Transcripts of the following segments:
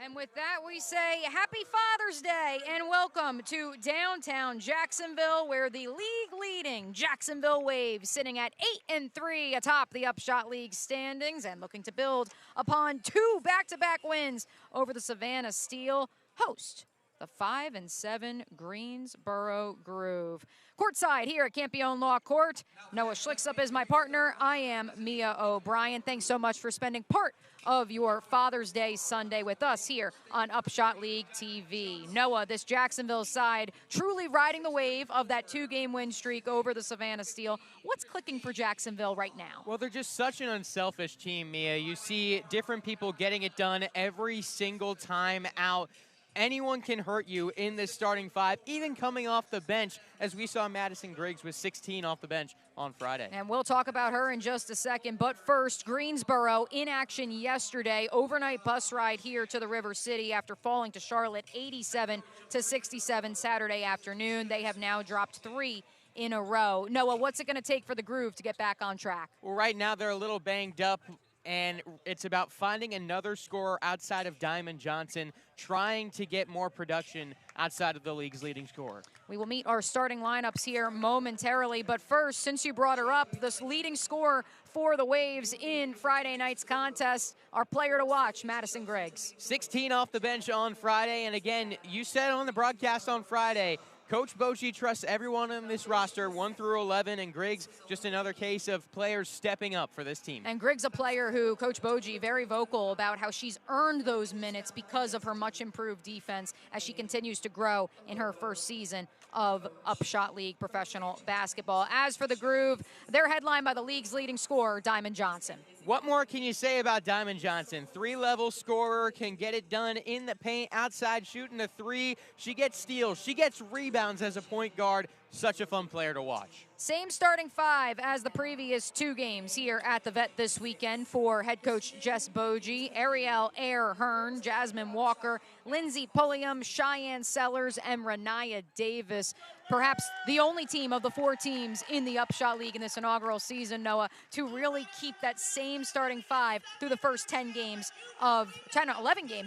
And with that, we say happy Father's Day and welcome to downtown Jacksonville, where the league-leading Jacksonville Waves, sitting at 8-3 atop the Upshot League standings and looking to build upon 2 back-to-back wins over the Savannah Steel, host the 5-7 Greensboro Groove. Courtside here at Campione Law Court, Noah Schlicksup is my partner. I am Mia O'Brien. Thanks so much for spending part of your Father's Day Sunday with us here on Upshot League TV. Noah, this Jacksonville side truly riding the wave of that 2-game win streak over the Savannah Steel. What's clicking for Jacksonville right now? Well, they're just such an unselfish team, Mia. You see different people getting it done every single time out. Anyone can hurt you in this starting 5, even coming off the bench, as we saw Madison Griggs with 16 off the bench on Friday. And we'll talk about her in just a second. But first, Greensboro in action yesterday. Overnight bus ride here to the River City after falling to Charlotte 87-67 Saturday afternoon. They have now dropped 3 in a row. Noah, what's it going to take for the Groove to get back on track? Well, right now they're a little banged up, and it's about finding another scorer outside of Diamond Johnson, trying to get more production outside of the league's leading scorer. We will meet our starting lineups here momentarily, but first, since you brought her up, this leading scorer for the Waves in Friday night's contest, our player to watch, Madison Griggs. 16 off the bench on Friday, and again, you said on the broadcast on Friday, Coach Bochy trusts everyone on this roster, 1 through 11, and Griggs just another case of players stepping up for this team. And Griggs, a player who Coach Bochy very vocal about how she's earned those minutes because of her much improved defense as she continues to grow in her first season of Upshot League professional basketball. As for the Groove, they're headlined by the league's leading scorer, Diamond Johnson. What more can you say about Diamond Johnson? 3-level scorer, can get it done in the paint, outside shooting the 3. She gets steals, she gets rebounds as a point guard. Such a fun player to watch. Same starting 5 as the previous 2 games here at the Vet this weekend for head coach Jess Bogey, Ariel Hearn, Jasmine Walker, Lindsay Pulliam, Cheyenne Sellers, and Renaya Davis. Perhaps the only team of the 4 teams in the Upshot League in this inaugural season, Noah, to really keep that same starting 5 through the first 11 games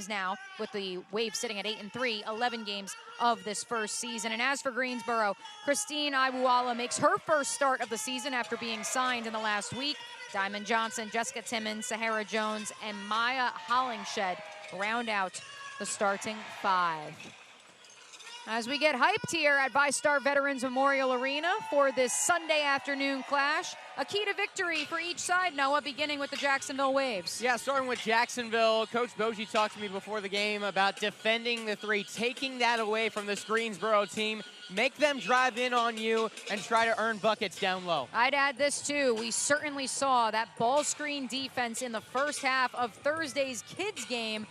now, with the Waves sitting at 8-3, 11 games of this first season. And as for Greensboro, Christine Iwuala makes her first start of the season after being signed in the last week. Diamond Johnson, Jessica Timmons, Sahara Jones, and Maya Hollingshed round out the starting 5. As we get hyped here at VyStar Veterans Memorial Arena for this Sunday afternoon clash, a key to victory for each side, Noah, beginning with the Jacksonville Waves. Yeah, starting with Jacksonville, Coach Bochy talked to me before the game about defending the 3, taking that away from this Greensboro team, make them drive in on you and try to earn buckets down low. I'd add this too, we certainly saw that ball screen defense in the first half of Thursday's kids game,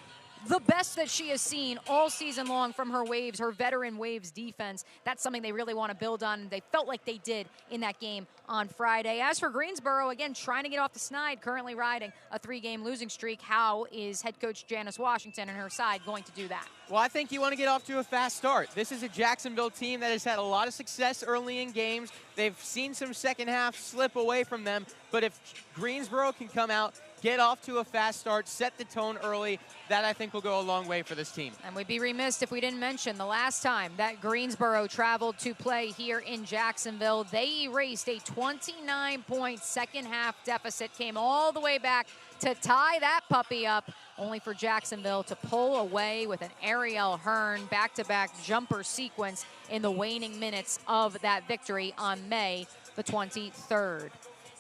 the best that she has seen all season long from her Waves, her veteran Waves defense. That's something they really want to build on, and they felt like they did in that game on Friday. As for Greensboro, again, trying to get off the snide, currently riding a 3-game losing streak. How is head coach Janice Washington and her side going to do that? Well, I think you want to get off to a fast start. This is a Jacksonville team that has had a lot of success early in games. They've seen some second half slip away from them, but if Greensboro can come out, get off to a fast start, set the tone early, that I think will go a long way for this team. And we'd be remiss if we didn't mention the last time that Greensboro traveled to play here in Jacksonville, they erased a 29-point second half deficit, came all the way back to tie that puppy up, only for Jacksonville to pull away with an Ariel Hearn back-to-back jumper sequence in the waning minutes of that victory on May the 23rd.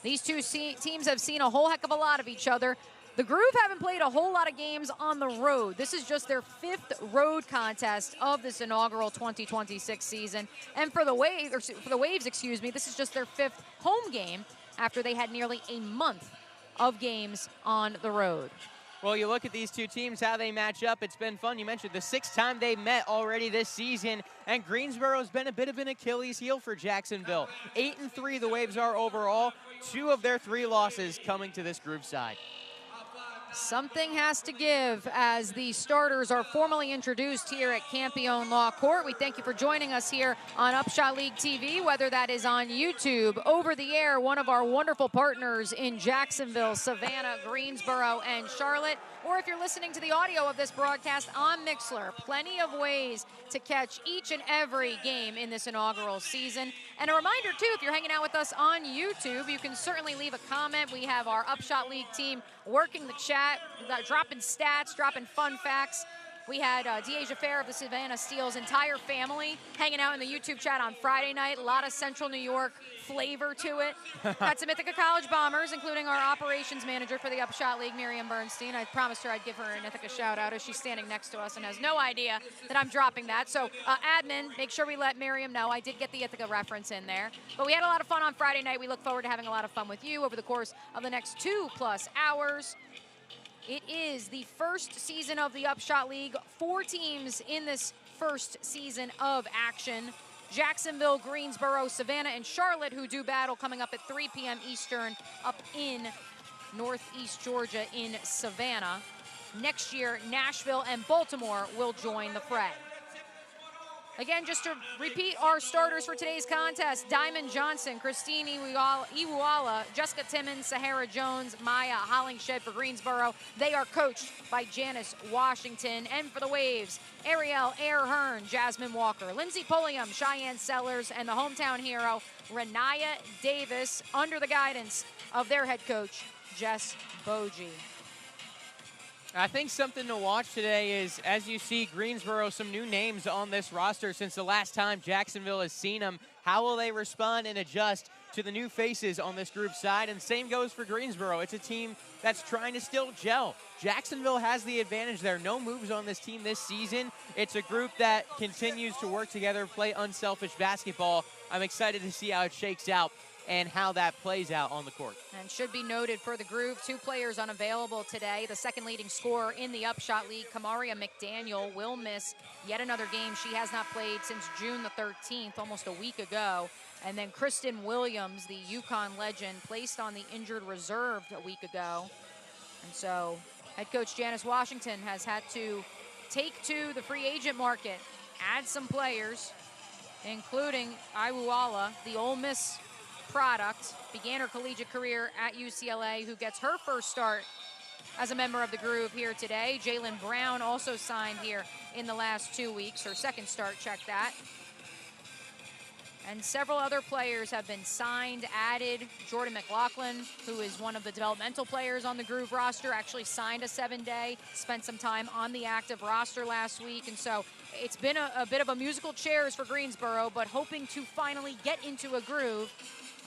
These 2 teams have seen a whole heck of a lot of each other. The Groove haven't played a whole lot of games on the road. This is just their 5th road contest of this inaugural 2026 season. And for the Waves, this is just their 5th home game after they had nearly a month of games on the road. Well, you look at these 2 teams, how they match up. It's been fun. You mentioned the 6th time they met already this season, and Greensboro's been a bit of an Achilles heel for Jacksonville. 8-3 the Waves are overall. 2 of their 3 losses coming to this Groove side. Something has to give as the starters are formally introduced here at Campione Law Court. We thank you for joining us here on Upshot League TV, whether that is on YouTube, over the air, one of our wonderful partners in Jacksonville, Savannah, Greensboro, and Charlotte, or if you're listening to the audio of this broadcast on Mixlr. Plenty of ways to catch each and every game in this inaugural season. And a reminder, too, if you're hanging out with us on YouTube, you can certainly leave a comment. We have our Upshot League team working the chat, dropping stats, dropping fun facts. We had Deasia Fair of the Savannah Steel's entire family hanging out in the YouTube chat on Friday night. A lot of Central New York flavor to it. Got some Ithaca College Bombers, including our operations manager for the Upshot League, Miriam Bernstein. I promised her I'd give her an Ithaca shout-out as she's standing next to us and has no idea that I'm dropping that. So, admin, make sure we let Miriam know. I did get the Ithaca reference in there. But we had a lot of fun on Friday night. We look forward to having a lot of fun with you over the course of the next 2+ hours. It is the first season of the Upshot League. 4 teams in this first season of action. Jacksonville, Greensboro, Savannah, and Charlotte, who do battle coming up at 3 p.m. Eastern up in Northeast Georgia in Savannah. Next year, Nashville and Baltimore will join the fray. Again, just to repeat our starters for today's contest: Diamond Johnson, Christine Iwuala, Jessica Timmons, Sahara Jones, Maya Hollingshed for Greensboro. They are coached by Janice Washington. And for the Waves, Ariel Hearn, Jasmine Walker, Lindsay Pulliam, Cheyenne Sellers, and the hometown hero, Renaya Davis, under the guidance of their head coach, Jess Bogie. I think something to watch today is, as you see Greensboro, some new names on this roster since the last time Jacksonville has seen them. How will they respond and adjust to the new faces on this group side? And same goes for Greensboro. It's a team that's trying to still gel. Jacksonville has the advantage there. No moves on this team this season. It's a group that continues to work together, play unselfish basketball. I'm excited to see how it shakes out and how that plays out on the court. And should be noted for the Groove, 2 players unavailable today. The second leading scorer in the Upshot League, Kamaria McDaniel, will miss yet another game. She has not played since June the 13th, almost a week ago. And then Kristen Williams, the UConn legend, placed on the injured reserve a week ago. And so head coach Janice Washington has had to take to the free agent market, add some players, including Iwuala, the Ole Miss product, began her collegiate career at UCLA, who gets her first start as a member of the Groove here today. Jalen Brown also signed here in the last 2 weeks. Her second start, check that. And several other players have been signed, added. Jordan McLaughlin, who is one of the developmental players on the Groove roster, actually signed a 7-day, spent some time on the active roster last week. And so it's been a bit of a musical chairs for Greensboro, but hoping to finally get into a groove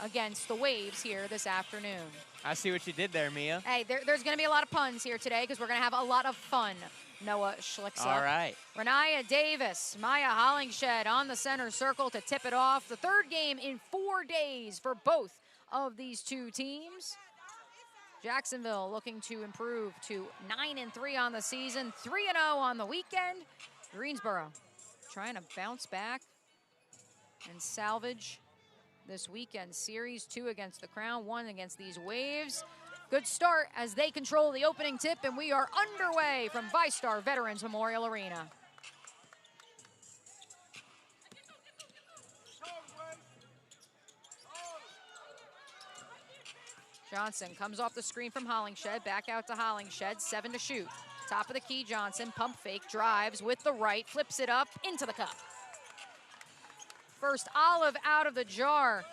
against the Waves here this afternoon. I see what you did there, Mia. Hey, there's going to be a lot of puns here today because we're going to have a lot of fun. Noah Schlicksa. All right. Renaya Davis, Maya Hollingshed on the center circle to tip it off. The third game in 4 days for both of these 2 teams. Jacksonville looking to improve to 9-3 on the season, 3-0 on the weekend. Greensboro trying to bounce back and salvage this weekend series. 2 against the Crown, 1 against these Waves. Good start as they control the opening tip, and we are underway from VyStar Veterans Memorial Arena. Johnson comes off the screen from Hollingshed, back out to Hollingshed, 7 to shoot. Top of the key, Johnson, pump fake, drives with the right, flips it up into the cup. First olive out of the jar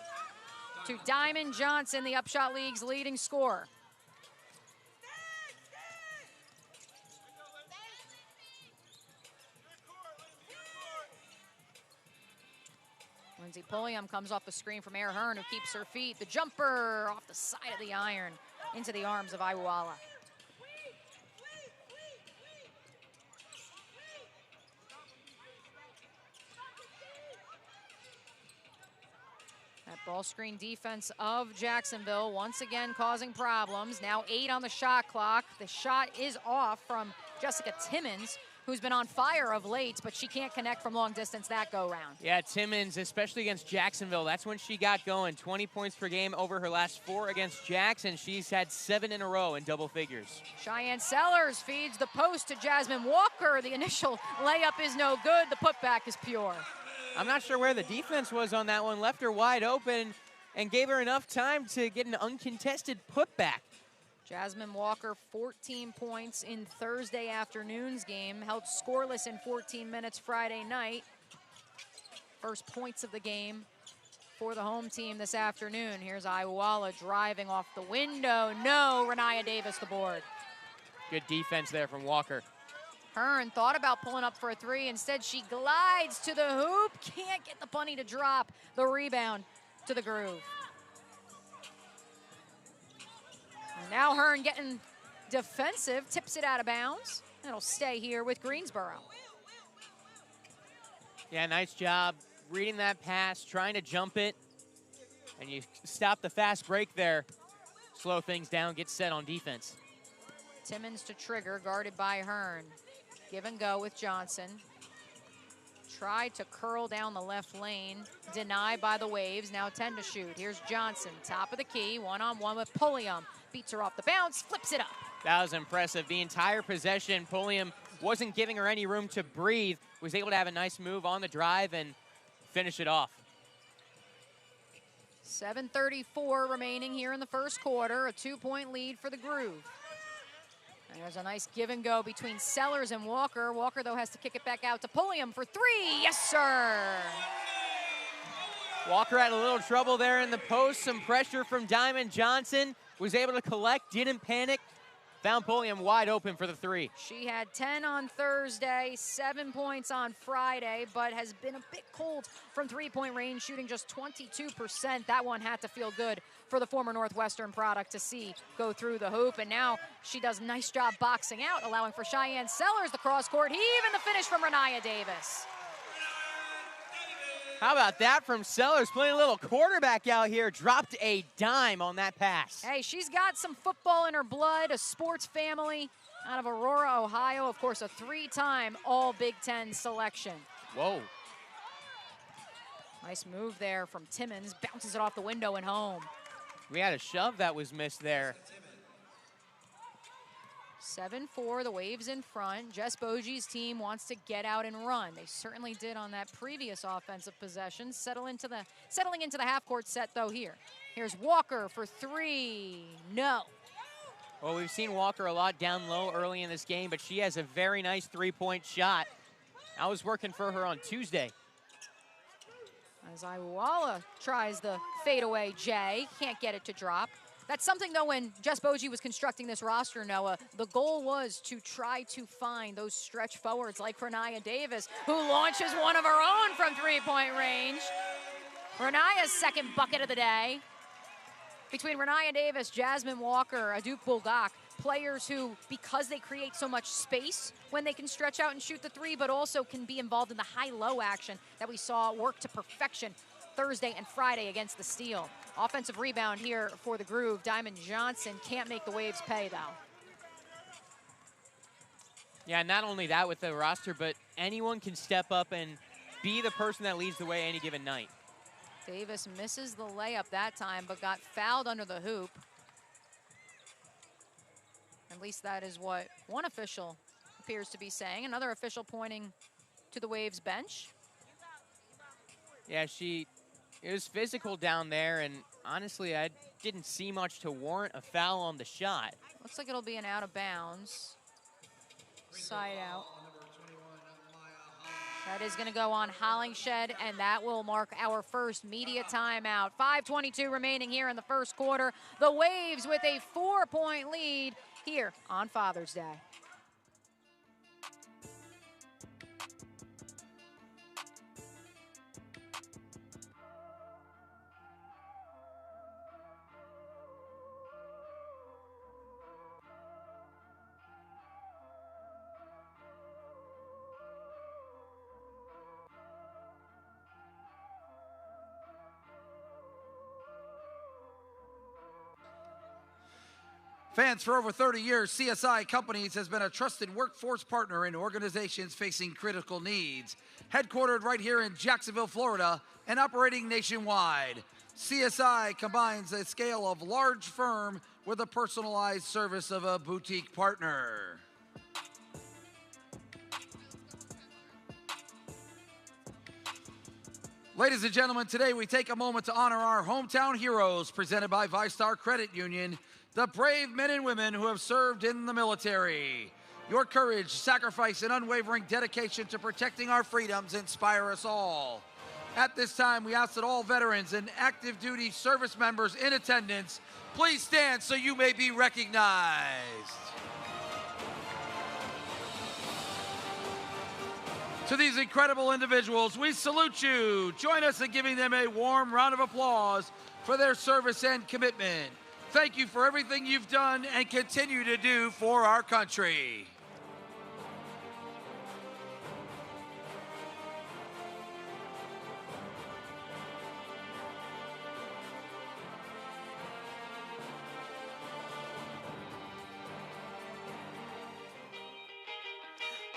to Diamond Johnson, the Upshot League's leading scorer. Lindsay Pulliam comes off the screen from Hearn, who keeps her feet. The jumper off the side of the iron into the arms of Iwuala. That ball screen defense of Jacksonville once again causing problems. Now 8 on the shot clock. The shot is off from Jessica Timmons, who's been on fire of late, but she can't connect from long distance that go-round. Yeah, Timmons, especially against Jacksonville, that's when she got going. 20 points per game over her last 4 against Jackson. She's had 7 in a row in double figures. Cheyenne Sellers feeds the post to Jasmine Walker. The initial layup is no good. The putback is pure. I'm not sure where the defense was on that one. Left her wide open and gave her enough time to get an uncontested putback. Jasmine Walker, 14 points in Thursday afternoon's game, held scoreless in 14 minutes Friday night. First points of the game for the home team this afternoon. Here's Iwala driving off the window. No, Renaya Davis the board. Good defense there from Walker. Hearn thought about pulling up for a three. Instead, she glides to the hoop. Can't get the bunny to drop. The rebound to the Groove. And now Hearn getting defensive, tips it out of bounds. It'll stay here with Greensboro. Yeah, nice job reading that pass, trying to jump it, and you stop the fast break there. Slow things down, get set on defense. Timmons to trigger, guarded by Hearn. Give and go with Johnson. Tried to curl down the left lane, denied by the Waves, now 10 to shoot. Here's Johnson, top of the key, one-on-one with Pulliam. Beats her off the bounce, flips it up. That was impressive. The entire possession, Pulliam wasn't giving her any room to breathe, was able to have a nice move on the drive and finish it off. 7:34 remaining here in the first quarter, a 2-point lead for the Groove. And there's a nice give and go between Sellers and Walker. Walker, though, has to kick it back out to Pulliam for three. Yes, sir. Walker had a little trouble there in the post, some pressure from Diamond Johnson, was able to collect, didn't panic, found Pulliam wide open for the three. She had 10 on Thursday, 7 points on Friday, but has been a bit cold from three-point range, shooting just 22%. That one had to feel good for the former Northwestern product to see go through the hoop. And now she does a nice job boxing out, allowing for Cheyenne Sellers the cross-court heave and the finish from Renaya Davis. How about that from Sellers, playing a little quarterback out here, dropped a dime on that pass. Hey, she's got some football in her blood, a sports family out of Aurora, Ohio. Of course, a three-time All-Big Ten selection. Whoa. Nice move there from Timmons, bounces it off the window and home. We had a shove that was missed there. 7-4, the Waves in front. Jess Bogey's team wants to get out and run. They certainly did on that previous offensive possession. Settling into the half-court set, though, here. Here's Walker for three. No. Well, we've seen Walker a lot down low early in this game, but she has a very nice three-point shot. I was working for her on Tuesday. As Iwala tries the fadeaway J, can't get it to drop. That's something, though, when Jess Bogey was constructing this roster, Noah, the goal was to try to find those stretch forwards like Renaya Davis, who launches one of her own from three-point range. Renaya's second bucket of the day. Between Renaya Davis, Jasmine Walker, Aduk Bulgak, players who, because they create so much space when they can stretch out and shoot the three, but also can be involved in the high-low action that we saw work to perfection Thursday and Friday against the Steel. Offensive rebound here for the Groove. Diamond Johnson can't make the Waves pay, though. Yeah, not only that with the roster, but anyone can step up and be the person that leads the way any given night. Davis misses the layup that time, but got fouled under the hoop. At least that is what one official appears to be saying. Another official pointing to the Waves bench. Yeah, it was physical down there, and honestly, I didn't see much to warrant a foul on the shot. Looks like it'll be an out of bounds. Side out. That is going to go on Hollingshed, and that will mark our first media timeout. 5:22 remaining here in the first quarter. The Waves with a 4-point lead here on Father's Day. Fans, for over 30 years, CSI Companies has been a trusted workforce partner in organizations facing critical needs. Headquartered right here in Jacksonville, Florida, and operating nationwide, CSI combines a scale of large firm with a personalized service of a boutique partner. Ladies and gentlemen, today we take a moment to honor our hometown heroes, presented by ViStar Credit Union, the brave men and women who have served in the military. Your courage, sacrifice, and unwavering dedication to protecting our freedoms inspire us all. At this time, we ask that all veterans and active duty service members in attendance please stand so you may be recognized. To these incredible individuals, we salute you. Join us in giving them a warm round of applause for their service and commitment. Thank you for everything you've done and continue to do for our country.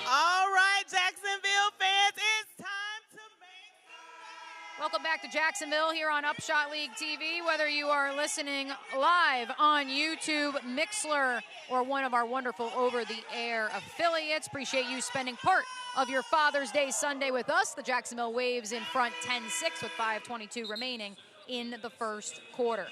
All right, Jacksonville fans, it's time to make Welcome back to Jacksonville here on Upshot League TV. Whether you are listening live on YouTube, Mixler, or one of our wonderful over-the-air affiliates, appreciate you spending part of your Father's Day Sunday with us. The Jacksonville Waves in front 10-6 with 5:22 remaining in the first quarter.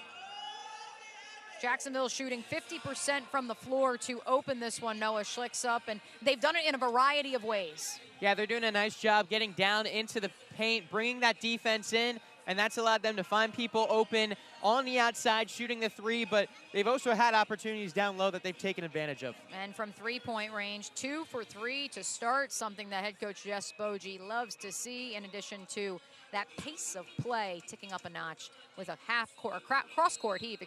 Jacksonville shooting 50% from the floor to open this one, Noah Schlicks up, and they've done it in a variety of ways. Yeah, they're doing a nice job getting down into the paint, bringing that defense in, and that's allowed them to find people open on the outside, shooting the three, but they've also had opportunities down low that they've taken advantage of. And from three-point range, 2 for 3 to start, something that head coach Jess Bogie loves to see, in addition to that pace of play ticking up a notch with a cross-court heave,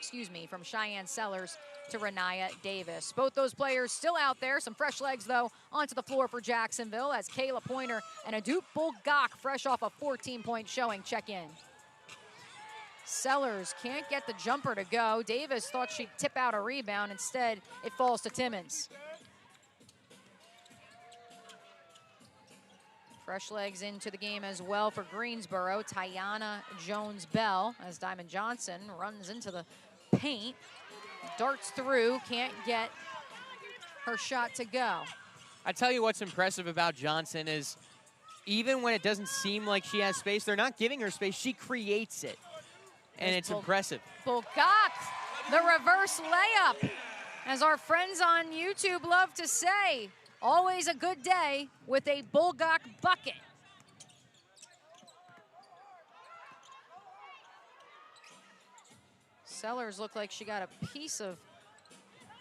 from Cheyenne Sellers to Renaya Davis. Both those players still out there. Some fresh legs, though, onto the floor for Jacksonville as Kayla Pointer and Adup Bulgak, fresh off a 14-point showing, check in. Sellers can't get the jumper to go. Davis thought she'd tip out a rebound. Instead, it falls to Timmons. Fresh legs into the game as well for Greensboro. Tiana Jones-Bell as Diamond Johnson runs into the paint. Darts through, can't get her shot to go. I tell you what's impressive about Johnson is even when it doesn't seem like she has space, they're not giving her space, she creates it. And it's impressive. Bulgak, the reverse layup. As our friends on YouTube love to say, always a good day with a Bulgak bucket. Sellers looked like she got a piece of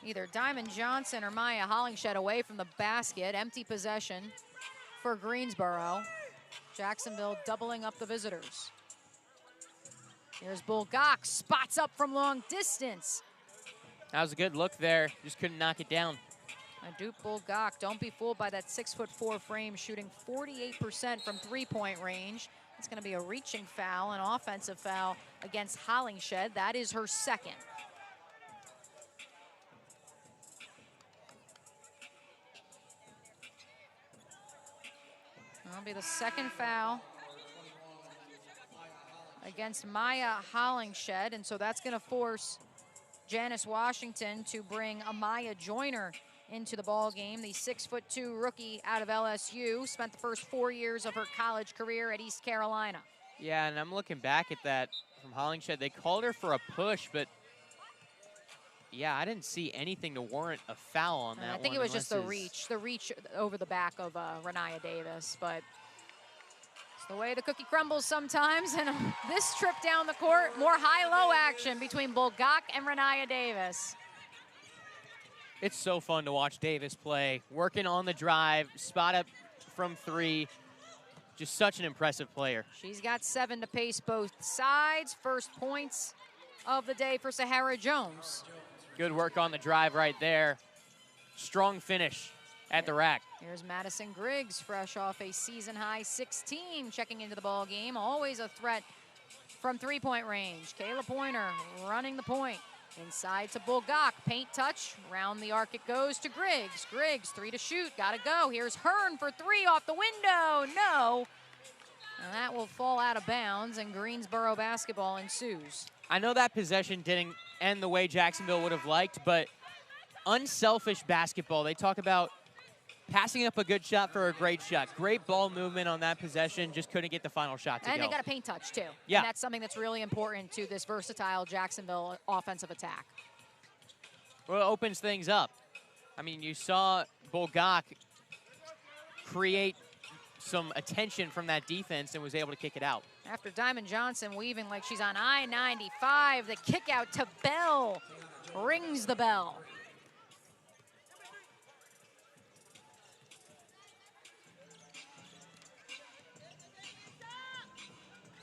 either Diamond Johnson or Maya Hollingshed away from the basket. Empty possession for Greensboro. Jacksonville doubling up the visitors. Here's Bulgak, spots up from long distance. That was a good look there, just couldn't knock it down. Adup Bulgak, don't be fooled by that 6'4" frame, shooting 48% from three-point range. It's going to be a reaching foul, an offensive foul against Hollingshed. That is her second. That'll be the second foul against Maya Hollingshed, and so that's going to force Janice Washington to bring Amaya Joyner into the ball game. The 6'2" rookie out of LSU, spent the first 4 years of her college career at East Carolina. Yeah, and I'm looking back at that from Hollingshed. They called her for a push, but yeah, I didn't see anything to warrant a foul on that one. I think it was just the reach over the back of Renaya Davis, but it's the way the cookie crumbles sometimes. And this trip down the court, more high-low action between Bulgak and Renaya Davis. It's so fun to watch Davis play, working on the drive, spot up from three. Just such an impressive player. She's got 7 to pace both sides. First points of the day for Sahara Jones. Good work on the drive right there. Strong finish at the rack. Here's Madison Griggs, fresh off a season-high 16, checking into the ball game. Always a threat from three-point range. Kayla Pointer running the point. Inside to Bulgak, paint touch, round the arc it goes to Griggs. Griggs, 3 to shoot, gotta go. Here's Hearn for 3 off the window, no. And that will fall out of bounds, and Greensboro basketball ensues. I know that possession didn't end the way Jacksonville would have liked, but unselfish basketball. They talk about passing up a good shot for a great shot. Great ball movement on that possession, just couldn't get the final shot to go. And they got a paint touch, too. Yeah. And that's something that's really important to this versatile Jacksonville offensive attack. Well, it opens things up. I mean, you saw Bulgak create some attention from that defense and was able to kick it out. After Diamond Johnson weaving like she's on I-95, the kick out to Bell rings the bell.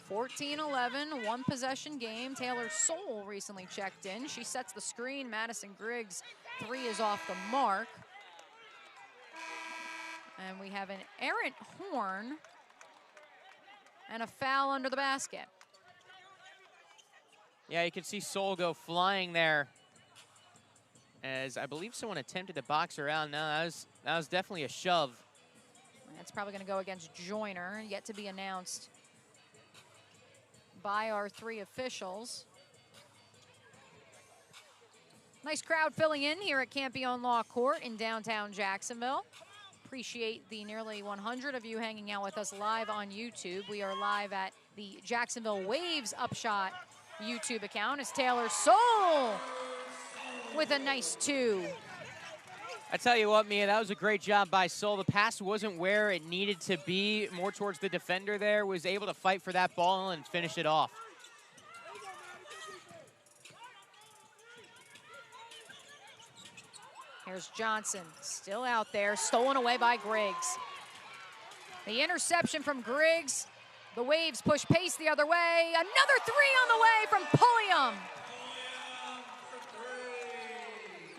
(14-11), one possession game. Taylor Soule recently checked in. She sets the screen. Madison Griggs' three is off the mark. And we have an errant horn and a foul under the basket. Yeah, you can see Soule go flying there as I believe someone attempted to box her out. No, that was definitely a shove. That's probably going to go against Joyner, yet to be announced by our three officials. Nice crowd filling in here at Campione Law Court in downtown Jacksonville. Appreciate the nearly 100 of you hanging out with us live on YouTube. We are live at the Jacksonville Waves Upshot YouTube account as Taylor Soule with a nice two. I tell you what, Mia, that was a great job by Soule. The pass wasn't where it needed to be, more towards the defender there, was able to fight for that ball and finish it off. Here's Johnson, still out there, stolen away by Griggs. The interception from Griggs. The Waves push pace the other way. Another three on the way from Pulliam.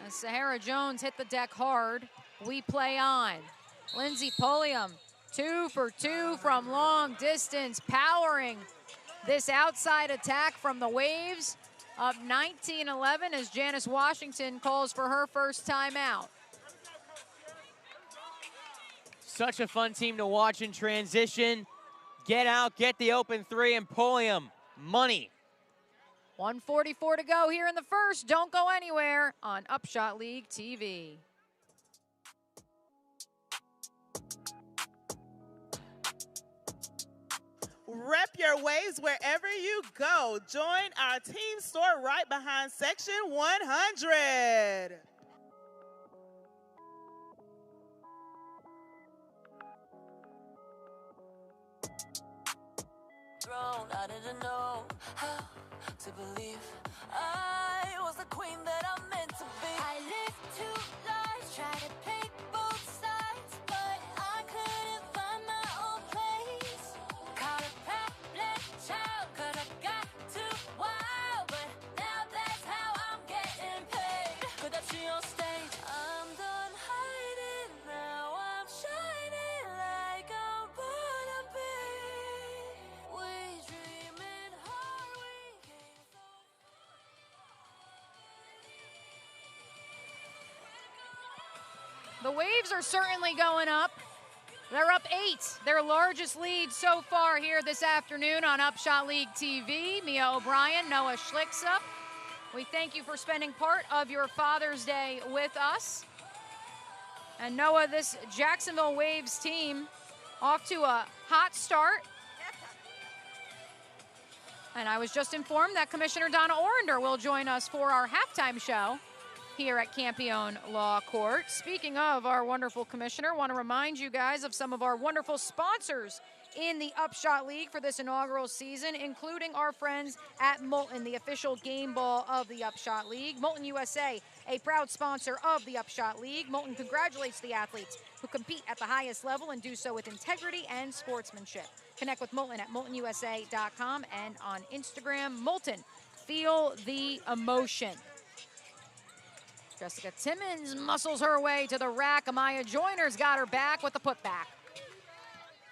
As Sahara Jones hit the deck hard, we play on. Lindsey Pulliam, 2 for 2 from long distance, powering this outside attack from the Waves. Up 19-11 as Janice Washington calls for her first timeout. Such a fun team to watch in transition. Get out, get the open three, and Pulliam, money. 1:44 to go here in the first. Don't go anywhere on Upshot League TV. Rep your waves wherever you go. Join our team store right behind Section 100. I didn't know how to believe I was the queen that I'm meant to be. I lived two lives, tried to play both sides, but I couldn't find my own place. Caught a problem child, cause I got too wild, but now that's how I'm getting paid. Could I see on stage? I'm done hiding, now I'm shining like I'm born to be. We dreaming hard, we came so The Waves are certainly going up. They're up 8, their largest lead so far here this afternoon on Upshot League TV. Mia O'Brien, Noah Schlicksa. We thank you for spending part of your Father's Day with us. And Noah, this Jacksonville Waves team off to a hot start. And I was just informed that Commissioner Donna Orender will join us for our halftime show here at Campione Law Court. Speaking of our wonderful commissioner, want to remind you guys of some of our wonderful sponsors in the Upshot League for this inaugural season, including our friends at Molten, the official game ball of the Upshot League. Molten USA, a proud sponsor of the Upshot League. Molten congratulates the athletes who compete at the highest level and do so with integrity and sportsmanship. Connect with Molten at moltenusa.com and on Instagram. Molten, feel the emotion. Jessica Timmons muscles her way to the rack. Amaya Joyner's got her back with the putback.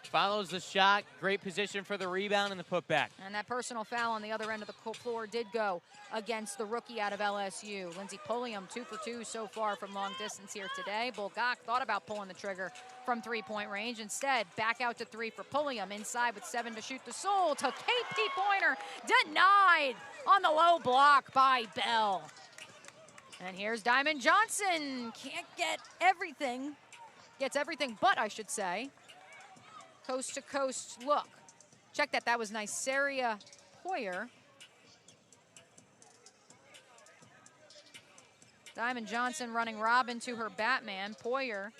Follows the shot, great position for the rebound and the putback. And that personal foul on the other end of the floor did go against the rookie out of LSU. Lindsey Pulliam, 2 for 2 so far from long distance here today. Bulgak thought about pulling the trigger from three-point range. Instead, back out to 3 for Pulliam. Inside with 7 to shoot. The Soule to KP Pointer. Denied on the low block by Bell. And here's Diamond Johnson. Can't get everything, gets everything but, I should say, coast-to-coast look. Check that. That was Nysaria Poyer. Diamond Johnson running Robin to her Batman. Poyer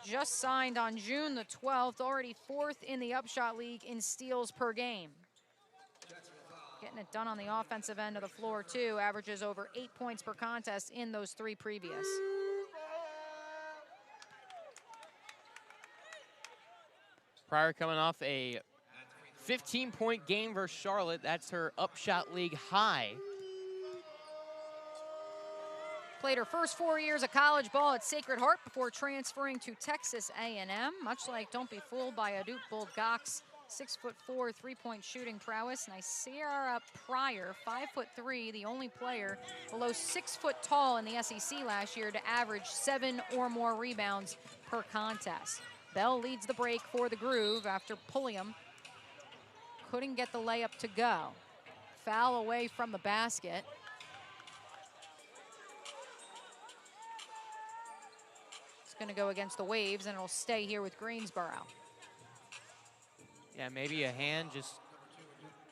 just signed on June the 12th, already 4th in the Upshot League in steals per game. Getting it done on the offensive end of the floor, too. Averages over 8 points per contest in those 3 previous. Pryor coming off a 15-point game versus Charlotte. That's her Upshot League high. Played her first 4 years of college ball at Sacred Heart before transferring to Texas A&M. Much like Don't Be Fooled by Adut Bulgak's 6'4", three-point shooting prowess. Nysaria Pryor, 5'3", the only player below 6 foot tall in the SEC last year to average 7 or more rebounds per contest. Bell leads the break for the Groove after Pulliam couldn't get the layup to go. Foul away from the basket. It's going to go against the Waves, and it'll stay here with Greensboro. Yeah, maybe a hand just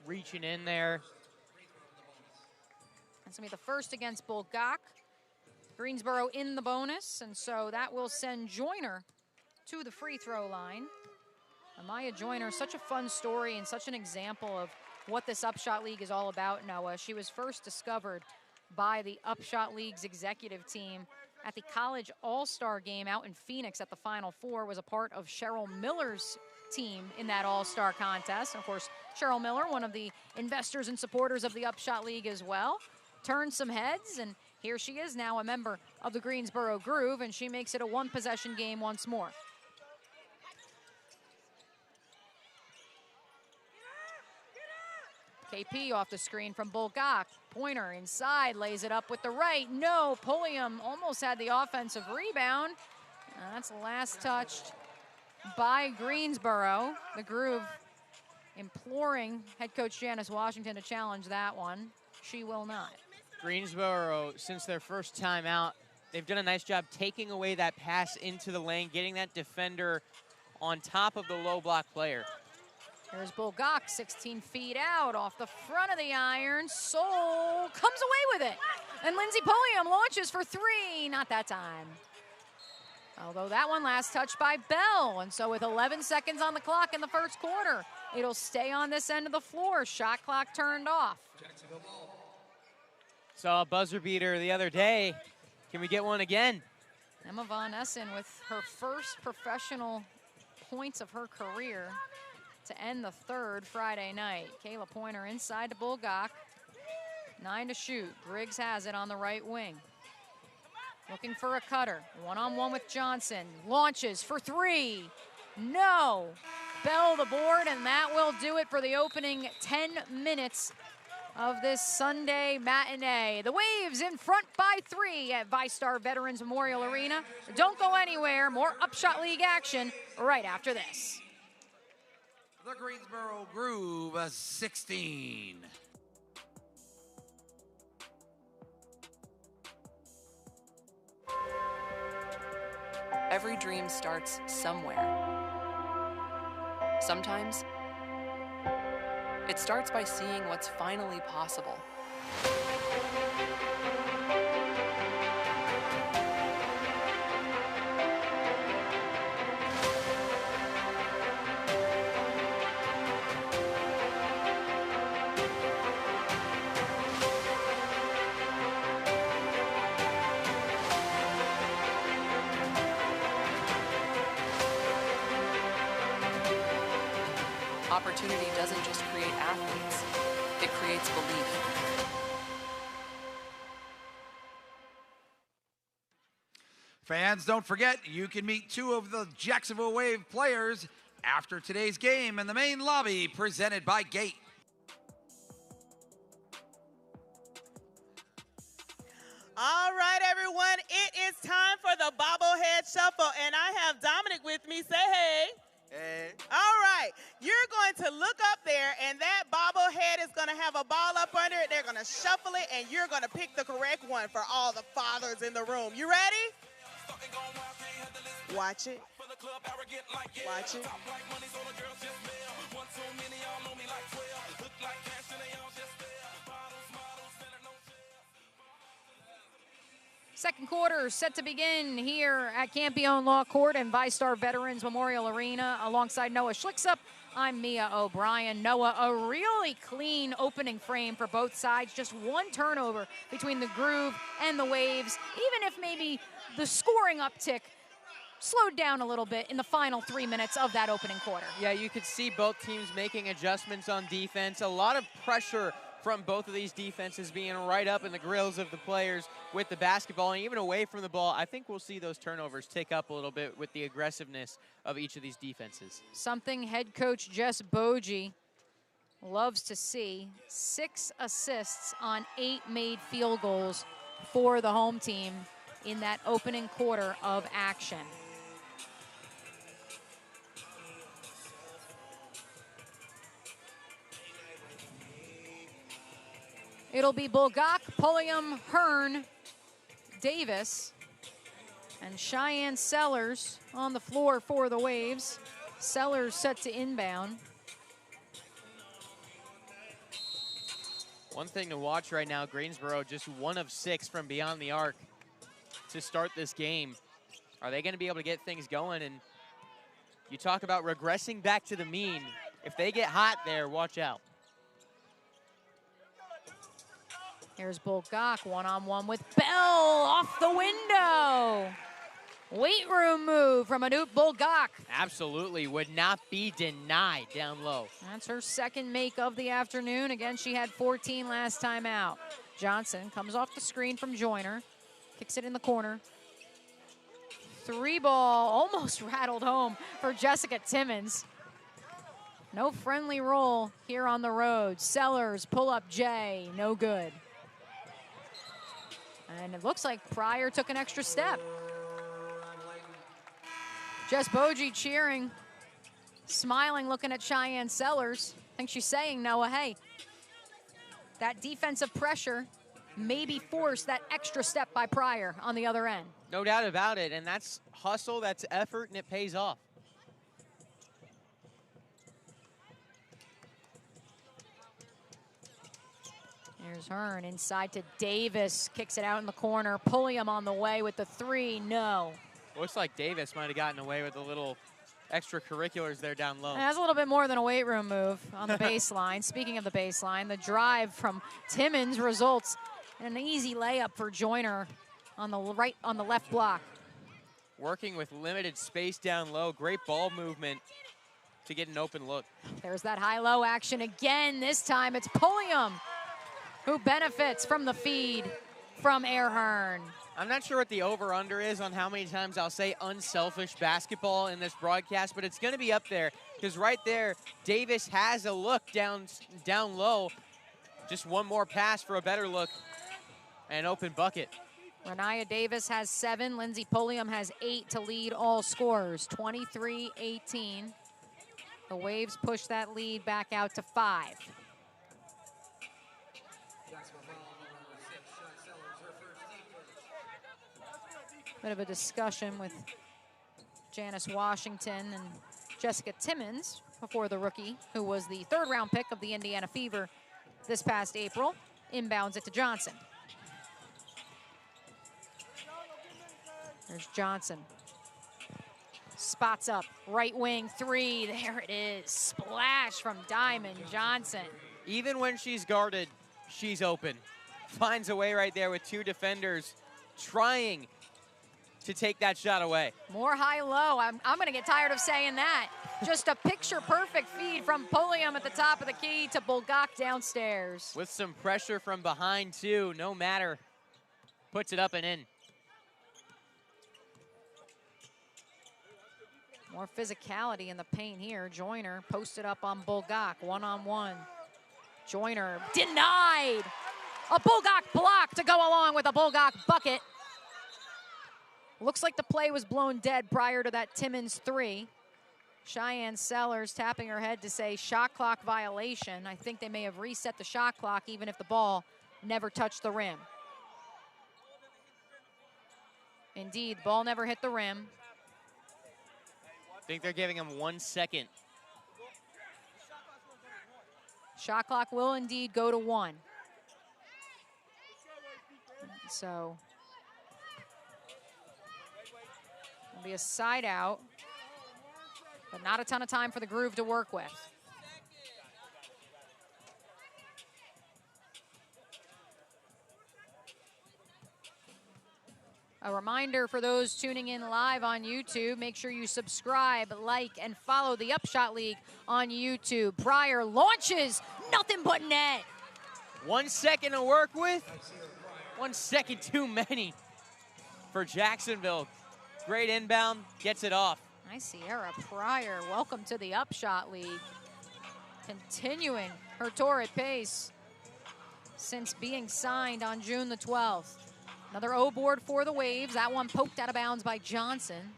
reaching in there. That's going to be the first against Bulgak. Greensboro in the bonus, and so that will send Joyner to the free throw line. Amaya Joyner, such a fun story and such an example of what this Upshot League is all about, Noah. She was first discovered by the Upshot League's executive team at the College All-Star game out in Phoenix at the Final Four, was a part of Cheryl Miller's team in that All-Star contest. And of course, Cheryl Miller, one of the investors and supporters of the Upshot League as well, turned some heads, and here she is now a member of the Greensboro Groove, and she makes it a one-possession game once more. KP off the screen from Bulgak. Pointer inside, lays it up with the right. No, Pulliam almost had the offensive rebound. That's last touched by Greensboro. The Groove imploring head coach Janice Washington to challenge that one. She will not. Greensboro, since their first time out, they've done a nice job taking away that pass into the lane, getting that defender on top of the low block player. Here's Bulgak, 16 feet out, off the front of the iron. Soul comes away with it. And Lindsey Pulliam launches for 3, not that time. Although that one last touched by Bell. And so with 11 seconds on the clock in the first quarter, it'll stay on this end of the floor. Shot clock turned off. Saw a buzzer beater the other day. Can we get one again? Emma Von Essen with her first professional points of her career to end the third Friday night. Kayla Pointer inside to Bulgak. 9 to shoot. Briggs has it on the right wing. Looking for a cutter. One-on-one with Johnson. Launches for 3. No. Bell the board, and that will do it for the opening 10 minutes of this Sunday matinee. The Waves in front by 3 at VyStar Veterans Memorial Arena. Don't go anywhere. More Upshot League action right after this. The Greensboro Groove, 16. Every dream starts somewhere. Sometimes it starts by seeing what's finally possible. Opportunity doesn't just create athletes, it creates belief. Fans, don't forget, you can meet 2 of the Jacksonville Wave players after today's game in the main lobby, presented by Gate. All right, everyone, it is time for the bobblehead shuffle, and I have Dominic with me. Say hey. Hey. All right, you're going to look up there, and that bobblehead is going to have a ball up under it. They're going to shuffle it, and you're going to pick the correct one for all the fathers in the room. You ready? Watch it. Watch it. Second quarter set to begin here at Campione Law Court and ViStar Veterans Memorial Arena. Alongside Noah Schlicksup, I'm Mia O'Brien. Noah, a really clean opening frame for both sides. Just one turnover between the Groove and the Waves, even if maybe the scoring uptick slowed down a little bit in the final 3 minutes of that opening quarter. Yeah, you could see both teams making adjustments on defense. A lot of pressure from both of these defenses being right up in the grills of the players with the basketball and even away from the ball. I think we'll see those turnovers tick up a little bit with the aggressiveness of each of these defenses. Something head coach Jess Bogie loves to see. 6 assists on 8 made field goals for the home team in that opening quarter of action. It'll be Bulgak, Pulliam, Hearn, Davis, and Cheyenne Sellers on the floor for the Waves. Sellers set to inbound. One thing to watch right now, Greensboro just 1 of 6 from beyond the arc to start this game. Are they going to be able to get things going? And you talk about regressing back to the mean. If they get hot there, watch out. Here's Bulgak, one-on-one with Bell off the window. Weight room move from Anoop Bulgak. Absolutely, would not be denied down low. That's her second make of the afternoon. Again, she had 14 last time out. Johnson comes off the screen from Joyner, kicks it in the corner. 3-ball, almost rattled home for Jessica Timmons. No friendly roll here on the road. Sellers, pull-up J, no good. And it looks like Pryor took an extra step. Jess Bogie cheering, smiling, looking at Cheyenne Sellers. I think she's saying, Noah, hey, that defensive pressure maybe forced that extra step by Pryor on the other end. No doubt about it, and that's hustle, that's effort, and it pays off. Here's Hearn inside to Davis, kicks it out in the corner. Pulliam on the way with the 3, no. Looks like Davis might have gotten away with a little extracurriculars there down low. And that's a little bit more than a weight room move on the baseline. Speaking of the baseline, the drive from Timmons results in an easy layup for Joyner on the left block. Working with limited space down low, great ball movement to get an open look. There's that high-low action again. This time it's Pulliam who benefits from the feed from Hearn. I'm not sure what the over-under is on how many times I'll say unselfish basketball in this broadcast, but it's going to be up there because right there, Davis has a look down low. Just one more pass for a better look and open bucket. Renaya Davis has 7. Lindsey Pulliam has 8 to lead all scorers, 23-18. The Waves push that lead back out to 5. Bit of a discussion with Janice Washington and Jessica Timmons before the rookie, who was the 3rd round pick of the Indiana Fever this past April, inbounds it to Johnson. There's Johnson. Spots up, right wing 3, there it is. Splash from Diamond Johnson. Even when she's guarded, she's open. Finds a way right there with 2 defenders trying to take that shot away. More high-low. I'm going to get tired of saying that. Just a picture-perfect feed from Pulliam at the top of the key to Bulgak downstairs. With some pressure from behind, too. No matter. Puts it up and in. More physicality in the paint here. Joyner posted up on Bulgak, one-on-one. Joyner denied. A Bulgak block to go along with a Bulgak bucket. Looks like the play was blown dead prior to that Timmons 3. Cheyenne Sellers tapping her head to say shot clock violation. I think they may have reset the shot clock even if the ball never touched the rim. Indeed, the ball never hit the rim. I think they're giving him 1 second. Shot clock will indeed go to 1. So, it'll be a side out, but not a ton of time for the Groove to work with. A reminder for those tuning in live on YouTube, make sure you subscribe, like, and follow the Upshot League on YouTube. Pryor launches, nothing but net. 1 second to work with. 1 second too many for Jacksonville. Great inbound, gets it off. Nice Sierra Pryor, welcome to the Upshot League. Continuing her torrid pace since being signed on June the 12th. Another O board for the Waves. That one poked out of bounds by Johnson.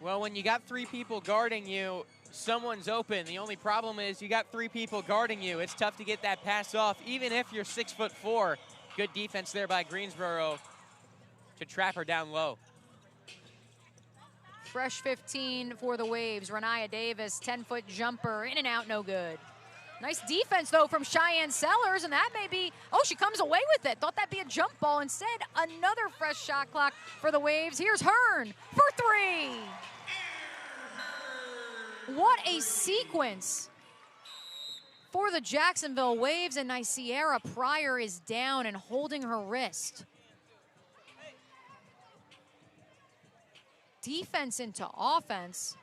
Well, when you got 3 people guarding you, someone's open. The only problem is you got 3 people guarding you. It's tough to get that pass off, even if you're 6'4". Good defense there by Greensboro to trap her down low. Fresh 15 for the Waves. Renaya Davis, 10-foot jumper, in and out, no good. Nice defense, though, from Cheyenne Sellers, and that may be, oh, she comes away with it. Thought that'd be a jump ball. Instead, another fresh shot clock for the Waves. Here's Hearn for 3. What a sequence for the Jacksonville Waves, and Sierra Pryor is down and holding her wrist. Defense into offense.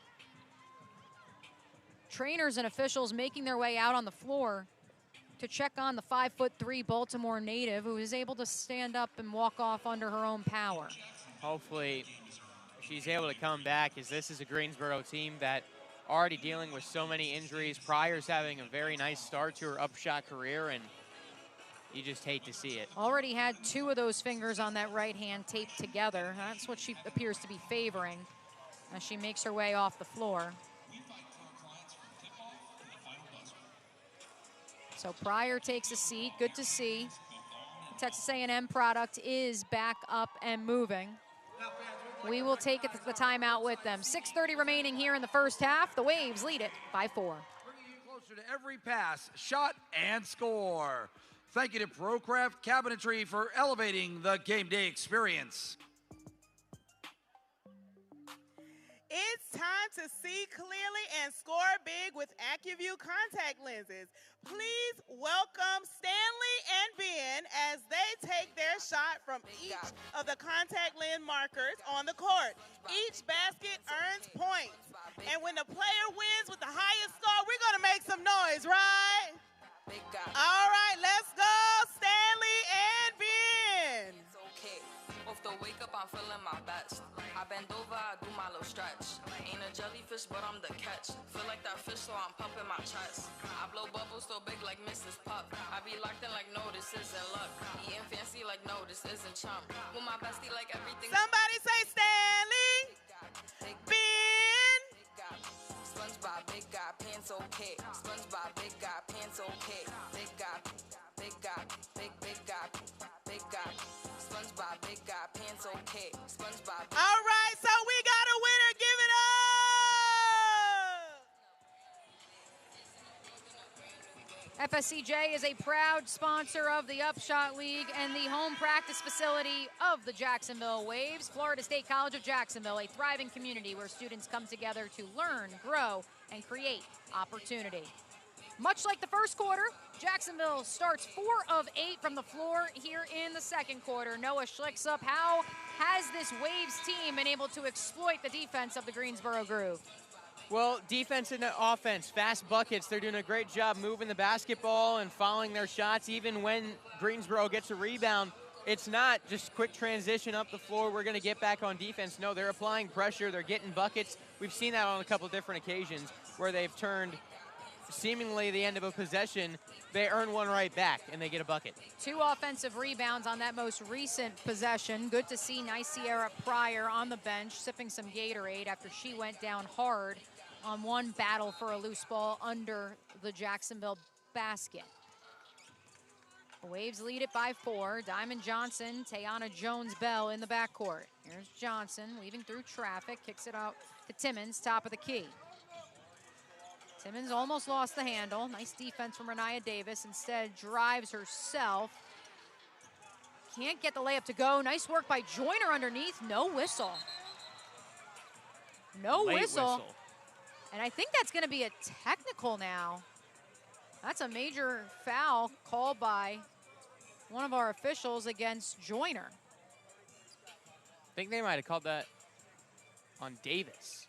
Trainers and officials making their way out on the floor to check on the 5'3" Baltimore native who is able to stand up and walk off under her own power. Hopefully she's able to come back, as this is a Greensboro team that already dealing with so many injuries. Pryor's having a very nice start to her Upshot career, and you just hate to see it. Already had 2 of those fingers on that right hand taped together. That's what she appears to be favoring as she makes her way off the floor. So Pryor takes a seat, good to see. Texas A&M product is back up and moving. We will take it the timeout with them. 6:30 remaining here in the first half. The Waves lead it by 4. Bringing you closer to every pass, shot, and score. Thank you to ProCraft Cabinetry for elevating the game day experience. It's time to see clearly and score big with AccuView contact lenses. Please welcome Stanley and Ben as they take their shot from each of the contact lens markers on the court. Each basket earns points. And when the player wins with the highest score, we're going to make some noise, right? All right, let's go, Stanley and Ben. Off the wake up, I'm feeling my best. I bend over, I do my little stretch. Ain't a jellyfish, but I'm the catch. Feel like that fish, so I'm pumping my chest. I blow bubbles so big like Mrs. Puff. I be locked in like, no, this isn't luck. Eating fancy like, no, this isn't chump. With my bestie like everything. Somebody say Stanley. Ben. SpongeBob, big guy, pants okay. SpongeBob, big guy, pants okay. Big guy, big guy, big guy, big guy. SpongeBob, big guy, pants okay. SpongeBob. All right, so we got a winner. Give it up. FSCJ is a proud sponsor of the Upshot League and the home practice facility of the Jacksonville Waves. Florida State College of Jacksonville, a thriving community where students come together to learn, grow, and create opportunity. Much like the first quarter, Jacksonville starts 4 of 8 from the floor here in the second quarter. Noah Schlicksup, how has this Waves team been able to exploit the defense of the Greensboro Groove? Well, defense and offense, fast buckets. They're doing a great job moving the basketball and following their shots. Even when Greensboro gets a rebound, it's not just quick transition up the floor, we're going to get back on defense. No, they're applying pressure. They're getting buckets. We've seen that on a couple different occasions where they've turned seemingly the end of a possession. They earn one right back, and they get a bucket. 2 offensive rebounds on that most recent possession. Good to see Sierra Pryor on the bench sipping some Gatorade after she went down hard on one battle for a loose ball under the Jacksonville basket. Waves lead it by 4. Diamond Johnson, Tayana Jones-Bell in the backcourt. Here's Johnson weaving through traffic, kicks it out to Timmons, top of the key. Timmons almost lost the handle. Nice defense from Renaya Davis. Instead, drives herself. Can't get the layup to go. Nice work by Joyner underneath. No whistle. No whistle. And I think that's going to be a technical now. That's a major foul called by one of our officials against Joyner. I think they might have called that on Davis.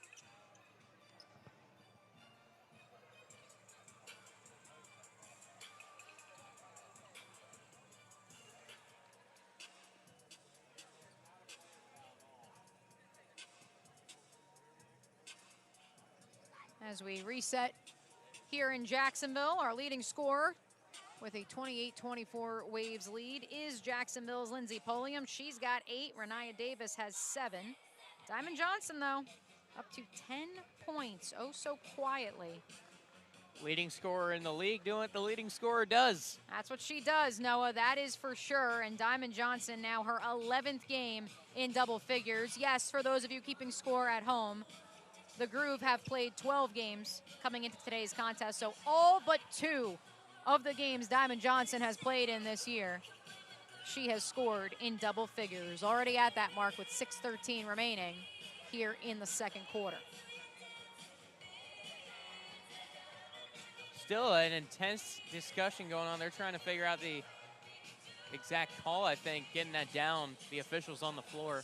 As we reset here in Jacksonville, our leading scorer with a 28-24 Waves lead is Jacksonville's Lindsey Pulliam. She's got 8. Renaya Davis has 7. Diamond Johnson, though, up to 10 points, oh so quietly. Leading scorer in the league doing what the leading scorer does. That's what she does, Noah, that is for sure. And Diamond Johnson now her 11th game in double figures. Yes, for those of you keeping score at home, the Groove have played 12 games coming into today's contest, so all but 2 of the games Diamond Johnson has played in this year, she has scored in double figures, already at that mark with 6:13 remaining here in the second quarter. Still an intense discussion going on. They're trying to figure out the exact call, I think, getting that down, the officials on the floor.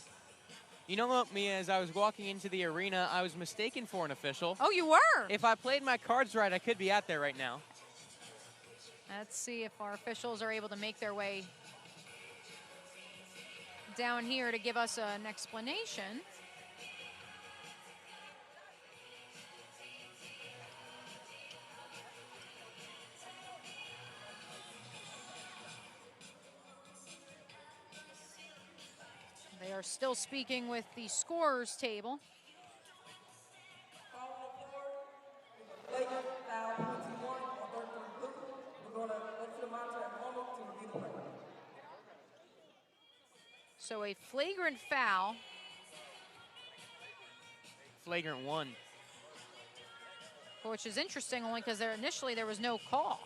You know what, Mia, as I was walking into the arena, I was mistaken for an official. Oh, you were? If I played my cards right, I could be out there right now. Let's see if our officials are able to make their way down here to give us an explanation. They are still speaking with the scorers table. So a flagrant foul. Flagrant 1. Which is interesting only because initially there was no call.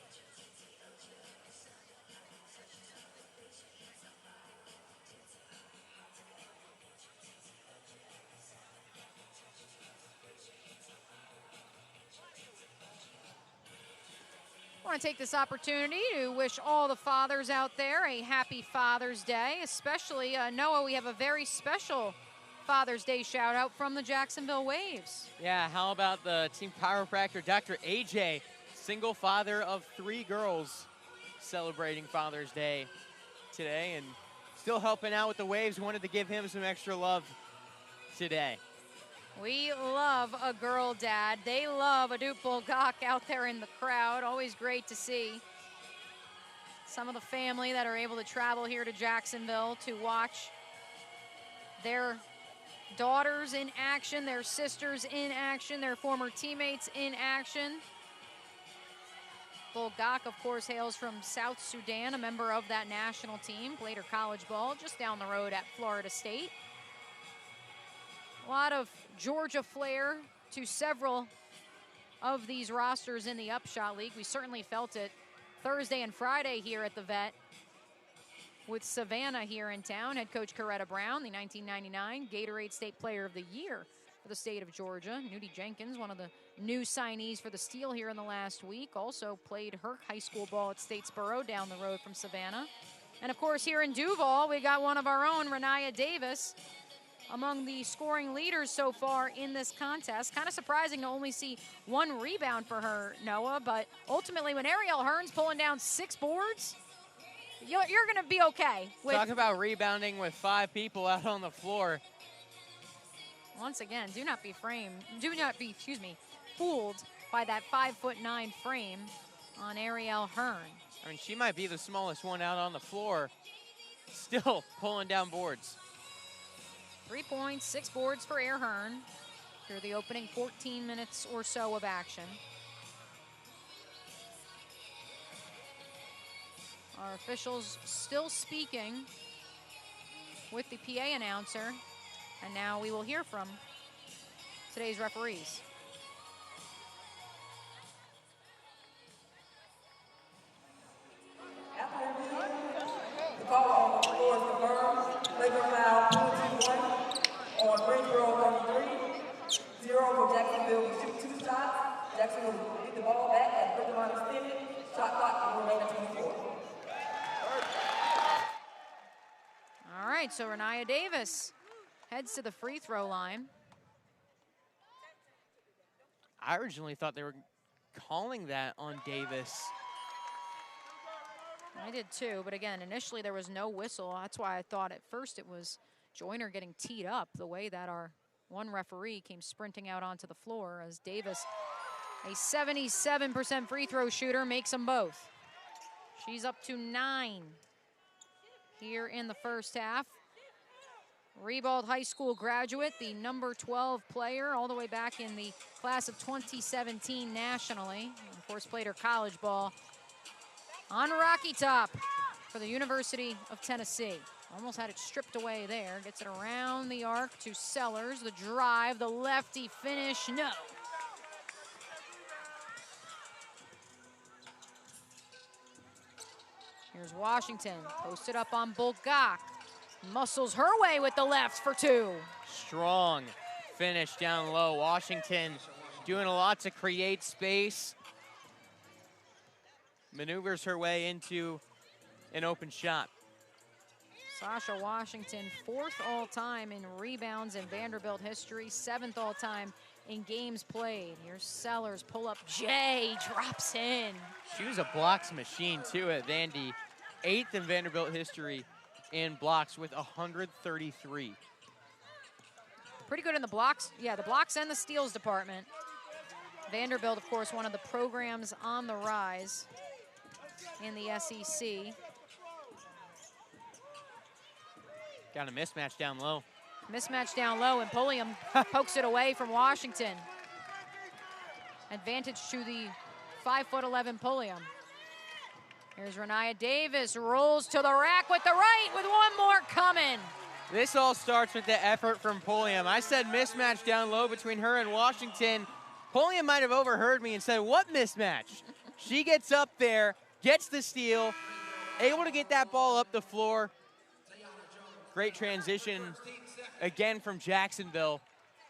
I want to take this opportunity to wish all the fathers out there a happy Father's Day, especially Noah. We have a very special Father's Day shout out from the Jacksonville Waves. Yeah, how about the team chiropractor, Dr. AJ, single father of 3 girls, celebrating Father's Day today and still helping out with the Waves. Wanted to give him some extra love today. We love a girl dad. They love a Duke Bulgak out there in the crowd. Always great to see some of the family that are able to travel here to Jacksonville to watch their daughters in action, their sisters in action, their former teammates in action. Bulgak, of course, hails from South Sudan, a member of that national team. Played her college ball just down the road at Florida State. A lot of Georgia flair to several of these rosters in the Upshot League. We certainly felt it Thursday and Friday here at the Vet with Savannah here in town. Head coach Coretta Brown, the 1999 Gatorade State Player of the Year for the state of Georgia. Nudie Jenkins, one of the new signees for the Steel here in the last week, also played her high school ball at Statesboro down the road from Savannah. And of course here in Duval, we got one of our own, Renaya Davis, among the scoring leaders so far in this contest. Kind of surprising to only see 1 rebound for her, Noah, but ultimately when Ariel Hearn's pulling down 6 boards, you're going to be okay. Talk about rebounding with 5 people out on the floor. Once again, do not be fooled by that 5'9" frame on Ariel Hearn. I mean, she might be the smallest one out on the floor, still pulling down boards. 3 points, 6 boards for Air Hearn through the opening 14 minutes or so of action. Our officials still speaking with the PA announcer, and now we will hear from today's referees. The call on the floor is confirmed. Labor foul, penalty 1 on Greensboro 33, 0 for Jacksonville to shoot 2 shots. Jacksonville will get the ball back at the line extended. Shot clock will remain at 24. All right, so Renaya Davis heads to the free throw line. I originally thought they were calling that on Davis. I did too, but again, initially there was no whistle. That's why I thought at first it was Joyner getting teed up, the way that our one referee came sprinting out onto the floor as Davis, a 77% free throw shooter, makes them both. She's up to 9 here in the first half. Ribault High School graduate, the number 12 player all the way back in the class of 2017 nationally. And of course, played her college ball on Rocky Top for the University of Tennessee. Almost had it stripped away there. Gets it around the arc to Sellers. The drive, the lefty finish, no. Here's Washington, posted up on Bulgak. Muscles her way with the left for 2. Strong finish down low. Washington doing a lot to create space. Maneuvers her way into an open shot. Sasha Washington, 4th all-time in rebounds in Vanderbilt history, 7th all-time in games played. Here's Sellers, pull up J, drops in. She was a blocks machine too at Vandy. 8th in Vanderbilt history in blocks with 133. Pretty good in the blocks. Yeah, the blocks and the steals department. Vanderbilt, of course, one of the programs on the rise in the SEC. Got a mismatch down low. Mismatch down low, and Pulliam pokes it away from Washington. Advantage to the 5'11" Pulliam. Here's Renaya Davis, rolls to the rack with the right, with one more coming. This all starts with the effort from Pulliam. I said mismatch down low between her and Washington. Pulliam might have overheard me and said, what mismatch? She gets up there, gets the steal, able to get that ball up the floor. Great transition again from Jacksonville,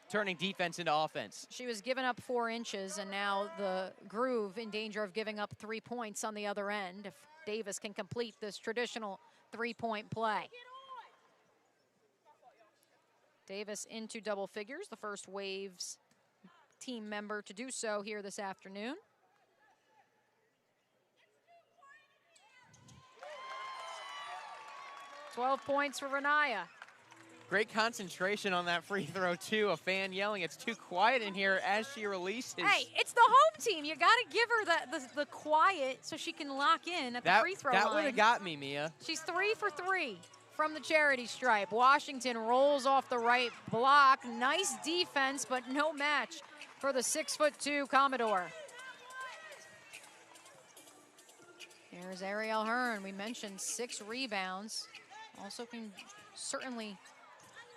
turning defense into offense. She was giving up 4 inches, and now the Groove in danger of giving up 3 points on the other end if Davis can complete this traditional 3-point play. Davis into double figures, the first Waves team member to do so here this afternoon. $12 points for Renaya. Great concentration on that free throw, too. A fan yelling, it's too quiet in here as she releases. Hey, it's the home team. You got to give her the quiet so she can lock in at the free throw line. That would have got me, Mia. She's 3 for 3 from the charity stripe. Washington rolls off the right block. Nice defense, but no match for the 6'2" Commodore. Here's Ariel Hearn. We mentioned 6 rebounds. Also can certainly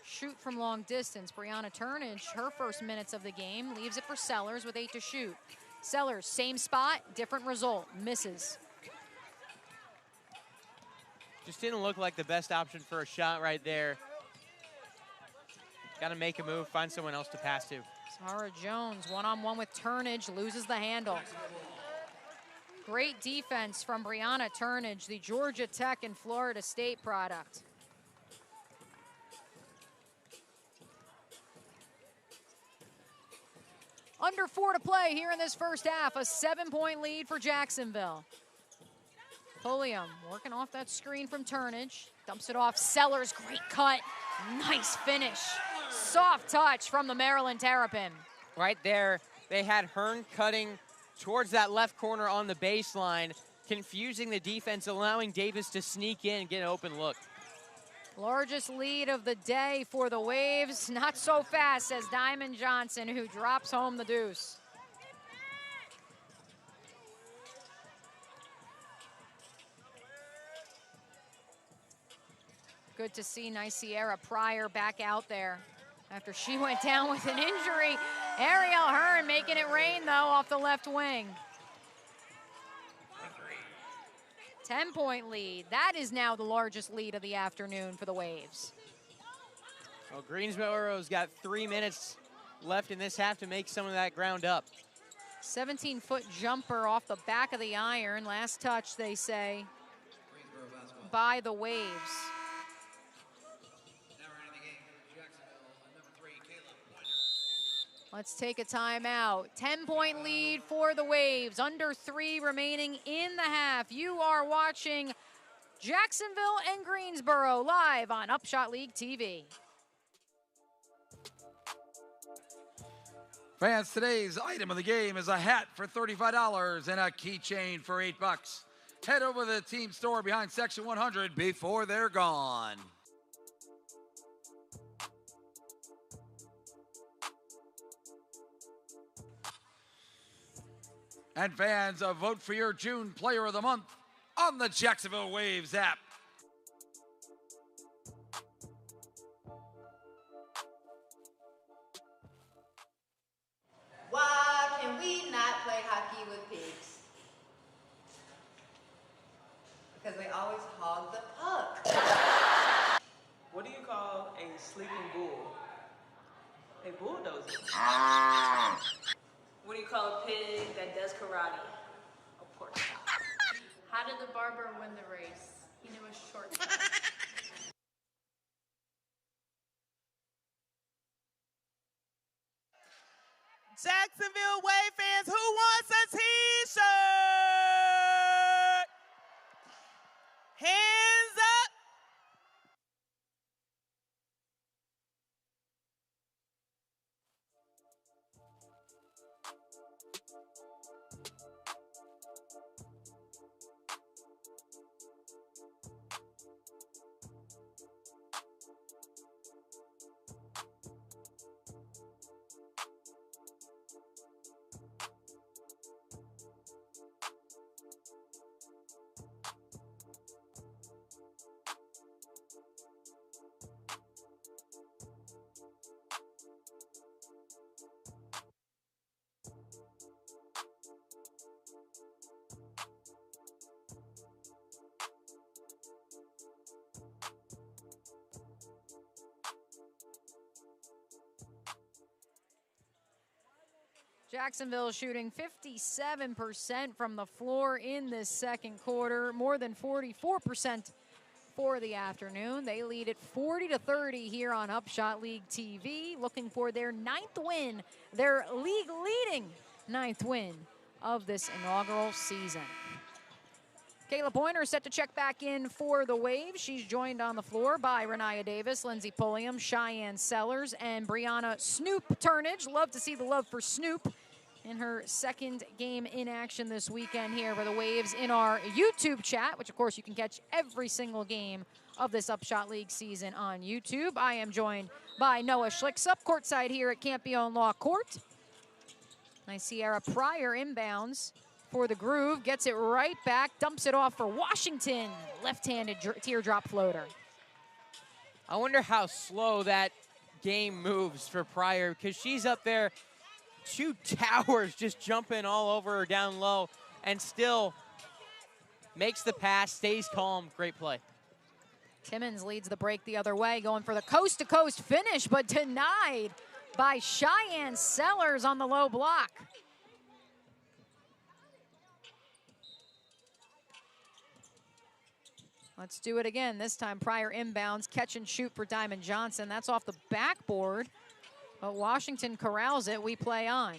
shoot from long distance. Brianna Turnage, her first minutes of the game, leaves it for Sellers with 8 to shoot. Sellers, same spot, different result, misses. Just didn't look like the best option for a shot right there. Got to make a move, find someone else to pass to. Sarah Jones, one-on-one with Turnage, loses the handle. Great defense from Brianna Turnage, the Georgia Tech and Florida State product. Under 4 to play here in this first half, a 7-point lead for Jacksonville. Pulliam working off that screen from Turnage, dumps it off Sellers, great cut, nice finish. Soft touch from the Maryland Terrapin. Right there, they had Hearn cutting towards that left corner on the baseline, confusing the defense, allowing Davis to sneak in and get an open look. Largest lead of the day for the Waves. Not so fast, says Diamond Johnson, who drops home the deuce. Good to see Nicera Pryor back out there after she went down with an injury. Ariel Hearn making it rain, though, off the left wing. 10-point lead. That is now the largest lead of the afternoon for the Waves. Well, Greensboro's got 3 minutes left in this half to make some of that ground up. 17-foot jumper off the back of the iron. Last touch, they say, by the Waves. Let's take a timeout. 10-point lead for the Waves. Under 3 remaining in the half. You are watching Jacksonville and Greensboro live on Upshot League TV. Fans, today's item of the game is a hat for $35 and a keychain for $8. Head over to the team store behind section 100 before they're gone. And fans, vote for your June Player of the Month on the Jacksonville Waves app. Why can we not play hockey with pigs? Because they always hog the puck. What do you call a sleeping bull? A bulldozer. What do you call a pig that does karate? A pork chop. How did the barber win the race? He knew a shortcut. Jacksonville Wave fans, who wants a t-shirt? Hands up. Jacksonville shooting 57% from the floor in this second quarter, more than 44% for the afternoon. They lead at 40-30 here on Upshot League TV, looking for their 9th win, their league-leading 9th win of this inaugural season. Kayla Pointer set to check back in for the Waves. She's joined on the floor by Renaya Davis, Lindsey Pulliam, Cheyenne Sellers, and Brianna Snoop Turnage. Love to see the love for Snoop in her second game in action this weekend here for the Waves in our YouTube chat, which of course you can catch every single game of this Upshot League season on YouTube. I am joined by Noah Schlicksup, courtside here at Campione Law Court. Nicera Pryor inbounds for the Groove, gets it right back, dumps it off for Washington. Left-handed teardrop floater. I wonder how slow that game moves for Pryor, because she's up there, 2 towers just jumping all over her down low, and still makes the pass, stays calm. Great play. Timmons leads the break the other way, going for the coast-to-coast finish, but denied by Cheyenne Sellers on the low block. Let's do it again. This time Pryor inbounds, catch and shoot for Diamond Johnson. That's off the backboard, but Washington corrals it. We play on.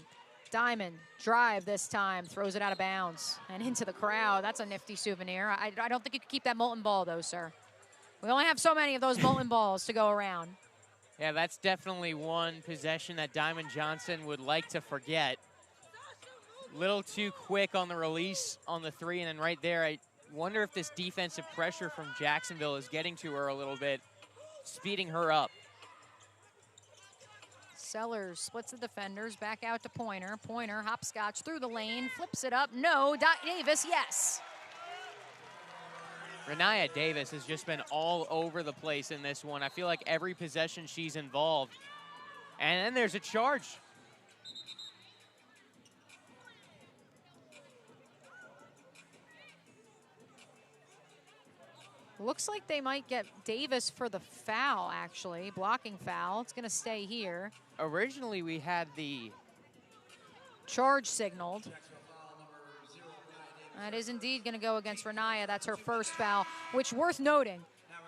Diamond, drive this time, throws it out of bounds and into the crowd. That's a nifty souvenir. I don't think you could keep that molten ball, though, sir. We only have so many of those molten balls to go around. Yeah, that's definitely one possession that Diamond Johnson would like to forget. Little too quick on the release on the 3, and then right there, I wonder if this defensive pressure from Jacksonville is getting to her a little bit, speeding her up. Sellers splits the defenders, back out to Pointer. Pointer, hopscotch through the lane, flips it up. No, Davis, yes. Renaya Davis has just been all over the place in this one. I feel like every possession she's involved. And then there's a charge. Looks like they might get Davis for the foul, actually. Blocking foul. It's going to stay here. Originally, we had the charge signaled. That is indeed going to go against Renaya. That's her first foul, which worth noting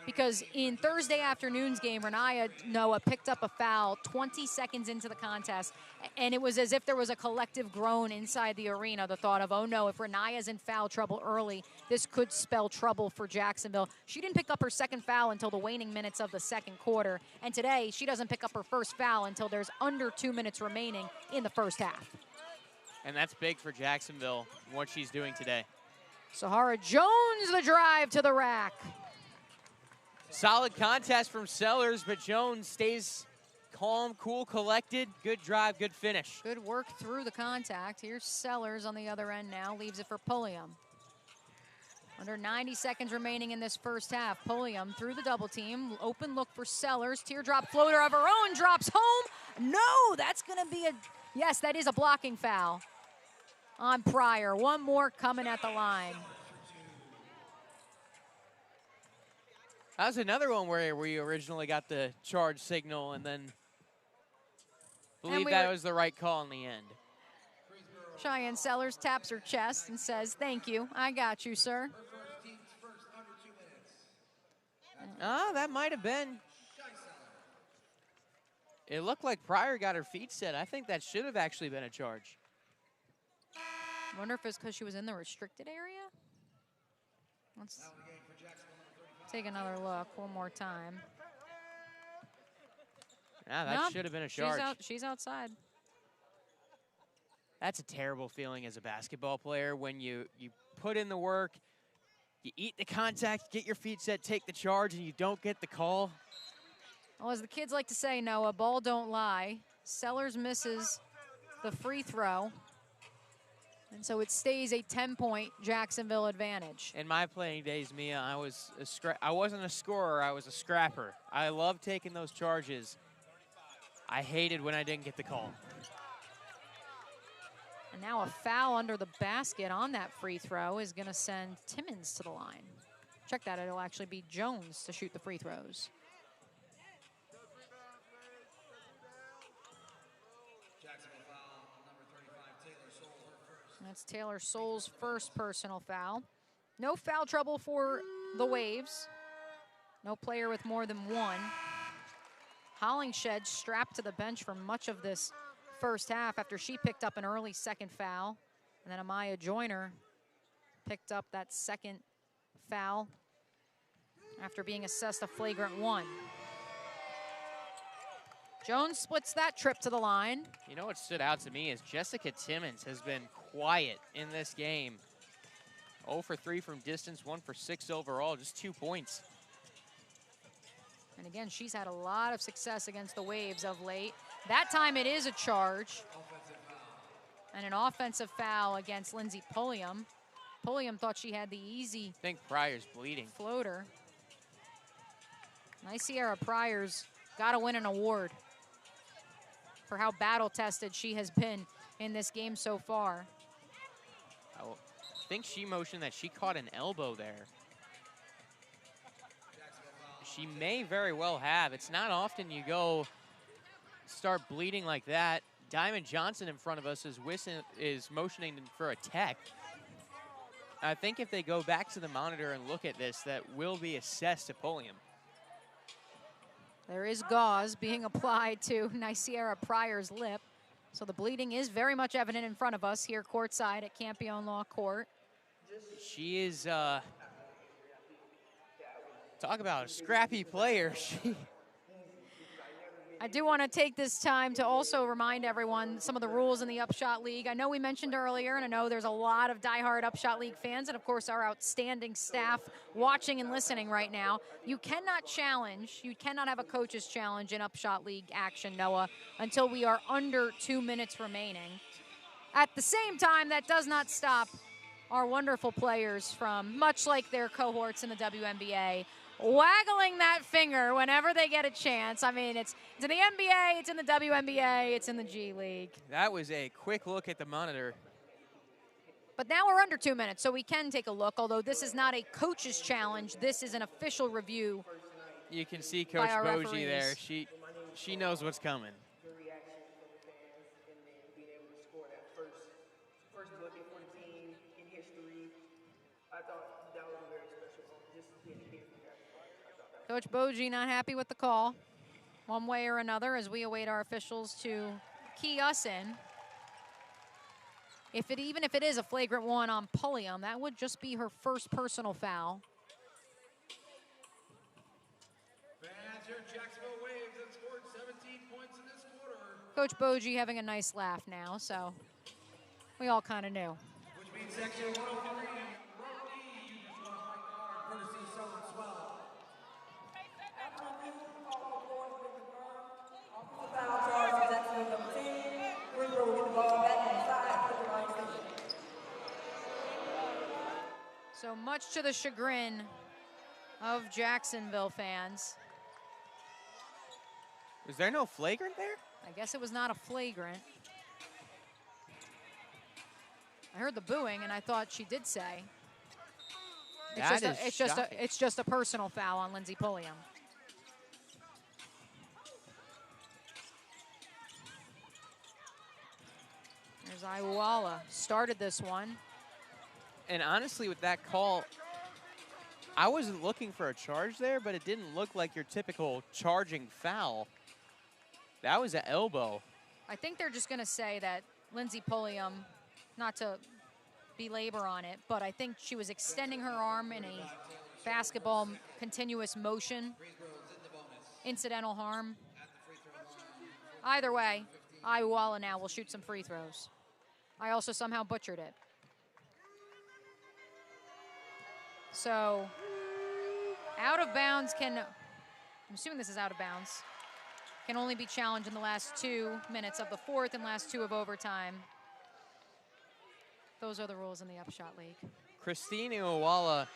because in Thursday afternoon's game, Renaya Noah picked up a foul 20 seconds into the contest, and it was as if there was a collective groan inside the arena, the thought of, oh no, if Renaya's in foul trouble early, this could spell trouble for Jacksonville. She didn't pick up her second foul until the waning minutes of the second quarter, and today she doesn't pick up her first foul until there's under 2 minutes remaining in the first half. And that's big for Jacksonville, what she's doing today. Sahara Jones, the drive to the rack. Solid contest from Sellers, but Jones stays calm, cool, collected. Good drive, good finish. Good work through the contact. Here's Sellers on the other end now, leaves it for Pulliam. Under 90 seconds remaining in this first half. Pulliam through the double team. Open look for Sellers. Teardrop floater of her own, drops home. No, that's gonna be yes, that is a blocking foul on Pryor. One more coming at the line. That was another one where we originally got the charge signal and then believe that was the right call in the end. Cheyenne Sellers taps her chest and says, thank you, I got you, sir. That might have been. It looked like Pryor got her feet set. I think that should have actually been a charge. Wonder if it's because she was in the restricted area? Let's take another look one more time. Yeah, that should have been a charge. She's outside. That's a terrible feeling as a basketball player when you put in the work, you eat the contact, get your feet set, take the charge, and you don't get the call. Well, as the kids like to say, Noah, ball don't lie. Sellers misses the free throw. And so it stays a 10-point Jacksonville advantage. In my playing days, Mia, I wasn't a scorer, I was a scrapper. I loved taking those charges. I hated when I didn't get the call. And now a foul under the basket on that free throw is going to send Timmons to the line. Check that, it'll actually be Jones to shoot the free throws. That's Taylor Soule's first personal foul. No foul trouble for the Waves. No player with more than one. Hollingshed strapped to the bench for much of this first half after she picked up an early second foul. And then Amaya Joyner picked up that second foul after being assessed a flagrant one. Jones splits that trip to the line. You know what stood out to me is Jessica Timmons has been quiet in this game. 0 for 3 from distance, 1 for 6 overall, just 2 points. And again, she's had a lot of success against the Waves of late. That time it is a charge. And an offensive foul against Lindsey Pulliam. Pulliam thought she had the easy I think Pryor's bleeding. Floater. Nyciara Pryor's got to win an award for how battle-tested she has been in this game so far. I think she motioned that she caught an elbow there. She may very well have. It's not often you go start bleeding like that. Diamond Johnson in front of us is motioning for a tech. I think if they go back to the monitor and look at this, that will be assessed to Pulliam. There is gauze being applied to Nyciara Pryor's lip. So the bleeding is very much evident in front of us here courtside at Campione Law Court. She is, talk about a scrappy player. I do want to take this time to also remind everyone some of the rules in the Upshot League. I know we mentioned earlier, and I know there's a lot of diehard Upshot League fans, and of course our outstanding staff watching and listening right now. You cannot challenge, you cannot have a coach's challenge in Upshot League action, Noah, until we are under 2 minutes remaining. At the same time, that does not stop our wonderful players from, much like their cohorts in the WNBA, waggling that finger whenever they get a chance. I mean, it's in the NBA, it's in the WNBA, it's in the G League. That was a quick look at the monitor. But now we're under 2 minutes, so we can take a look, although this is not a coach's challenge. This is an official review. You can see Coach our Boji there. referees. She knows what's coming. The reaction from the fans and then being able to score that first bucket for the team in history. I thought that was a very special moment, just being here from that. Coach Boji not happy with the call, one way or another, as we await our officials to key us in. Even if it is a flagrant one on Pulliam, that would just be her first personal foul. Fans here at Jacksonville Waves have scored 17 points in this quarter. Coach Boji having a nice laugh now, so we all kind of knew. Which means section 103, row D, you just want a white card, courtesy of Southern Swell. After review, call the board with the firm. Offensive foul charge for Jacksonville number 10. Greensboro will get the ball back inside and put the line station. So much to the chagrin of Jacksonville fans. Was there no flagrant there? I guess it was not a flagrant. I heard the booing, and I thought she did say. It's just a personal foul on Lindsey Pulliam. There's Iwuala, started this one. And honestly, with that call, I wasn't looking for a charge there, but it didn't look like your typical charging foul. That was an elbow. I think they're just going to say that Lindsey Pulliam, not to belabor on it, but I think she was extending her arm in a basketball continuous motion. Incidental harm. Either way, Iwuala now will shoot some free throws. I also somehow butchered it. So, out of bounds I'm assuming this is out of bounds, can only be challenged in the last 2 minutes of the fourth and last 2 of overtime. Those are the rules in the Upshot League. Christine Iwuala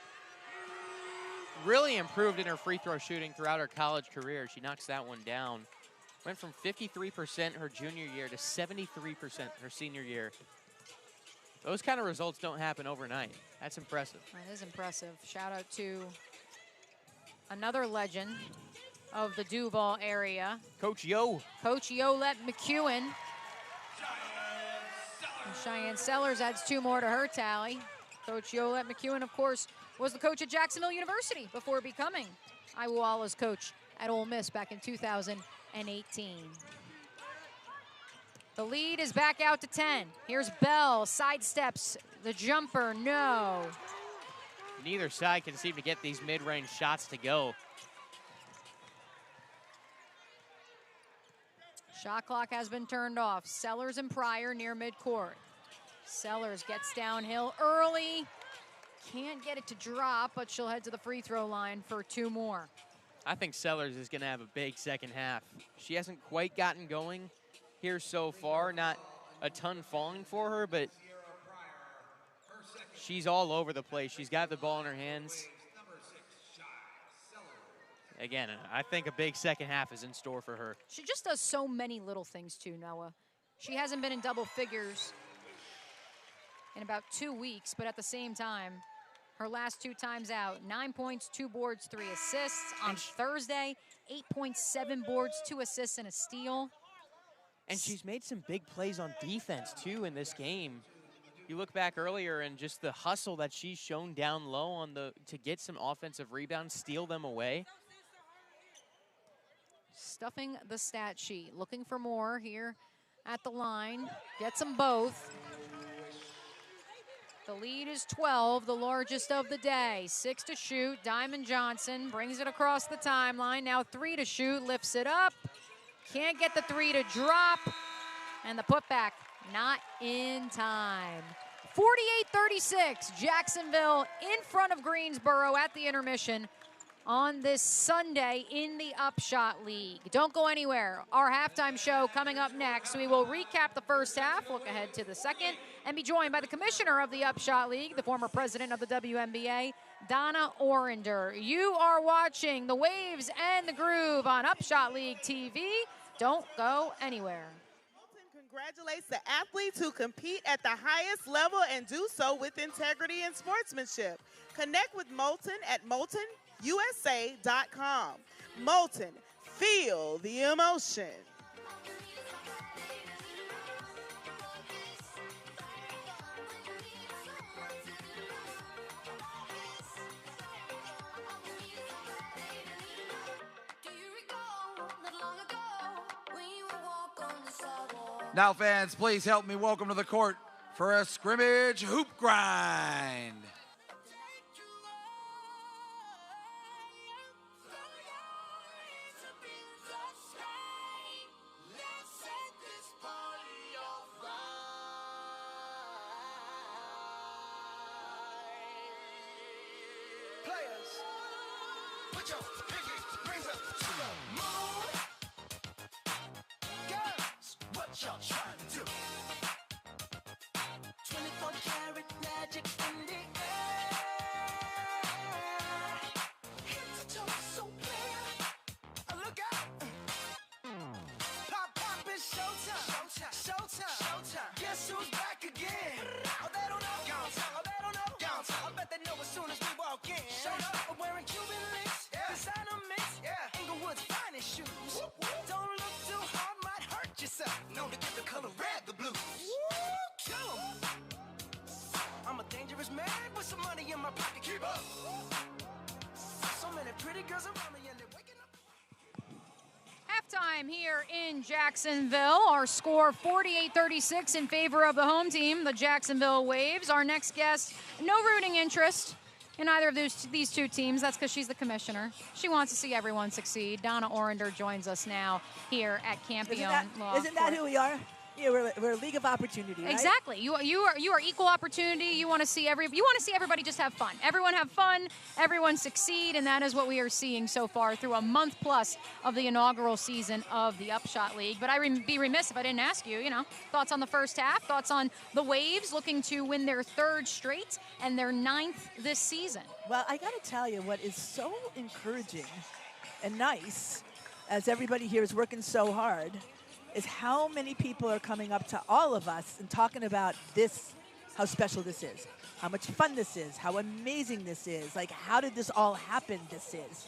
really improved in her free throw shooting throughout her college career. She knocks that one down. Went from 53% her junior year to 73% her senior year. Those kind of results don't happen overnight. That's impressive. That is impressive. Shout out to another legend of the Duval area. Coach Yo. Coach Yolette McEwen. And Cheyenne Sellers adds 2 more to her tally. Coach Yolette McEwen, of course, was the coach at Jacksonville University before becoming Iwuala's coach at Ole Miss back in 2018. The lead is back out to 10. Here's Bell, sidesteps the jumper, no. Neither side can seem to get these mid-range shots to go. Shot clock has been turned off. Sellers and Pryor near midcourt. Sellers gets downhill early. Can't get it to drop, but she'll head to the free throw line for 2 more. I think Sellers is going to have a big second half. She hasn't quite gotten going here so far. Not a ton falling for her, but she's all over the place. She's got the ball in her hands. Again, I think a big second half is in store for her. She just does so many little things too, Noah. She hasn't been in double figures in about 2 weeks, but at the same time, her last 2 times out, 9 points, 2 boards, 3 assists. On Thursday, 8.7 boards, 2 assists, and a steal. And she's made some big plays on defense, too, in this game. You look back earlier and just the hustle that she's shown down low on to get some offensive rebounds, steal them away. Stuffing the stat sheet, looking for more here at the line. Gets them both. The lead is 12, the largest of the day. 6 to shoot. Diamond Johnson brings it across the timeline. Now 3 to shoot, lifts it up. Can't get the 3 to drop. And the putback not in time. 48-36, Jacksonville in front of Greensboro at the intermission on this Sunday in the Upshot League. Don't go anywhere. Our halftime show coming up next. We will recap the first half, look ahead to the second, and be joined by the commissioner of the Upshot League, the former president of the WNBA, Donna Orender. You are watching the Waves and the Groove on Upshot League TV. Don't go anywhere. Congratulates the athletes who compete at the highest level and do so with integrity and sportsmanship. Connect with Moulton at MoultonUSA.com. Moulton, feel the emotion. Now, fans, please help me welcome to the court for a scrimmage hoop grind. Players, put your pinky rings up to the moon. Girls, what y'all trying to do? 24 karat magic in the air. Head to toe so clear. Look out. Pop, pop, it's showtime. Showtime, showtime, showtime. Guess who's back again? Oh, they don't know. Oh, they don't know. I bet they know as soon as we walk in. Showed up, I'm wearing Cuban links. Yeah. Designer mix. Yeah. Inglewood's finest shoes. Whoop, whoop. Don't look too hard, might hurt yourself. Known to get the color red, the blues. Kill 'em. I'm a dangerous man with some money in my pocket. Keep up. So many pretty girls around me and they're waking up. Halftime here in Jacksonville. Our score 48-36 in favor of the home team, the Jacksonville Waves. Our next guest, no rooting interest in either of these two teams. That's because she's the commissioner. She wants to see everyone succeed. Donna Orender joins us now here at Campione Law Isn't that Court. who we are? Yeah, we're a league of opportunity, right? Exactly. You are equal opportunity. You want to see everybody just have fun. Everyone have fun. Everyone succeed, and that is what we are seeing so far through a month plus of the inaugural season of the Upshot League. But I'd be remiss if I didn't ask you, thoughts on the first half, thoughts on the Waves looking to win their third straight and their 9th this season. Well, I got to tell you what is so encouraging and nice, as everybody here is working so hard, is how many people are coming up to all of us and talking about this, how special this is, how much fun this is, how amazing this is, like how did this all happen this is.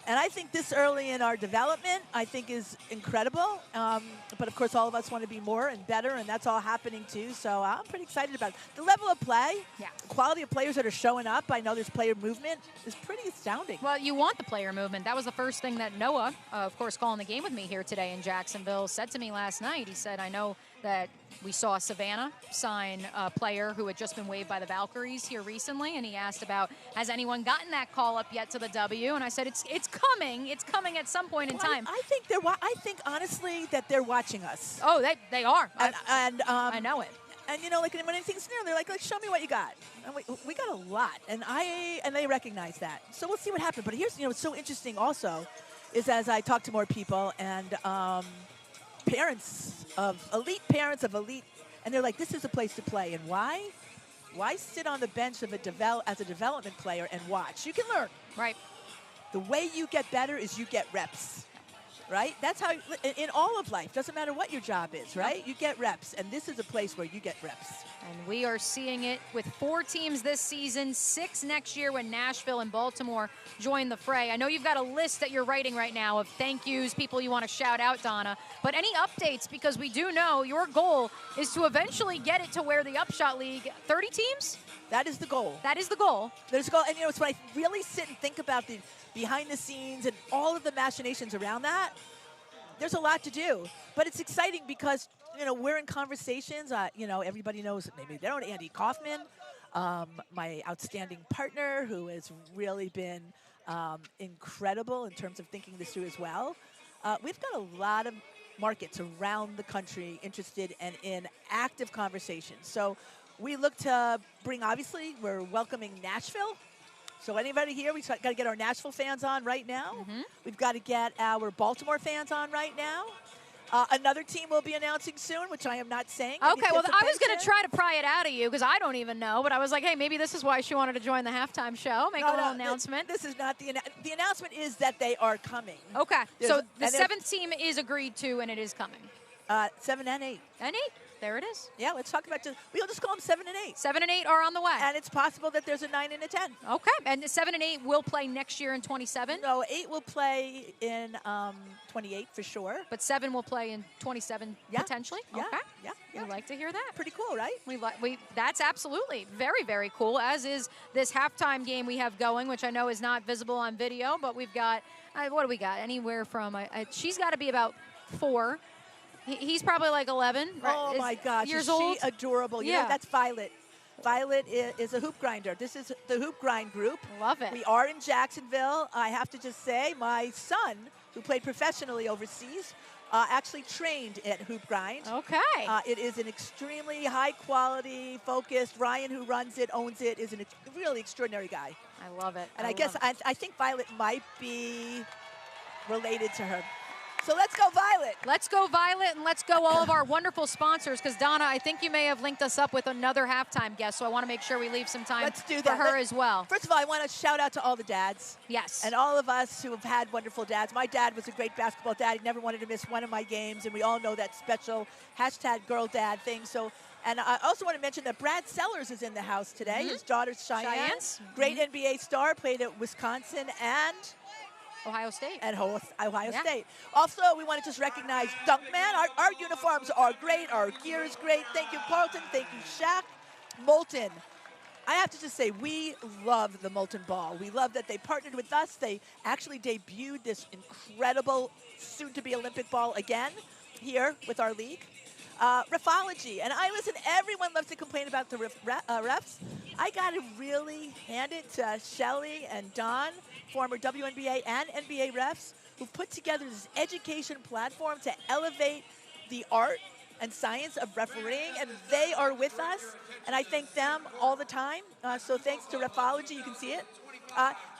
And I think this early in our development, I think is incredible. But of course, all of us want to be more and better, and that's all happening too. So I'm pretty excited about it. The level of play, the quality of players that are showing up, I know there's player movement, is pretty astounding. Well, you want the player movement. That was the first thing that Noah, of course, calling the game with me here today in Jacksonville, said to me last night. He said, I know that we saw Savannah sign a player who had just been waived by the Valkyries here recently, and he asked about, has anyone gotten that call up yet to the W? And I said, it's coming. It's coming at some point in time. I think honestly that they're watching us. Oh, they are. And I know it. And like when anything's new, they're like, show me what you got. And we got a lot, and they recognize that. So we'll see what happens. But here's what's so interesting also is as I talk to more people and parents of elite, and they're like, this is a place to play. And why? Why sit on the bench of as a development player and watch? You can learn. Right. The way you get better is you get reps. Right? That's how, in all of life, doesn't matter what your job is, right? You get reps, and this is a place where you get reps. And we are seeing it with 4 teams this season, 6 next year when Nashville and Baltimore join the fray. I know you've got a list that you're writing right now of thank yous, people you want to shout out, Donna, but any updates, because we do know your goal is to eventually get it to where the Upshot League, 30 teams? That is the goal. That is the goal. There's a goal, and it's when I really sit and think about the behind the scenes and all of the machinations around that, there's a lot to do. But it's exciting because, we're in conversations. Everybody knows, maybe they don't know Andy Kaufman, my outstanding partner who has really been incredible in terms of thinking this through as well. We've got a lot of markets around the country interested and in active conversations. So we look to bring, obviously, we're welcoming Nashville. So anybody here, we've got to get our Nashville fans on right now. Mm-hmm. We've got to get our Baltimore fans on right now. Another team will be announcing soon, which I am not saying. Okay, well, I was going to try to pry it out of you because I don't even know, but I was like, hey, maybe this is why she wanted to join the halftime show, make a little announcement. This is not the announcement is that they are coming. Okay, so the 7th team is agreed to, and it is coming. 7 and 8. And 8. There it is. Yeah, let's talk about we'll just call them 7 and 8. 7 and 8 are on the way. And it's possible that there's a 9 and a 10. Okay, and the 7 and 8 will play next year in 27? No, 8 will play in 28 for sure. But 7 will play in 27 potentially? Yeah. Okay. Yeah. We like to hear that. Pretty cool, right? That's absolutely very, very cool, as is this halftime game we have going, which I know is not visible on video, but we've got, what do we got? Anywhere from, she's got to be about 4. He's probably like 11. Oh, my gosh. Years is old? she adorable. You know, that's Violet. Violet is a hoop grinder. This is the Hoop Grind group. Love it. We are in Jacksonville. I have to just say, my son, who played professionally overseas, actually trained at Hoop Grind. Okay. It is an extremely high-quality, focused. Ryan, who runs it, owns it, is a really extraordinary guy. I love it. And I think Violet might be related to her. So let's go Violet. Let's go Violet, and let's go all of our wonderful sponsors, because Donna, I think you may have linked us up with another halftime guest, so I want to make sure we leave some time for her as well. First of all, I want to shout out to all the dads. Yes. And all of us who have had wonderful dads. My dad was a great basketball dad. He never wanted to miss one of my games, and we all know that special #girldad thing. So, and I also want to mention that Brad Sellers is in the house today. Mm-hmm. His daughter, Cheyenne. Great NBA star, played at Wisconsin and Ohio State. And Ohio State. Also, we want to just recognize Dunkman. Our uniforms are great. Our gear is great. Thank you, Carlton. Thank you, Shaq. Molten. I have to just say, we love the Molten Ball. We love that they partnered with us. They actually debuted this incredible, soon-to-be Olympic ball again here with our league. Refology. And everyone loves to complain about the refs. I got to really hand it to Shelly and Don, former WNBA and NBA refs, who put together this education platform to elevate the art and science of refereeing, and they are with us, and I thank them all the time. So thanks to Refology, you can see it.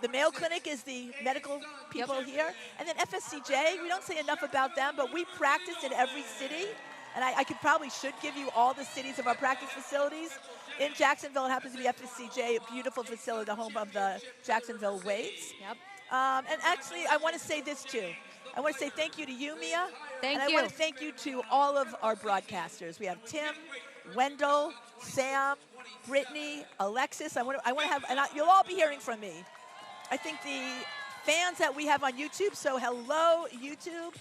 The Mayo Clinic is the medical people here, and then FSCJ, we don't say enough about them, but we practice in every city, and I should give you all the cities of our practice facilities. In Jacksonville, it happens to be FSCJ, a beautiful facility, the home of the Jacksonville Waves. Yep. And actually, I want to say this too. I want to say thank you to you, Mia. Thank you. you. I want to thank you to all of our broadcasters. We have Tim, Wendell, Sam, Brittany, Alexis. I want to have, and you'll all be hearing from me. I think the fans that we have on YouTube, so hello, YouTube.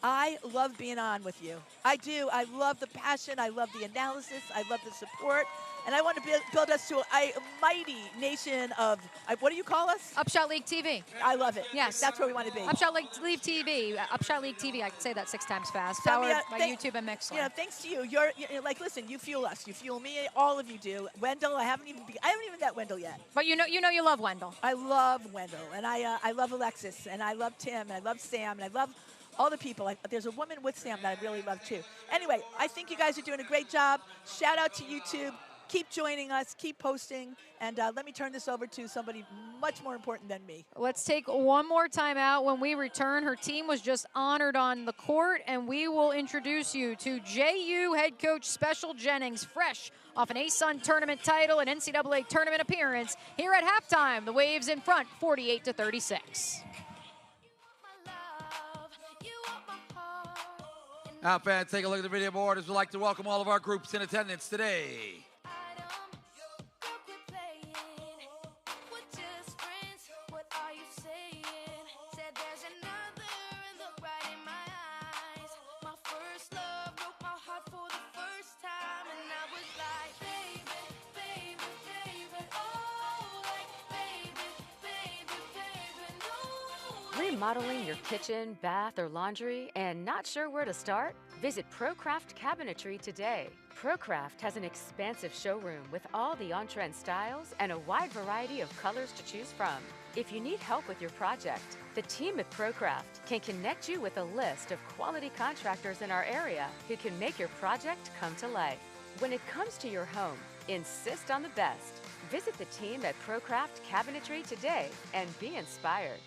I love being on with you. I do. I love the passion. I love the analysis. I love the support. And I want to build us to a mighty nation of, what do you call us? Upshot League TV. I love it. Yes. That's where we want to be. Upshot League TV. Upshot League TV. I can say that 6 times fast. So, Powered by YouTube and Mixler. Yeah, thanks to you. You're like, listen, you fuel us. You fuel me. All of you do. Wendell, I haven't even met Wendell yet. But you know you love Wendell. I love Wendell. And I love Alexis. And I love Tim. And I love Sam. And I love all the people. There's a woman with Sam that I really love too. Anyway, I think you guys are doing a great job. Shout out to YouTube. Keep joining us. Keep posting. And let me turn this over to somebody much more important than me. Let's take one more time out. When we return, her team was just honored on the court, and we will introduce you to JU head coach Special Jennings, fresh off an ASUN tournament title and NCAA tournament appearance. Here at halftime, the Waves in front, 48-36. Now, fans, take a look at the video board as we'd like to welcome all of our groups in attendance today. Remodeling your kitchen, bath, or laundry and not sure where to start? Visit ProCraft Cabinetry today. ProCraft has an expansive showroom with all the on-trend styles and a wide variety of colors to choose from. If you need help with your project, the team at ProCraft can connect you with a list of quality contractors in our area who can make your project come to life. When it comes to your home, insist on the best. Visit the team at ProCraft Cabinetry today and be inspired.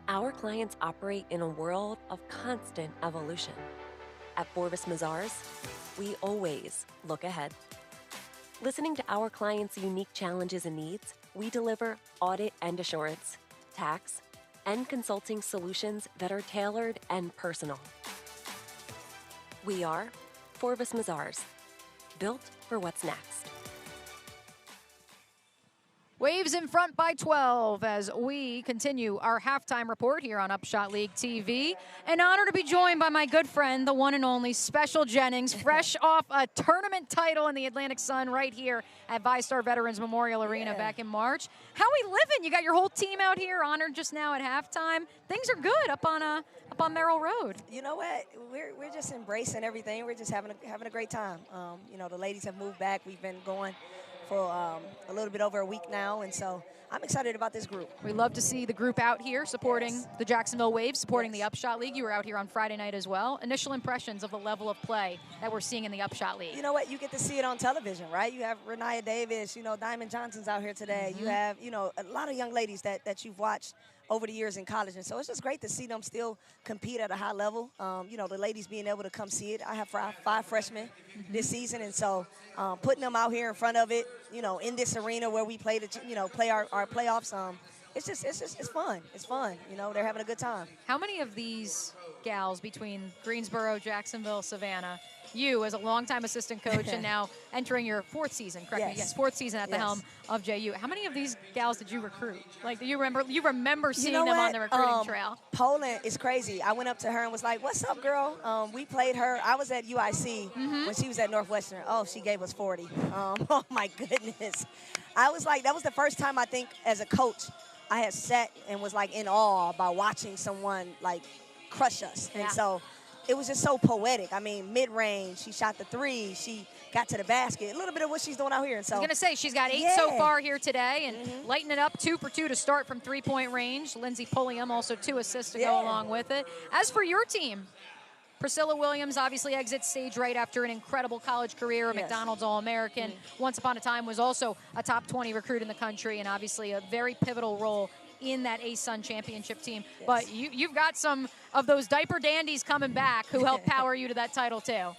Our clients operate in a world of constant evolution. At Forvis Mazars, we always look ahead. Listening to our clients' unique challenges and needs, we deliver audit and assurance, tax, and consulting solutions that are tailored and personal. We are Forvis Mazars, built for what's next. Waves in front by 12 as we continue our halftime report here on Upshot League TV. An honor to be joined by my good friend, the one and only Special Jennings, fresh off a tournament title in the Atlantic Sun right here at VyStar Veterans Memorial Arena back in March. How we living? You got your whole team out here, honored just now at halftime. Things are good up on Merrill Road. You know what? We're just embracing everything. We're just having a great time. You know, the ladies have moved back. We've been going for a little bit over a week now, and so I'm excited about this group. We love to see the group out here supporting the Jacksonville Waves, supporting the Upshot League. You were out here on Friday night as well. Initial impressions of the level of play that we're seeing in the Upshot League. You know what? You get to see it on television, right? You have Renaya Davis, you know, Diamond Johnson's out here today. You have, you know, a lot of young ladies that you've watched over the years in college, and so it's just great to see them still compete at a high level. You know, the ladies being able to come see it. I have five freshmen this season, and so putting them out here in front of it, you know, in this arena where we play play our playoffs. It's fun. It's fun. You know, they're having a good time. How many of these gals between Greensboro, Jacksonville, Savannah, you as a longtime assistant coach and now entering your fourth season, correct me? Yes, fourth season at the helm of JU. How many of these gals did you recruit? Like, do you remember seeing them on the recruiting trail? Poland is crazy. I went up to her and was like, "What's up, girl?" We played her. I was at UIC when she was at Northwestern. Oh, she gave us 40. Oh my goodness. I was like, that was the first time I think as a coach I had sat and was like in awe by watching someone like crush us. And so it was just so poetic. I mean, mid-range, she shot the three, she got to the basket. A little bit of what she's doing out here. And so I was going to say, she's got 8 so far here today and lighting it up 2 for 2 to start from three-point range. Lindsey Pulliam also 2 assists to go along with it. As for your team, Priscilla Williams obviously exits stage right after an incredible college career, a McDonald's All-American. Once upon a time was also a top 20 recruit in the country and obviously a very pivotal role in that A-Sun championship team. But you've got some of those diaper dandies coming back who helped power you to that title too.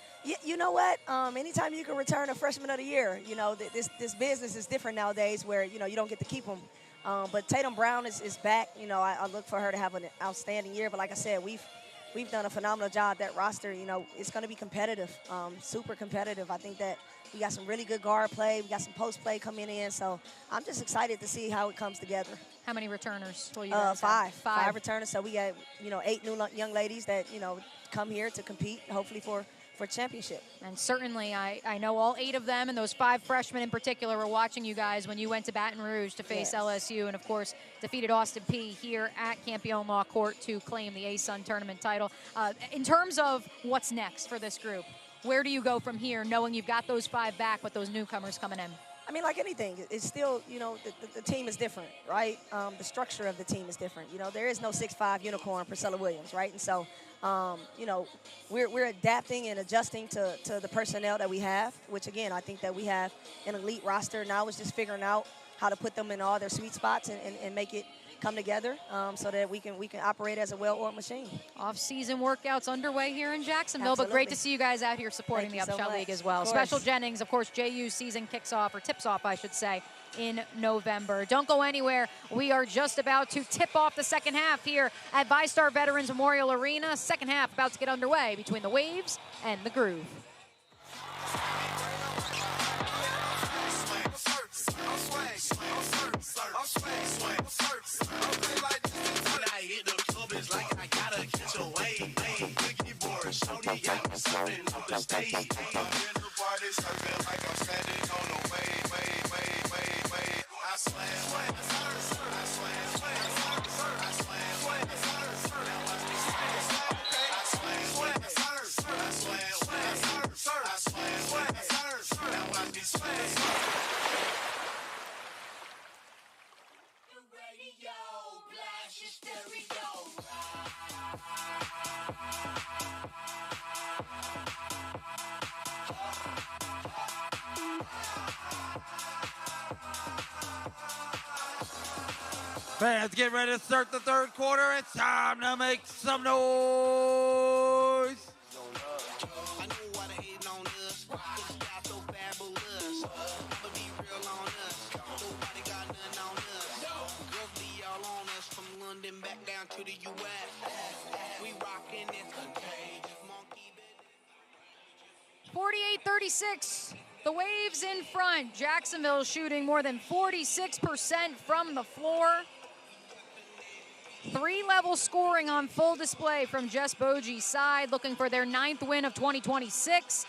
You know what? Anytime you can return a freshman of the year, you know, this business is different nowadays where, you know, you don't get to keep them. But Tatum Brown is back. You know, I look for her to have an outstanding year. But like I said, we've done a phenomenal job. That roster, you know, it's going to be competitive, super competitive. I think that we got some really good guard play. We got some post play coming in. So I'm just excited to see how it comes together. How many returners will you guys have? Five. 5 returners. So we got, you know, 8 new young ladies that, you know, come here to compete, hopefully for championship. And certainly I know all 8 of them and those 5 freshmen in particular were watching you guys when you went to Baton Rouge to face LSU and, of course, defeated Austin Peay here at Campione Law Court to claim the A-Sun tournament title. In terms of what's next for this group, where do you go from here knowing you've got those 5 back with those newcomers coming in? I mean, like anything, it's still, you know, the team is different, right? The structure of the team is different. You know, there is no 6'5" unicorn, Priscilla Williams, right? And so, you know, we're adapting and adjusting to the personnel that we have, which, again, I think that we have an elite roster. Now it's just figuring out how to put them in all their sweet spots and make it come together so that we can operate as a well-oiled machine. Off-season workouts underway here in Jacksonville, but great to see you guys out here supporting the Upshot League as well. Special Jennings, of course, JU season kicks off, or tips off, I should say, in November. Don't go anywhere. We are just about to tip off the second half here at VyStar Veterans Memorial Arena. Second half about to get underway between the Waves and the Groove. Fans get ready to start the third quarter. It's time to make some noise. Back down to the US. We rockin' this contagious monkey. 48-36. The Waves in front. Jacksonville shooting more than 46% from the floor. Three-level scoring on full display from Jess Bogey's side, looking for their 9th win of 2026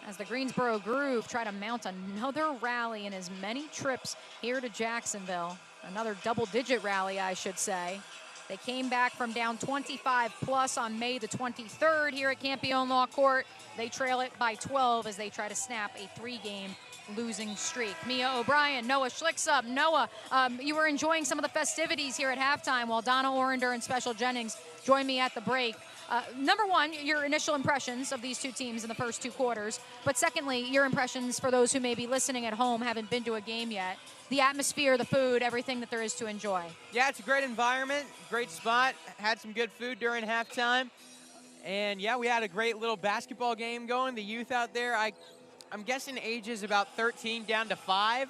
as the Greensboro Groove try to mount another rally in as many trips here to Jacksonville. Another double-digit rally, I should say. They came back from down 25+ on May the 23rd here at Campione Law Court. They trail it by 12 as they try to snap a 3-game losing streak. Mia O'Brien, Noah Schlicks up. Noah, you were enjoying some of the festivities here at halftime while Donna Orender and Special Jennings joined me at the break. Number one, your initial impressions of these two teams in the first two quarters. But secondly, your impressions for those who may be listening at home, haven't been to a game yet. The atmosphere, the food, everything that there is to enjoy. Yeah, it's a great environment, great spot. Had some good food during halftime. And yeah, we had a great little basketball game going. The youth out there, I'm guessing ages about 13 down to 5.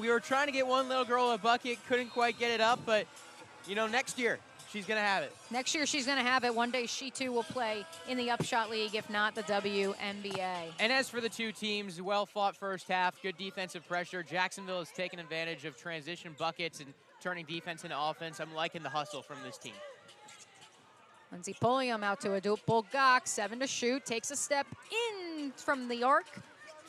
We were trying to get one little girl a bucket, couldn't quite get it up, but you know, next year, she's going to have it. Next year, she's going to have it. One day, she too will play in the Upshot League, if not the WNBA. And as for the two teams, well-fought first half, good defensive pressure. Jacksonville has taken advantage of transition buckets and turning defense into offense. I'm liking the hustle from this team. Lindsey Pulliam out to Adup Bulgak, 7 to shoot, takes a step in from the arc.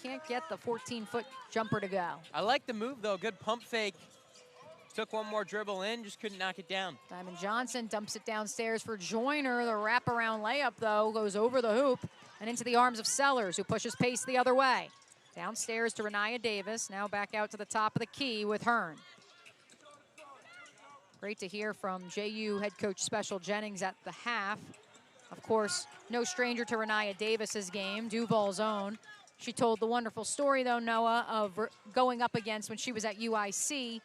Can't get the 14-foot jumper to go. I like the move, though. Good pump fake. Took one more dribble in, just couldn't knock it down. Diamond Johnson dumps it downstairs for Joyner. The wraparound layup, though, goes over the hoop and into the arms of Sellers, who pushes pace the other way. Downstairs to Renaya Davis, now back out to the top of the key with Hearn. Great to hear from JU head coach Special Jennings at the half. Of course, no stranger to Renaya Davis's game, Duval's own. She told the wonderful story, though, Noah, of going up against when she was at UIC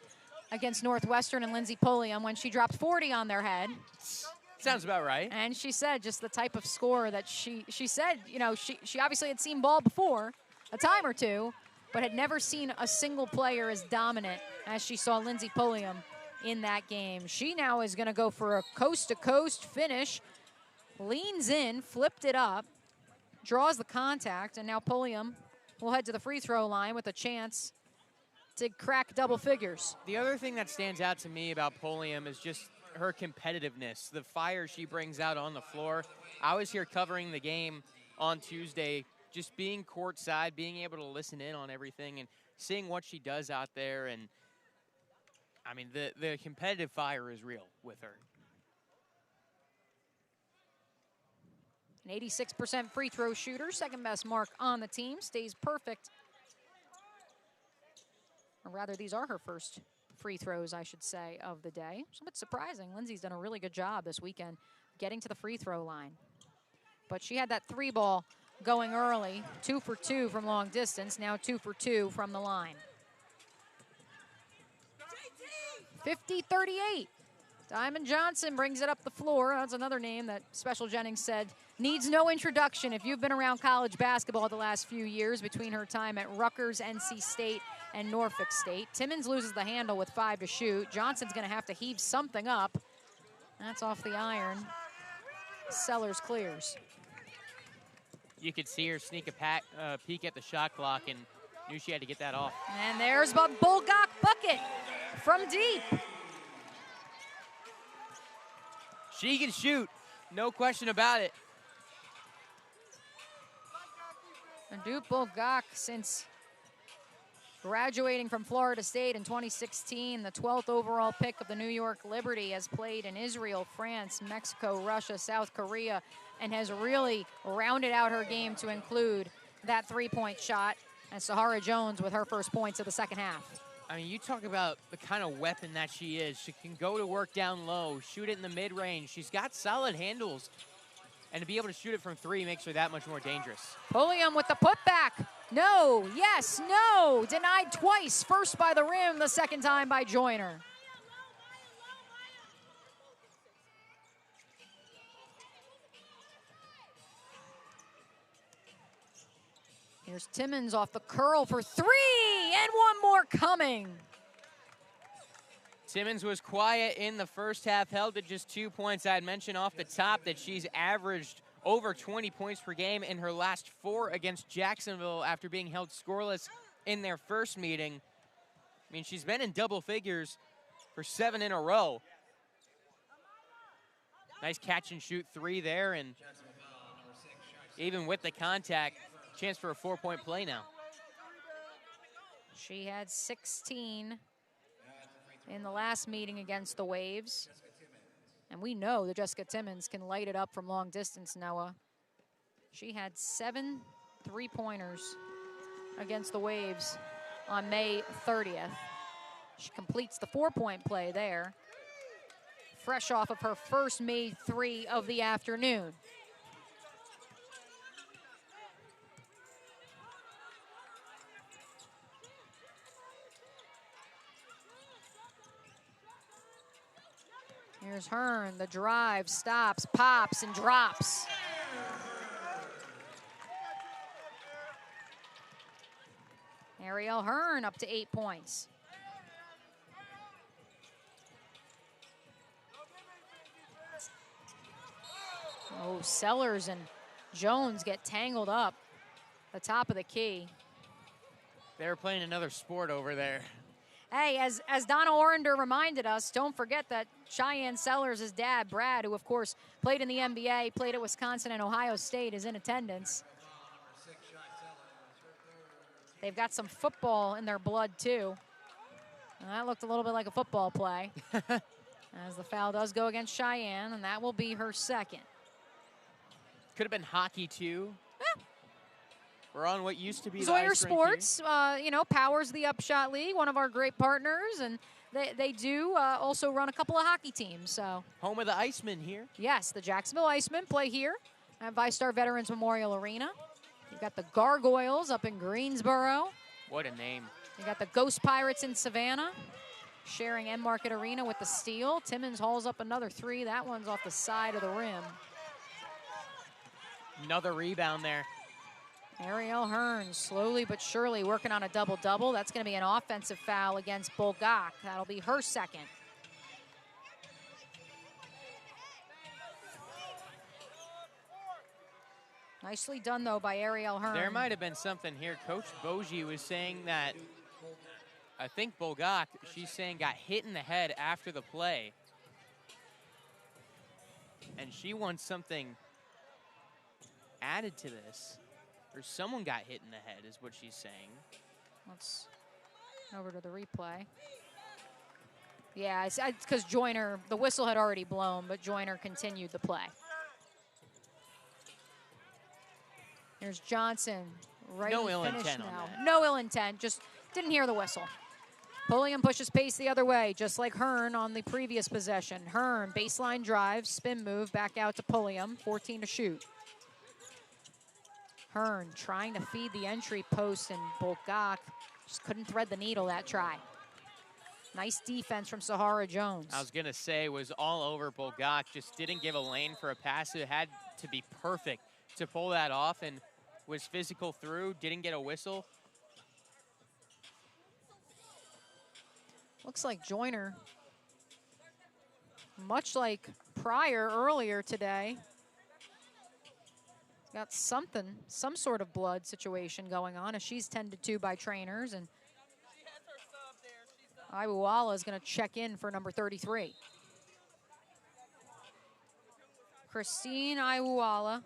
against Northwestern and Lindsey Pulliam when she dropped 40 on their head. Sounds about right. And she said just the type of score that she said, you know, she obviously had seen ball before, a time or two, but had never seen a single player as dominant as she saw Lindsey Pulliam in that game. She now is going to go for a coast-to-coast finish, leans in, flipped it up, draws the contact, and now Pulliam will head to the free throw line with a chance to crack double figures. The other thing that stands out to me about Pulliam is just her competitiveness, the fire she brings out on the floor. I was here covering the game on Tuesday, just being courtside, being able to listen in on everything and seeing what she does out there. And I mean, the competitive fire is real with her. An 86% free throw shooter, second best mark on the team, stays perfect. Or rather, these are her first free throws, I should say, of the day. It's a bit surprising. Lindsey's done a really good job this weekend getting to the free throw line. But she had that 3-ball going early, 2 for 2 from long distance, now 2 for 2 from the line. 50-38. Diamond Johnson brings it up the floor. That's another name that Special Jennings said needs no introduction if you've been around college basketball the last few years between her time at Rutgers, NC State, and Norfolk State. Timmons loses the handle with 5 to shoot. Johnson's going to have to heave something up. That's off the iron. Sellers clears. You could see her sneak a peek at the shot clock and knew she had to get that off. And there's a Bulgak bucket from deep. She can shoot, no question about it. Adup Bulgak, since graduating from Florida State in 2016, the 12th overall pick of the New York Liberty, has played in Israel, France, Mexico, Russia, South Korea, and has really rounded out her game to include that 3-point shot. And Sahara Jones with her first points of the second half. I mean, you talk about the kind of weapon that she is. She can go to work down low, shoot it in the mid-range. She's got solid handles. And to be able to shoot it from 3 makes her that much more dangerous. Pulliam with the putback. No, yes, no. Denied twice. First by the rim, the second time by Joyner. Here's Timmons off the curl for 3, and one more coming. Timmons was quiet in the first half, held to just 2 points. I had mentioned off the top that she's averaged over 20 points per game in her last 4 against Jacksonville after being held scoreless in their first meeting. I mean, she's been in double figures for 7 in a row. Nice catch and shoot 3 there, and even with the contact, chance for a 4-point play now. She had 16 in the last meeting against the Waves. And we know that Jessica Timmons can light it up from long distance, Noah. She had 7 3-pointers against the Waves on May 30th. She completes the 4-point play there, fresh off of her first made 3 of the afternoon. Here's Hearn, the drive, stops, pops, and drops. Ariel Hearn up to 8 points. Oh, Sellers and Jones get tangled up the top of the key. They're playing another sport over there. Hey, as Donna Orender reminded us, don't forget that Cheyenne Sellers' dad, Brad, who of course played in the NBA, played at Wisconsin and Ohio State, is in attendance. They've got some football in their blood too. And that looked a little bit like a football play. As the foul does go against Cheyenne, and that will be her second. Could have been hockey too. We're on what used to be the Zoyer ice rink Sports, you know, powers the Upshot League, one of our great partners, and they do also run a couple of hockey teams. So home of the Icemen here. Yes, the Jacksonville Icemen play here at VyStar Veterans Memorial Arena. You've got the Gargoyles up in Greensboro. What a name. You got the Ghost Pirates in Savannah, sharing M Market Arena with the Steel. Timmons hauls up another 3. That one's off the side of the rim. Another rebound there. Ariel Hearn slowly but surely working on a double-double. That's going to be an offensive foul against Bulgak. That'll be her second. Nicely done, though, by Ariel Hearn. There might have been something here. Coach Boji was saying that, I think Bulgak, she's saying, got hit in the head after the play. And she wants something added to this. Or someone got hit in the head is what she's saying. Let's over to the replay. Yeah, it's because Joyner, the whistle had already blown, but Joyner continued the play. Here's Johnson. Right. No ill intent on that. No ill intent, just didn't hear the whistle. Pulliam pushes pace the other way, just like Hearn on the previous possession. Hearn, baseline drive, spin move, back out to Pulliam, 14 to shoot. Hearn trying to feed the entry post, and Bulgak just couldn't thread the needle that try. Nice defense from Sahara Jones. I was going to say was all over Bulgak, just didn't give a lane for a pass. It had to be perfect to pull that off, and was physical through, didn't get a whistle. Looks like Joyner, much like earlier today, got something, some sort of blood situation going on as she's tended to by trainers, and Iwuala is going to check in for number 33. Christine Iwuala,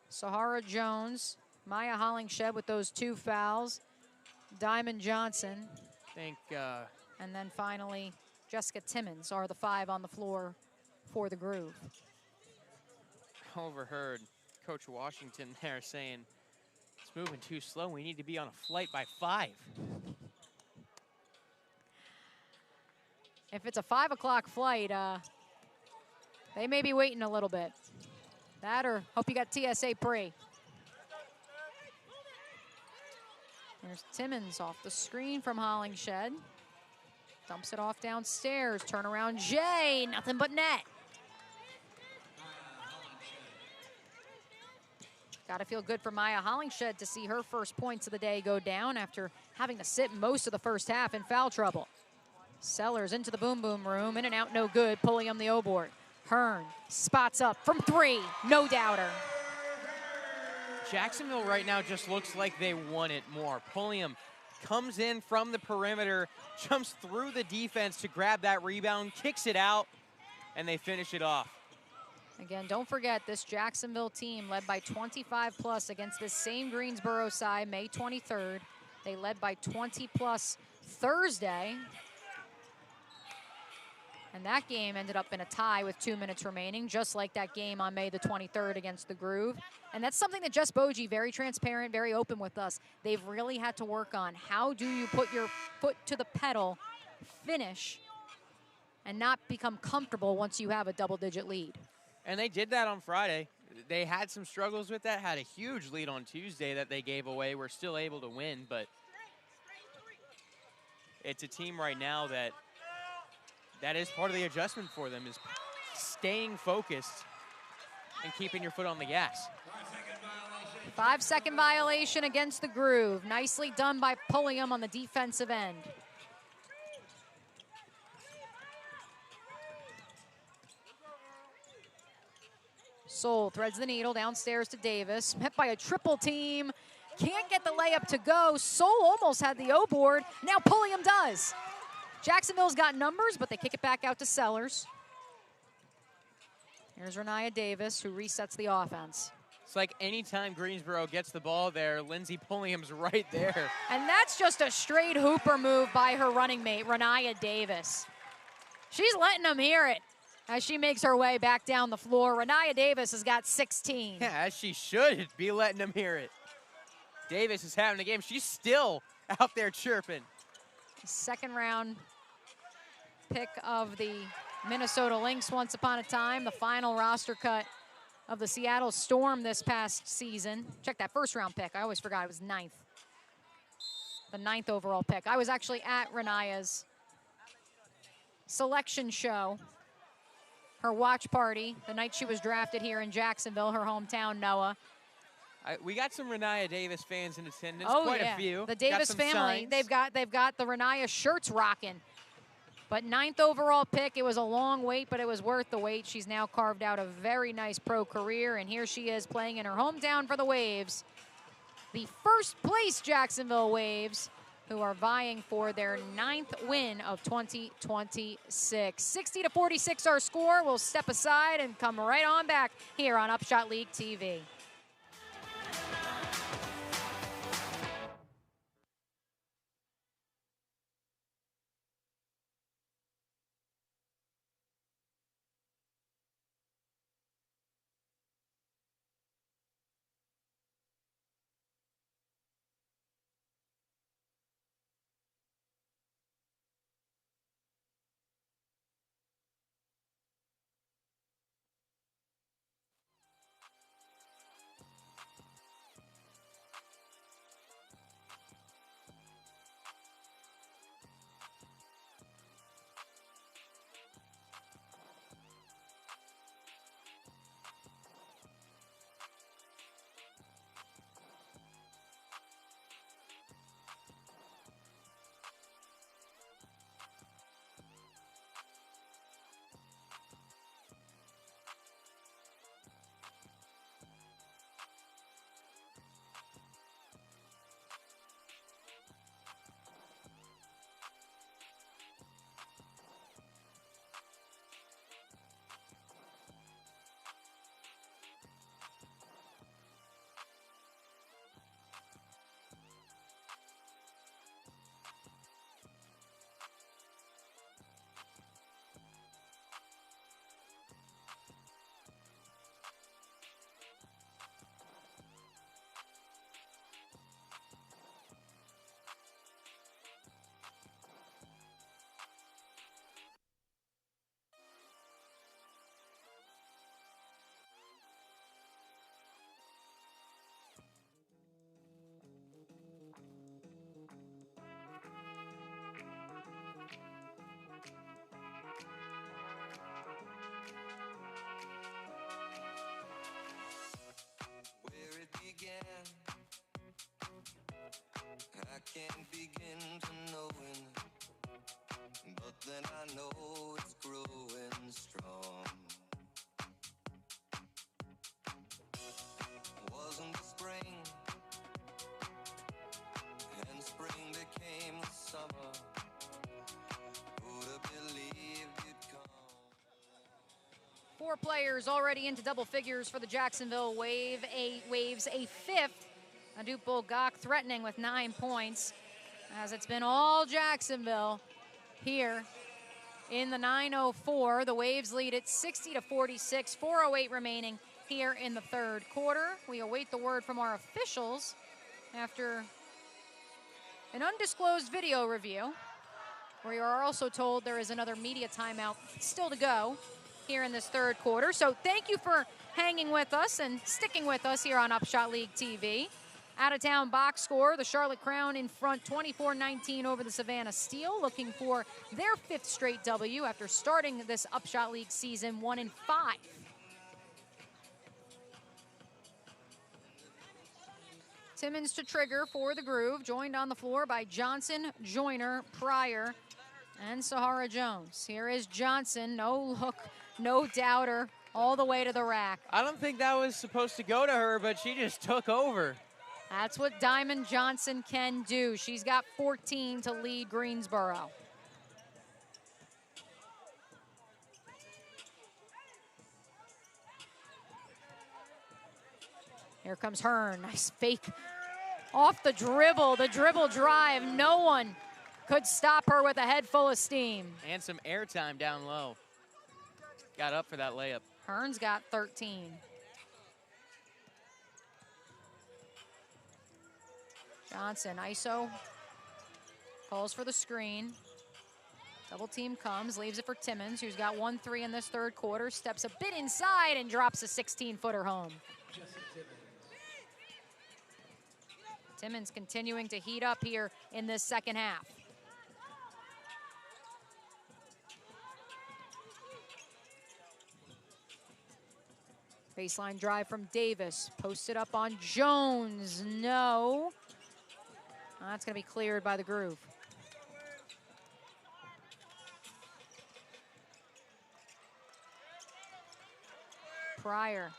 Sahara Jones, Maya Hollingshed with those 2 fouls, Diamond Johnson, and then finally Jessica Timmons are the 5 on the floor for the Groove. Overheard Coach Washington there saying, it's moving too slow. We need to be on a flight by 5. If it's a 5 o'clock flight, they may be waiting a little bit. That or hope you got TSA pre. There's Timmons off the screen from Hollingshed. Dumps it off downstairs. Turnaround Jay, nothing but net. Got to feel good for Maya Hollingshed to see her first points of the day go down after having to sit most of the first half in foul trouble. Sellers into the boom boom room, in and out, no good. Pulliam the O-board. Hearn spots up from 3, no doubter. Jacksonville right now just looks like they want it more. Pulliam comes in from the perimeter, jumps through the defense to grab that rebound, kicks it out, and they finish it off. Again, don't forget this Jacksonville team led by 25 plus against this same Greensboro side May 23rd. They led by 20 plus Thursday. And that game ended up in a tie with 2 minutes remaining, just like that game on May the 23rd against the Groove. And that's something that Jess Bogie, very transparent, very open with us, they've really had to work on. How do you put your foot to the pedal, finish, and not become comfortable once you have a double-digit lead? And they did that on Friday. They had some struggles with that, had a huge lead on Tuesday that they gave away. We're still able to win, but it's a team right now that is part of the adjustment for them, is staying focused and keeping your foot on the gas. 5-second violation against the Groove. Nicely done by Pulliam on the defensive end. Soul threads the needle downstairs to Davis. Met by a triple team. Can't get the layup to go. Soul almost had the O-board. Now Pulliam does. Jacksonville's got numbers, but they kick it back out to Sellers. Here's Renaya Davis, who resets the offense. It's like anytime Greensboro gets the ball there, Lindsey Pulliam's right there. And that's just a straight hooper move by her running mate, Renaya Davis. She's letting them hear it as she makes her way back down the floor. Renaya Davis has got 16. Yeah, as she should be letting them hear it. Davis is having a game. She's still out there chirping. Second round pick of the Minnesota Lynx once upon a time. The final roster cut of the Seattle Storm this past season. Check that first round pick. I always forgot it was 9th. The 9th overall pick. I was actually at Renaya's selection show, her watch party, the night she was drafted here in Jacksonville, her hometown, Noah. We got some Renaya Davis fans in attendance, Oh, quite yeah. a few. The Davis family, they've got the Renaya shirts rocking. But 9th overall pick, it was a long wait, but it was worth the wait. She's now carved out a very nice pro career, and here she is playing in her hometown for the Waves. The first place Jacksonville Waves, who are vying for their 9th win of 2026. 60-46 our score. We'll step aside and come right on back here on Upshot League TV. then I know it's growing strong. Wasn't the spring, and spring became the summer. Who'd have believed it'd come? 4 players already into double figures for the Jacksonville Waves, a fifth. Adupul Gok threatening with 9 points, as it's been all Jacksonville here in the 9:04. The Waves lead it 60-46, 4:08 remaining here in the third quarter. We await the word from our officials after an undisclosed video review. We are also told there is another media timeout still to go here in this third quarter. So thank you for hanging with us and sticking with us here on Upshot League TV. Out-of-town box score, the Charlotte Crown in front 24-19 over the Savannah Steel, looking for their 5th straight W after starting this Upshot League season 1-5. Timmons to trigger for the Groove, joined on the floor by Johnson, Joyner, Pryor, and Sahara Jones. Here is Johnson, no look, no doubter, all the way to the rack. I don't think that was supposed to go to her, but she just took over. That's what Diamond Johnson can do. She's got 14 to lead Greensboro. Here comes Hearn, nice fake off the dribble drive. No one could stop her with a head full of steam. And some airtime down low. Got up for that layup. Hearn's got 13. Johnson, ISO, calls for the screen. Double team comes, leaves it for Timmons, who's got 1-3 in this third quarter, steps a bit inside and drops a 16-footer home. Timmons continuing to heat up here in this second half. Baseline drive from Davis, posted up on Jones, no. That's gonna be cleared by the Groove. Pryor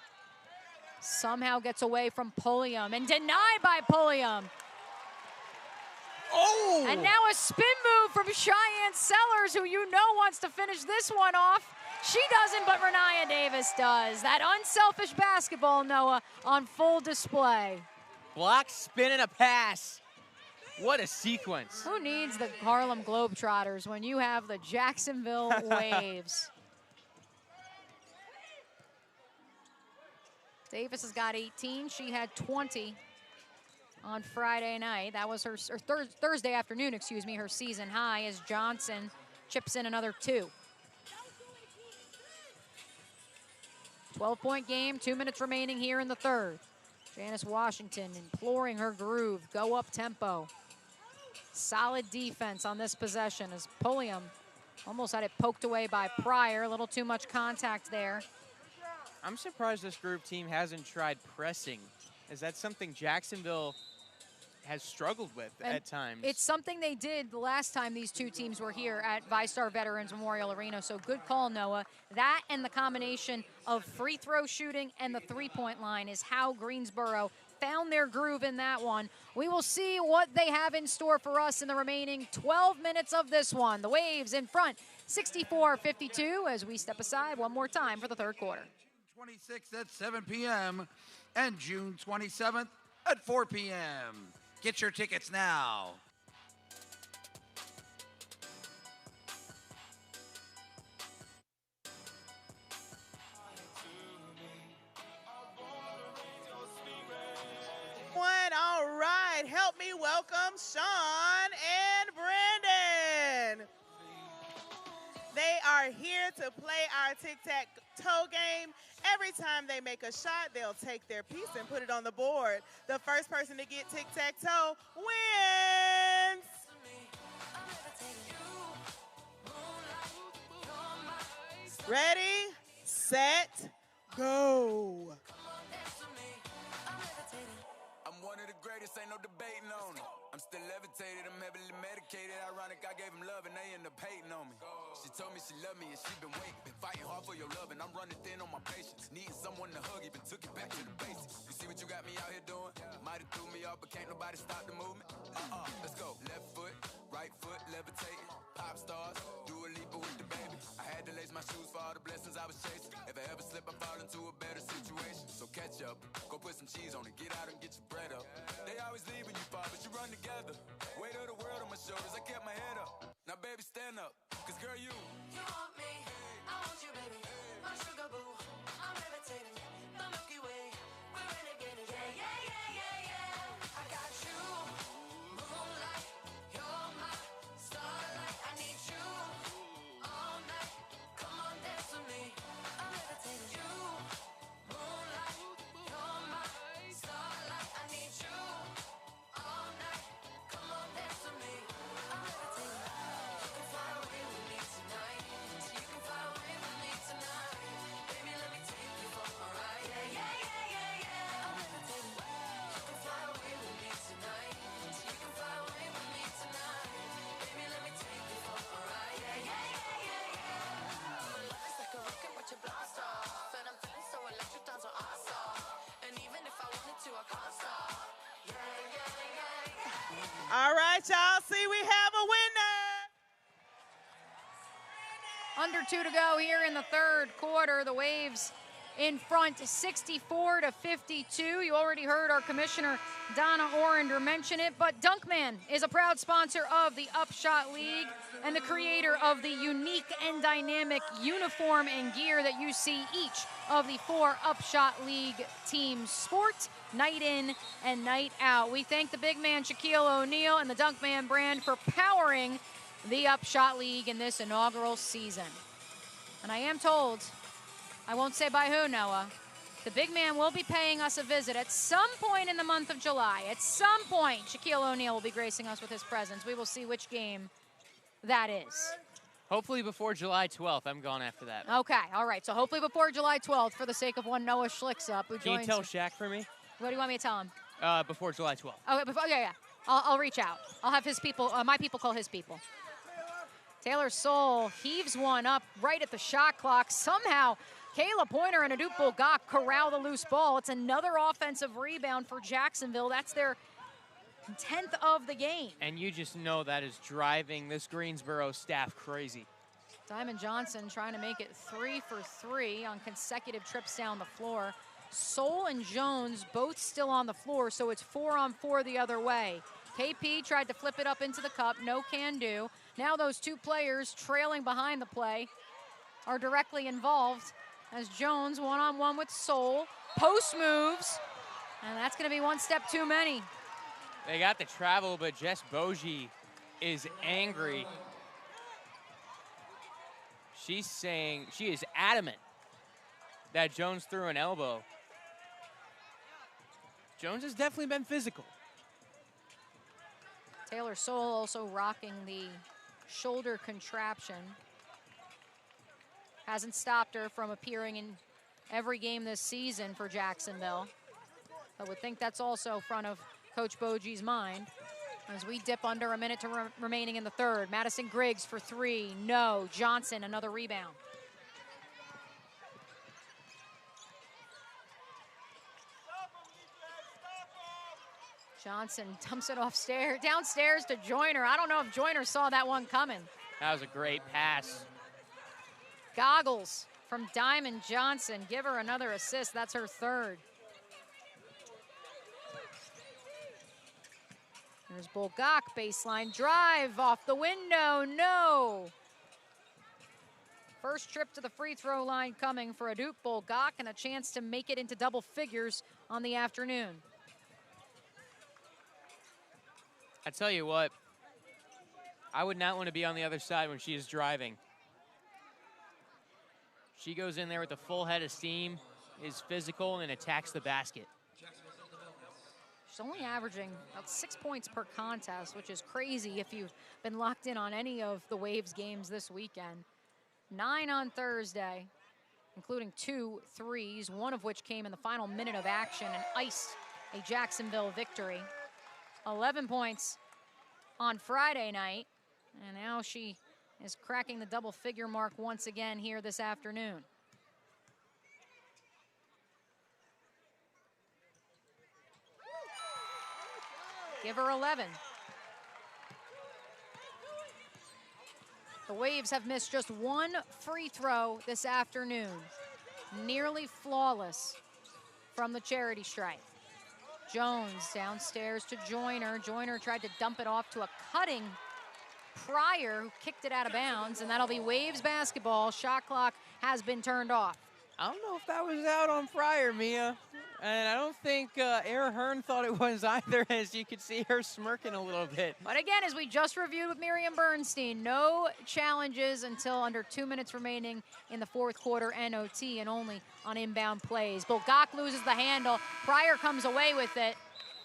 somehow gets away from Pulliam and denied by Pulliam. Oh! And now a spin move from Cheyenne Sellers, who you know wants to finish this one off. She doesn't, but Renaya Davis does. That unselfish basketball, Noah, on full display. Block, spin, and a pass. What a sequence. Who needs the Harlem Globetrotters when you have the Jacksonville Waves? Davis has got 18. She had 20 on Friday night. That was her Thursday afternoon, excuse me, her season high, as Johnson chips in another 2. 12-point game, 2 minutes remaining here in the third. Janice Washington imploring her Groove, go up tempo. Solid defense on this possession as Pulliam almost had it poked away by Pryor. A little too much contact there. I'm surprised this Groove team hasn't tried pressing. Is that something Jacksonville has struggled with at times? It's something they did the last time these two teams were here at VyStar Veterans Memorial Arena, so good call, Noah. That and the combination of free throw shooting and the three-point line is how Greensboro found their groove in that one. We will see what they have in store for us in the remaining 12 minutes of this one. The Waves in front, 64-52, as we step aside one more time for the third quarter. 26th at 7 p.m. and June 27th at 4 p.m. Get your tickets now. All right, help me welcome Sean and Brandon. They are here to play our tic-tac-toe game. Every time they make a shot, they'll take their piece and put it on the board. The first person to get tic-tac-toe wins. Ready, set, go. I'm one of the greatest, ain't no debating on it. I'm still levitated, I'm heavily medicated. Ironic, I gave him love and they end up hating on me. She told me she loved me and she been waiting. Been fighting hard for your love and I'm running thin on my patience. Needing someone to hug, even took it back to the basics. You see what you got me out here doing? Might have threw me off, but can't nobody stop the movement. Let's go. Left foot, right foot, levitating. Pop stars, do a leap with the baby. I had to lace my shoes for all the blessings I was chasing. If I ever slip, I fall into a better situation. So catch up, go put some cheese on it, get out and get your bread up. They always leave when you fall, but you run together. Weight of the world on my shoulders, I kept my head up. Now baby, stand up, cause girl, you want me, I want you, baby. My sugar boo, I'm levitating. The Milky Way, we're renegading. Yeah, yeah, yeah, yeah, yeah. I got you, moonlight. You're my starlight. I need you all night. Come on, dance with me. I'm levitating. You, moonlight. You're my starlight. I need you all night. Come on, dance with me. I'm levitating. You can fly away with me tonight. You can fly away with me tonight. Baby, let me take you for a ride. Yeah, yeah, yeah, yeah, yeah. I'm levitating. You can fly away with me tonight. You can fly away with me tonight. Baby, let me take you for a ride. Yeah, yeah, yeah, yeah, yeah. My love is like a rocket, watch it blast off. And I'm feeling so electric, down so awesome. And even if I wanted to, I can't stop. Yeah, yeah, yeah, yeah. All right, y'all. See, we have a winner. Under 2 to go here in the third quarter. The Waves in front 64-52. You already heard our commissioner, Donna Orender, mention it, but Dunkman is a proud sponsor of the Upshot League and the creator of the unique and dynamic uniform and gear that you see each of the 4 Upshot League teams sport night in and night out. We thank the big man Shaquille O'Neal and the Dunkman brand for powering the Upshot League in this inaugural season. And I am told, I won't say by who, Noah, the big man will be paying us a visit at some point in the month of July. At some point, Shaquille O'Neal will be gracing us with his presence. We will see which game that is. Hopefully before July 12th. I'm gone after that. Okay, all right. So hopefully before July 12th, for the sake of one Noah Schlicks-up, who Can you joins. tell Shaq for me? What do you want me to tell him? Before July 12th. Oh, before, yeah. I'll reach out. I'll have his people, my people call his people. Taylor Soule heaves one up right at the shot clock. Somehow, Kayla Pointer and Adup Bulgak corral the loose ball. It's another offensive rebound for Jacksonville. That's their 10th of the game. And you just know that is driving this Greensboro staff crazy. Diamond Johnson trying to make it 3 for 3 on consecutive trips down the floor. Soule and Jones both still on the floor, so it's 4-on-4 the other way. KP tried to flip it up into the cup, no can do. Now those 2 players trailing behind the play are directly involved as Jones one-on-one with Soule. Post moves, and that's gonna be one step too many. They got the travel, but Jess Bogie is angry. She's saying, she is adamant that Jones threw an elbow. Jones has definitely been physical. Taylor Soule also rocking the shoulder contraption. Hasn't stopped her from appearing in every game this season for Jacksonville. I would think that's also front of Coach Bogie's mind as we dip under a minute remaining in the third. Madison Griggs for 3, no. Johnson, another rebound. Johnson dumps it downstairs to Joyner. I don't know if Joyner saw that one coming. That was a great pass. Goggles from Diamond Johnson. Give her another assist. That's her 3rd. There's Bulgak, baseline drive off the window, no. First trip to the free throw line coming for Adup Bulgak and a chance to make it into double figures on the afternoon. I tell you what, I would not want to be on the other side when she is driving. She goes in there with a full head of steam, is physical, and attacks the basket. She's only averaging about 6 points per contest, which is crazy if you've been locked in on any of the Waves games this weekend. 9 on Thursday, including 2 threes, one of which came in the final minute of action and iced a Jacksonville victory. 11 points on Friday night. And now she is cracking the double figure mark once again here this afternoon. Give her 11. The Waves have missed just one free throw this afternoon. Nearly flawless from the charity stripe. Jones downstairs to Joyner. Joyner tried to dump it off to a cutting Pryor, who kicked it out of bounds, and that'll be Waves basketball. Shot clock has been turned off. I don't know if that was out on Pryor, Mia. And I don't think Air Hearn thought it was either, as you could see her smirking a little bit. But again, as we just reviewed with Miriam Bernstein, no challenges until under 2 minutes remaining in the fourth quarter NOT, and only on inbound plays. Bulgak loses the handle. Pryor comes away with it.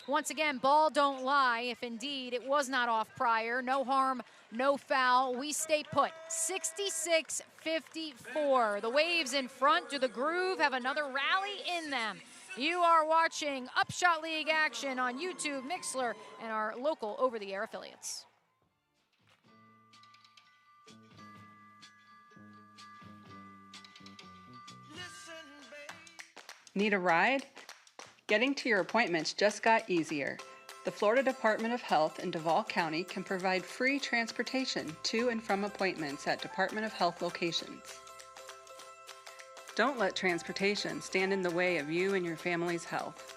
Once again, ball don't lie. If indeed it was not off Pryor, no harm, no foul. We stay put. 66-54. The Waves in front. Do the Groove have another rally in them? You are watching Upshot League action on YouTube, Mixler, and our local over-the-air affiliates. Need a ride? Getting to your appointments just got easier. The Florida Department of Health in Duval County can provide free transportation to and from appointments at Department of Health locations. Don't let transportation stand in the way of you and your family's health.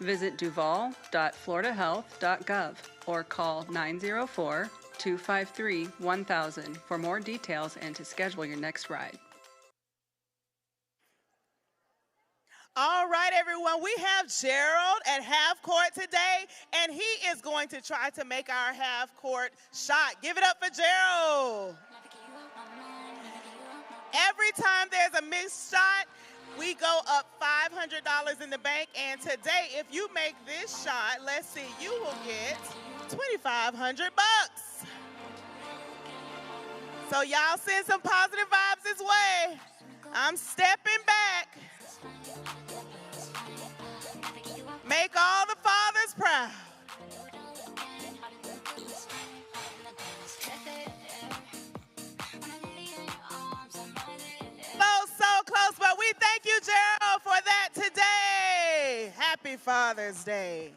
Visit duval.floridahealth.gov or call 904-253-1000 for more details and to schedule your next ride. All right, everyone, we have Gerald at half court today, and he is going to try to make our half court shot. Give it up for Gerald. Every time there's a missed shot, we go up $500 in the bank, and today, if you make this shot, let's see, you will get $2,500. So y'all send some positive vibes this way. I'm stepping back. Make all the fathers proud. So close, but we thank you, Gerald, for that today. Happy Father's Day.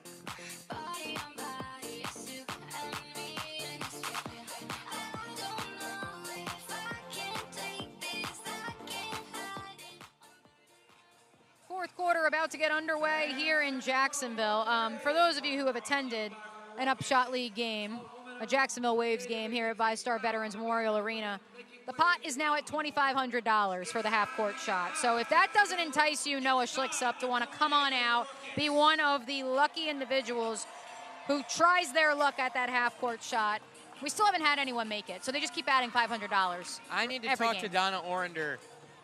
Fourth quarter about to get underway here in Jacksonville. For those of you who have attended an Upshot League game, a Jacksonville Waves game here at VyStar Veterans Memorial Arena, the pot is now at $2,500 for the half-court shot. So if that doesn't entice you, Noah Schlicksup, to want to come on out, be one of the lucky individuals who tries their luck at that half-court shot, we still haven't had anyone make it. So they just keep adding $500. I need to talk to Donna Orender.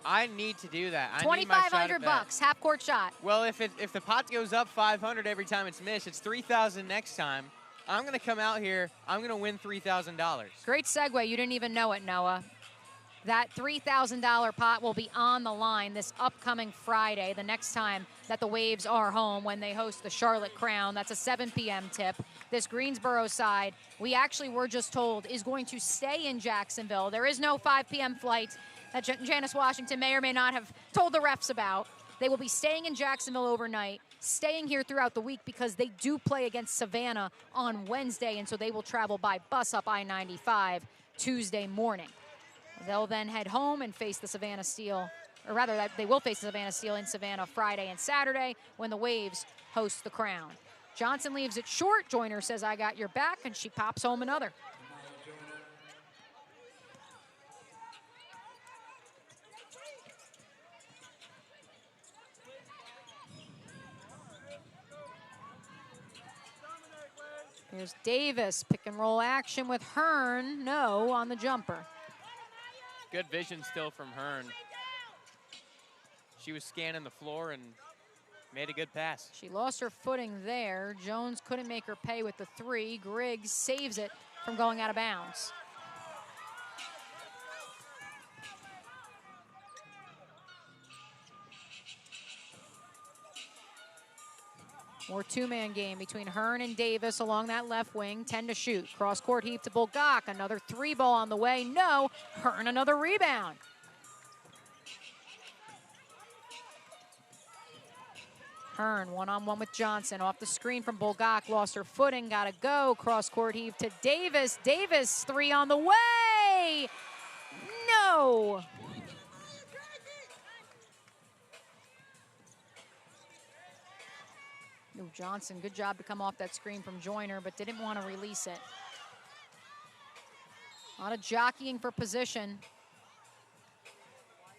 I need to do that. $2,500, half-court shot. Well, if the pot goes up 500 every time it's missed, it's $3,000 next time. I'm going to come out here. I'm going to win $3,000. Great segue. You didn't even know it, Noah. That $3,000 pot will be on the line this upcoming Friday, the next time that the Waves are home when they host the Charlotte Crown. That's a 7 p.m. tip. This Greensboro side, we actually were just told, is going to stay in Jacksonville. There is no 5 p.m. flight that Janice Washington may or may not have told the refs about. They will be staying in Jacksonville overnight, staying here throughout the week because they do play against Savannah on Wednesday, and so they will travel by bus up I-95 Tuesday morning. They'll then head home and face the Savannah Steel, or rather, they will face the Savannah Steel in Savannah Friday and Saturday when the Waves host the Crown. Johnson leaves it short. Joyner says, I got your back, and she pops home another. Here's Davis, pick and roll action with Hearn. No on the jumper. Good vision still from Hearn. She was scanning the floor and made a good pass. She lost her footing there. Jones couldn't make her pay with the three. Griggs saves it from going out of bounds. More two-man game between Hearn and Davis along that left wing. 10 to shoot. Cross-court heave to Bulgak. Another three ball on the way. No. Hearn another rebound. Hearn one-on-one with Johnson. Off the screen from Bulgak. Lost her footing. Got to go. Cross-court heave to Davis. Davis, three on the way. No. Ooh, Johnson, good job to come off that screen from Joyner, but didn't want to release it. A lot of jockeying for position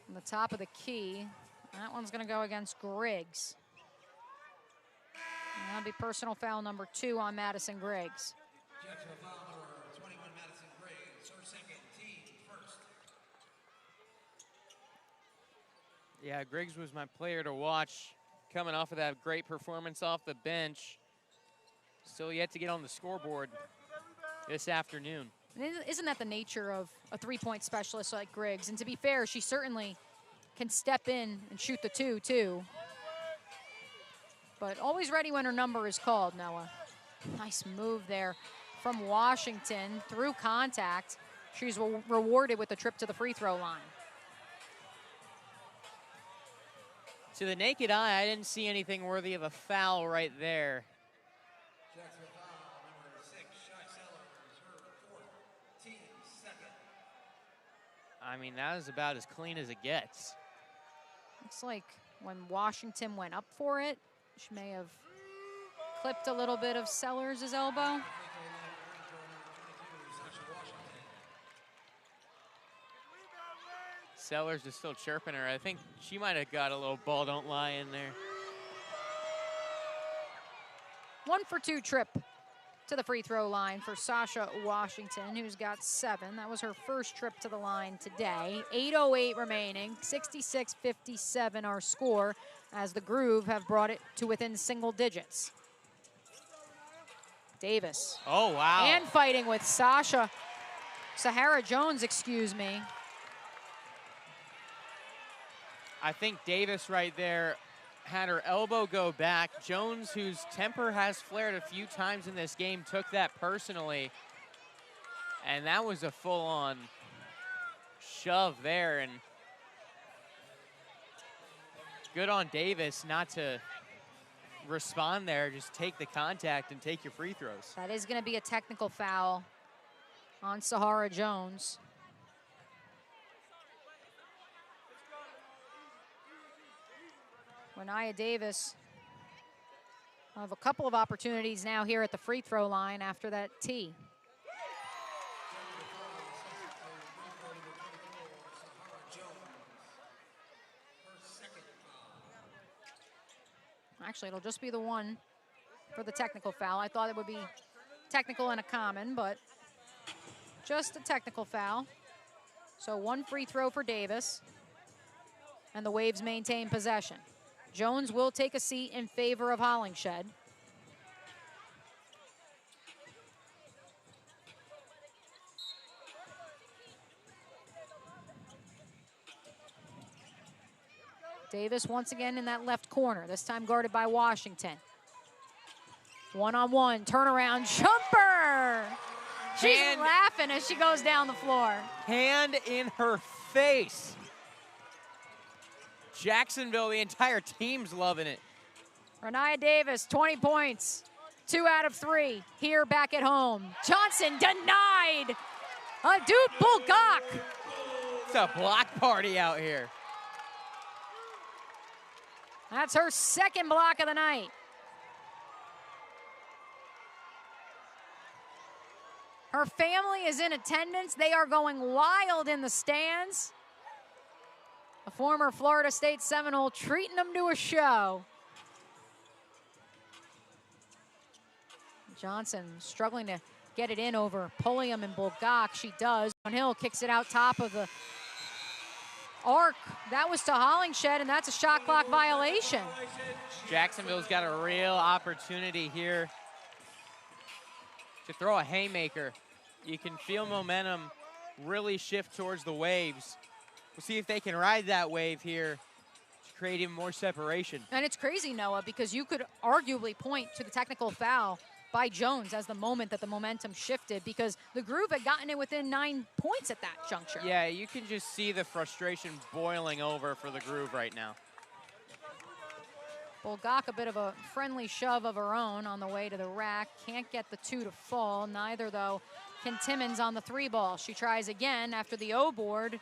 on the top of the key. That one's going to go against Griggs. And that'll be personal foul number 2 on Madison Griggs. Jacksonville foul number 21, Madison Griggs, her second, team first. Yeah, Griggs was my player to watch coming off of that great performance off the bench. Still yet to get on the scoreboard this afternoon. Isn't that the nature of a three-point specialist like Griggs? And to be fair, she certainly can step in and shoot the 2 too. But always ready when her number is called, Noah. Nice move there from Washington through contact. She's rewarded with a trip to the free throw line. To the naked eye, I didn't see anything worthy of a foul right there. Jacksonville foul number 6, Shy Sellers, her fourth, team second. I mean, that is about as clean as it gets. Looks like when Washington went up for it, she may have clipped a little bit of Sellers' elbow. Sellers is still chirping her. I think she might have got a little ball don't lie in there. 1 for 2 trip to the free throw line for Sasha Washington, who's got 7. That was her first trip to the line today. 8:08 remaining, 66-57 our score, as the Groove have brought it to within single digits. Davis. Oh, wow. And fighting with Sahara Jones, excuse me. I think Davis right there had her elbow go back. Jones, whose temper has flared a few times in this game, took that personally. And that was a full-on shove there. And good on Davis not to respond there. Just take the contact and take your free throws. That is going to be a technical foul on Sahara Jones. Renaya Davis will have a couple of opportunities now here at the free throw line after that tee. Actually, it'll just be the one for the technical foul. I thought it would be technical and a common, but just a technical foul. So 1 free throw for Davis, and the Waves maintain possession. Jones will take a seat in favor of Hollingshed. Davis once again in that left corner, this time guarded by Washington. One-on-one, turnaround jumper. She's laughing as she goes down the floor. Hand in her face. Jacksonville, the entire team's loving it. Renaya Davis, 20 points, 2 out of 3 here back at home. Johnson denied. Adut Bulgak. It's a block party out here. That's her second block of the night. Her family is in attendance. They are going wild in the stands. A former Florida State Seminole treating them to a show. Johnson struggling to get it in over Pulliam and Bulgak. She does. Hill kicks it out top of the arc. That was to Hollingshed, and that's a shot clock violation. Jacksonville's got a real opportunity here to throw a haymaker. You can feel momentum really shift towards the Waves. We'll see if they can ride that wave here create even more separation. And it's crazy, Noah, because you could arguably point to the technical foul by Jones as the moment that the momentum shifted, because the Groove had gotten it within 9 points at that juncture. Yeah, you can just see the frustration boiling over for the Groove right now. Bulgak, a bit of a friendly shove of her own on the way to the rack. Can't get the 2 to fall. Neither, though, can Timmons on the 3 ball. She tries again after the O board.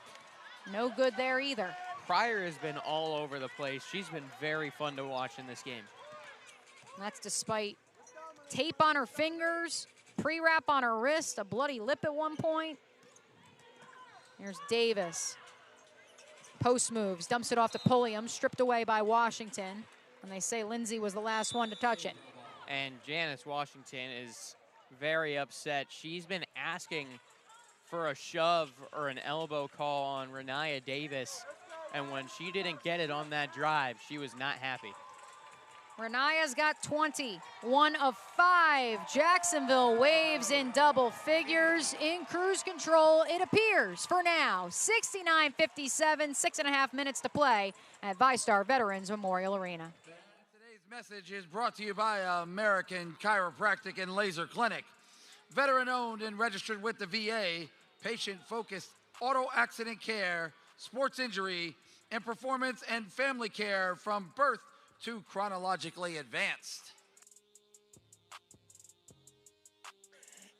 No good there either. Pryor has been all over the place. She's been very fun to watch in this game. That's despite tape on her fingers, pre-wrap on her wrist, a bloody lip at one point. Here's Davis. Post moves, dumps it off to Pulliam, stripped away by Washington. And they say Lindsay was the last one to touch it. And Janice Washington is very upset. She's been asking for a shove or an elbow call on Renaya Davis. And when she didn't get it on that drive, she was not happy. Renaya's got 20, 1 of 5. Jacksonville Waves in double figures, in cruise control, it appears, for now. 69-57, 6.5 minutes to play at VyStar Veterans Memorial Arena. Today's message is brought to you by American Chiropractic and Laser Clinic. Veteran-owned and registered with the VA, patient-focused auto accident care, sports injury, and performance and family care from birth to chronologically advanced.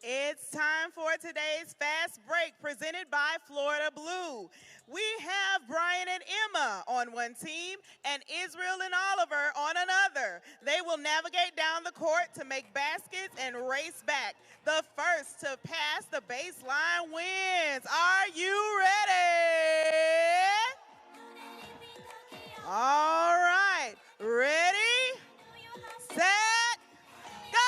It's time for today's fast break presented by Florida Blue. We have Brian and Emma on one team and Israel and Oliver on another. They will navigate down the court to make baskets and race back. The first to pass the baseline wins. Are you ready? All right. Ready, set, go!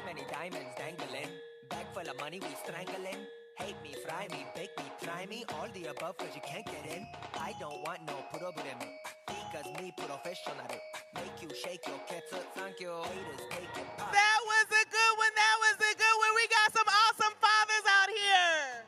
Many diamonds dangling, bag full of money we strangling. Hate me, fry me, bake me, try me, all the above cause you can't get in. I don't want no problem, because me professional. Make you shake your kettle, thank you. Haters take it. That was a good one, that was a good one. We got some awesome fathers out here.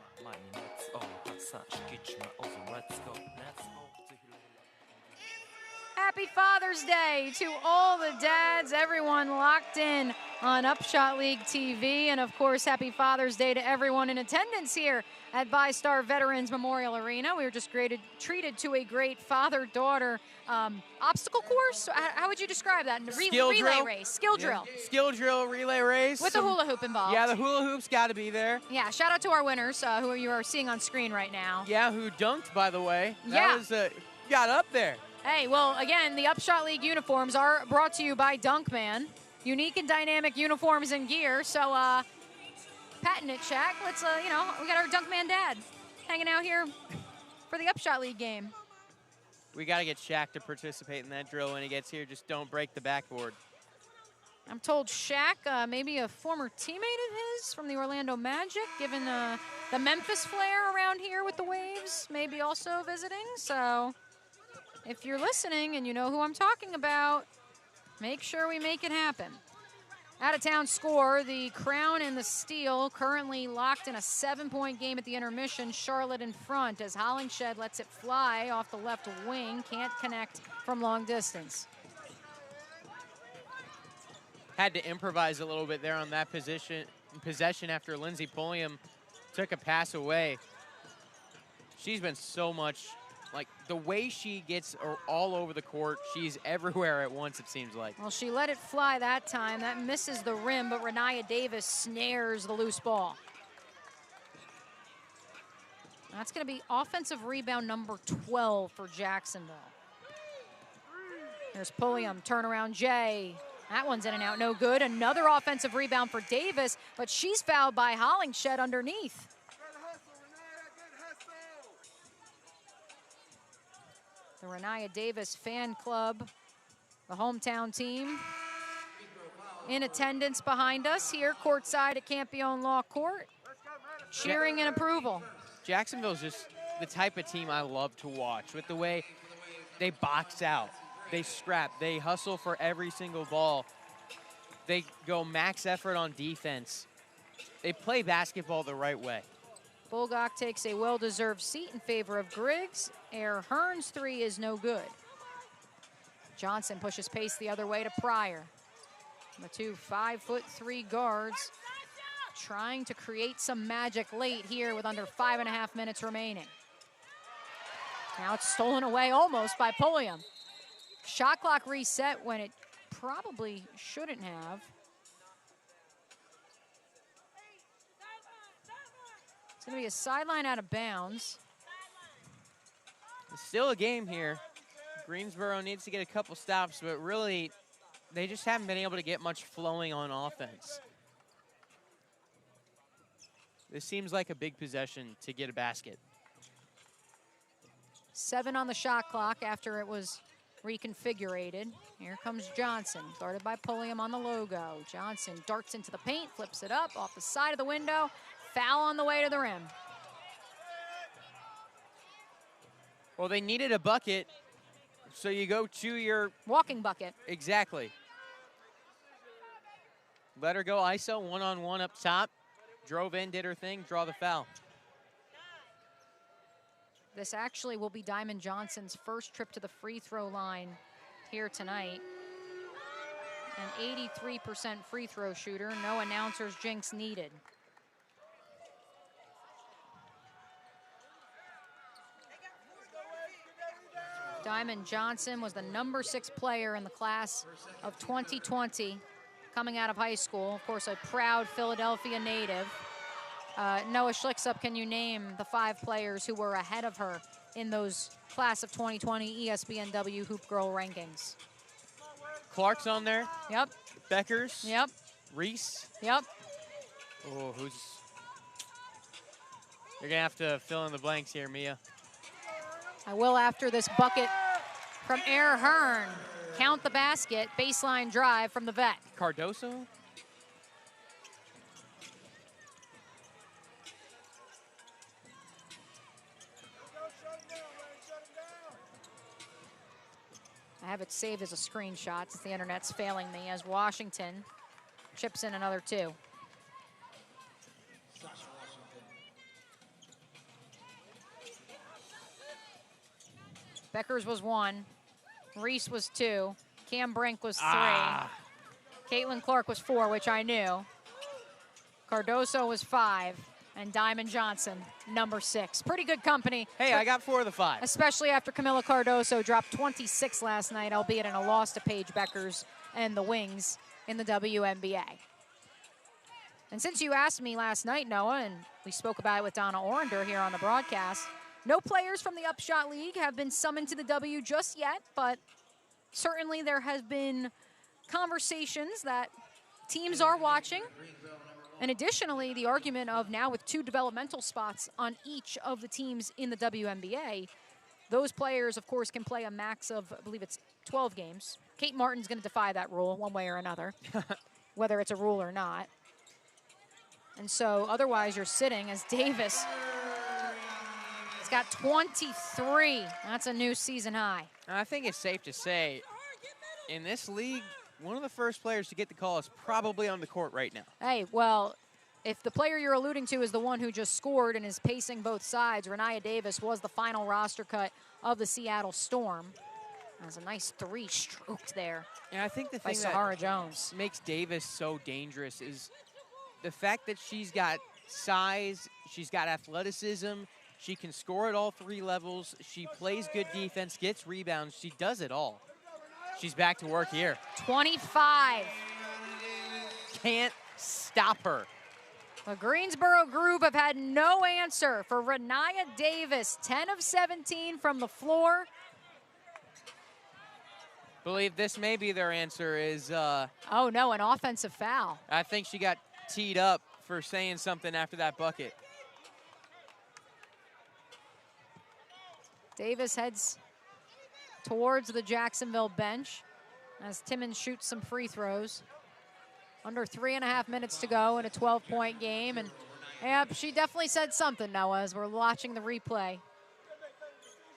Happy Father's Day to all the dads, everyone locked in on Upshot League TV. And of course, happy Father's Day to everyone in attendance here at VyStar Veterans Memorial Arena. We were just treated to a great father-daughter obstacle course. How would you describe that? Relay race, skill drill. Skill drill, relay race. With the hula hoop involved. Yeah, the hula hoop's got to be there. Yeah, shout out to our winners, who you are seeing on screen right now. Yeah, who dunked, by the way. Yeah. That was, got up there. Hey, well, again, the Upshot League uniforms are brought to you by Dunkman. Unique and dynamic uniforms and gear. So, patent it, Shaq. Let's, we got our Dunkman dad hanging out here for the Upshot League game. We got to get Shaq to participate in that drill when he gets here. Just don't break the backboard. I'm told Shaq, maybe a former teammate of his from the Orlando Magic, given the Memphis flair around here with the Waves, maybe also visiting. So if you're listening and you know who I'm talking about, make sure we make it happen. Out-of-town score, the Crown and the Steel currently locked in a 7-point game at the intermission. Charlotte in front as Hollingshed lets it fly off the left wing. Can't connect from long distance. Had to improvise a little bit there on that possession after Lindsay Pulliam took a pass away. She's been so much, like the way she gets all over the court, she's everywhere at once, it seems like. Well, she let it fly that time. That misses the rim, but Renaya Davis snares the loose ball. That's going to be offensive rebound number 12 for Jacksonville. There's Pulliam, turnaround Jay. That one's in and out, no good. Another offensive rebound for Davis, but she's fouled by Hollingshed underneath. The Renaya Davis fan club, the hometown team, in attendance behind us here courtside at Campione Law Court, cheering in approval. Jacksonville's just the type of team I love to watch, with the way they box out, they scrap, they hustle for every single ball. They go max effort on defense. They play basketball the right way. Bulgak takes a well-deserved seat in favor of Griggs. Air Hearn's three is no good. Johnson pushes pace the other way to Pryor. The two 5'3" guards trying to create some magic late here with under 5.5 minutes remaining. Now it's stolen away almost by Pulliam. Shot clock reset when it probably shouldn't have. It's going to be a sideline out of bounds. It's still a game here. Greensboro needs to get a couple stops, but really, they just haven't been able to get much flowing on offense. This seems like a big possession to get a basket. 7 on the shot clock after it was reconfigurated. Here comes Johnson, guarded by Pulliam on the logo. Johnson darts into the paint, flips it up off the side of the window. Foul on the way to the rim. Well, they needed a bucket, so you go to your walking bucket. Exactly. Let her go ISO, one-on-one up top. Drove in, did her thing, draw the foul. This actually will be Diamond Johnson's first trip to the free throw line here tonight. An 83% free throw shooter, no announcer's jinx needed. Diamond Johnson was the number 6 player in the class of 2020 coming out of high school. Of course, a proud Philadelphia native. Noah Schlicksup, can you name the 5 players who were ahead of her in those class of 2020 ESPNW Hoop Girl rankings? Clark's on there. Yep. Beckers. Yep. Reese. Yep. Oh, who's... You're going to have to fill in the blanks here, Mia. I will after this bucket from Air Hearn. Count the basket, baseline drive from the vet. Cardoso? I have it saved as a screenshot since the internet's failing me as Washington chips in another 2. Beckers was 1. Reese was 2. Cam Brink was 3. Caitlin Clark was 4, which I knew. Cardoso was 5. And Diamond Johnson, number 6. Pretty good company. Hey, I got 4 of the 5. Especially after Camila Cardoso dropped 26 last night, albeit in a loss to Paige Beckers and the Wings in the WNBA. And since you asked me last night, Noah, and we spoke about it with Donna Orender here on the broadcast, no players from the Upshot League have been summoned to the W just yet, but certainly there has been conversations that teams are watching. And additionally, the argument of now with 2 developmental spots on each of the teams in the WNBA, those players, of course, can play a max of, I believe it's 12 games. Kate Martin's going to defy that rule one way or another, whether it's a rule or not. And so otherwise you're sitting as Davis has got 23. That's a new season high. I think it's safe to say, in this league, one of the first players to get the call is probably on the court right now. Hey, well, if the player you're alluding to is the one who just scored and is pacing both sides, Renaya Davis was the final roster cut of the Seattle Storm. That's a nice 3 stroked there. And I think the by thing Sahara that Jones makes Davis so dangerous is the fact that she's got size, she's got athleticism, she can score at all 3 levels, she plays good defense, gets rebounds, she does it all. She's back to work here. 25. Can't stop her. The Greensboro Groove have had no answer for Renaya Davis. 10 of 17 from the floor. Believe this may be their answer is... oh, no, an offensive foul. I think she got teed up for saying something after that bucket. Davis heads towards the Jacksonville bench as Timmons shoots some free throws. Under 3.5 minutes to go in a 12-point game. And yeah, she definitely said something, Noah, as we're watching the replay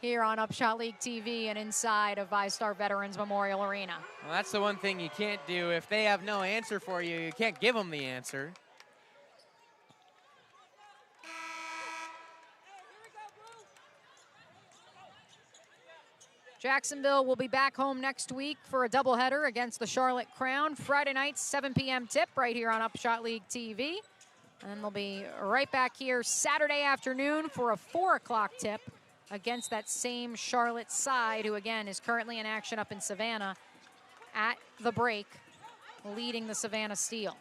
here on Upshot League TV and inside of VyStar Veterans Memorial Arena. Well, that's the one thing you can't do. If they have no answer for you, you can't give them the answer. Jacksonville will be back home next week for a doubleheader against the Charlotte Crown. Friday night, 7 p.m. tip right here on Upshot League TV. And they'll be right back here Saturday afternoon for a 4 o'clock tip against that same Charlotte side, who again is currently in action up in Savannah at the break, leading the Savannah Steel.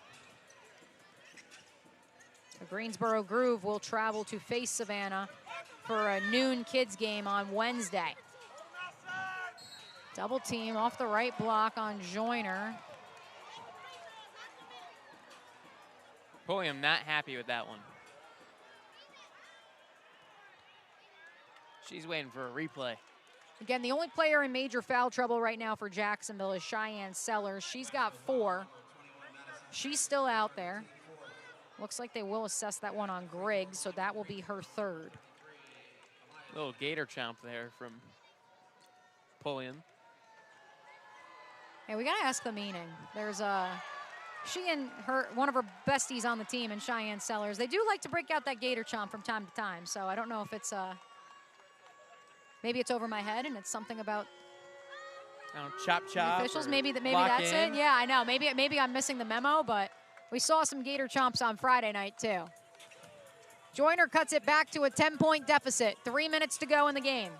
The Greensboro Groove will travel to face Savannah for a noon kids game on Wednesday. Double team off the right block on Joyner. Pulliam not happy with that one. She's waiting for a replay. Again, the only player in major foul trouble right now for Jacksonville is Cheyenne Sellers. She's got 4. She's still out there. Looks like they will assess that one on Griggs, so that will be her 3rd. Little gator chomp there from Pulliam. Hey, we gotta ask the meaning. There's she and one of her besties on the team, and Cheyenne Sellers, they do like to break out that gator chomp from time to time. So I don't know if it's maybe it's over my head and it's something about chop chop. Officials, maybe that's it. Yeah, I know. Maybe I'm missing the memo, but we saw some gator chomps on Friday night too. Joyner cuts it back to a 10-point deficit. 3 minutes to go in the game.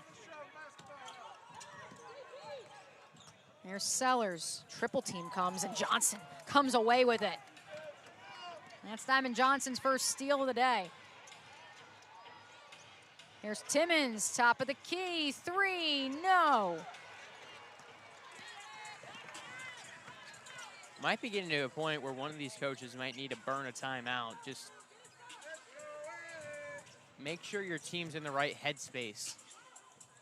Here's Sellers. Triple team comes, and Johnson comes away with it. That's Diamond Johnson's first steal of the day. Here's Timmons, top of the key. 3, no. Might be getting to a point where one of these coaches might need to burn a timeout. Just make sure your team's in the right headspace.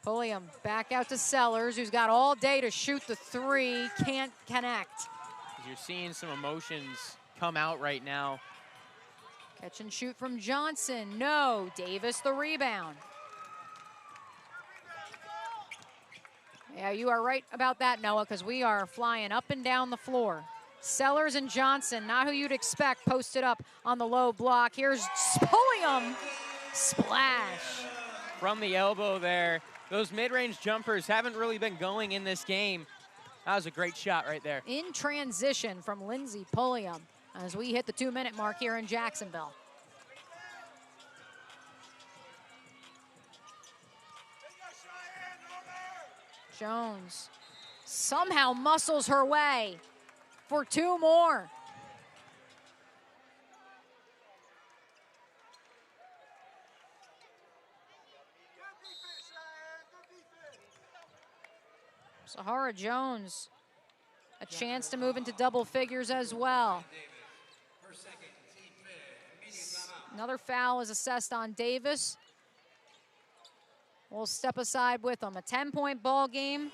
Pulliam back out to Sellers, who's got all day to shoot the 3, can't connect. You're seeing some emotions come out right now. Catch and shoot from Johnson, no. Davis the rebound. Yeah, you are right about that, Noah, because we are flying up and down the floor. Sellers and Johnson, not who you'd expect, posted up on the low block. Here's Pulliam, splash. From the elbow there. Those mid-range jumpers haven't really been going in this game. That was a great shot right there. In transition from Lindsey Pulliam as we hit the 2-minute mark here in Jacksonville. Jones somehow muscles her way for 2 more. Sahara Jones, a chance to move into double figures as well. Another foul is assessed on Davis. We'll step aside with them. A 10-point ball game.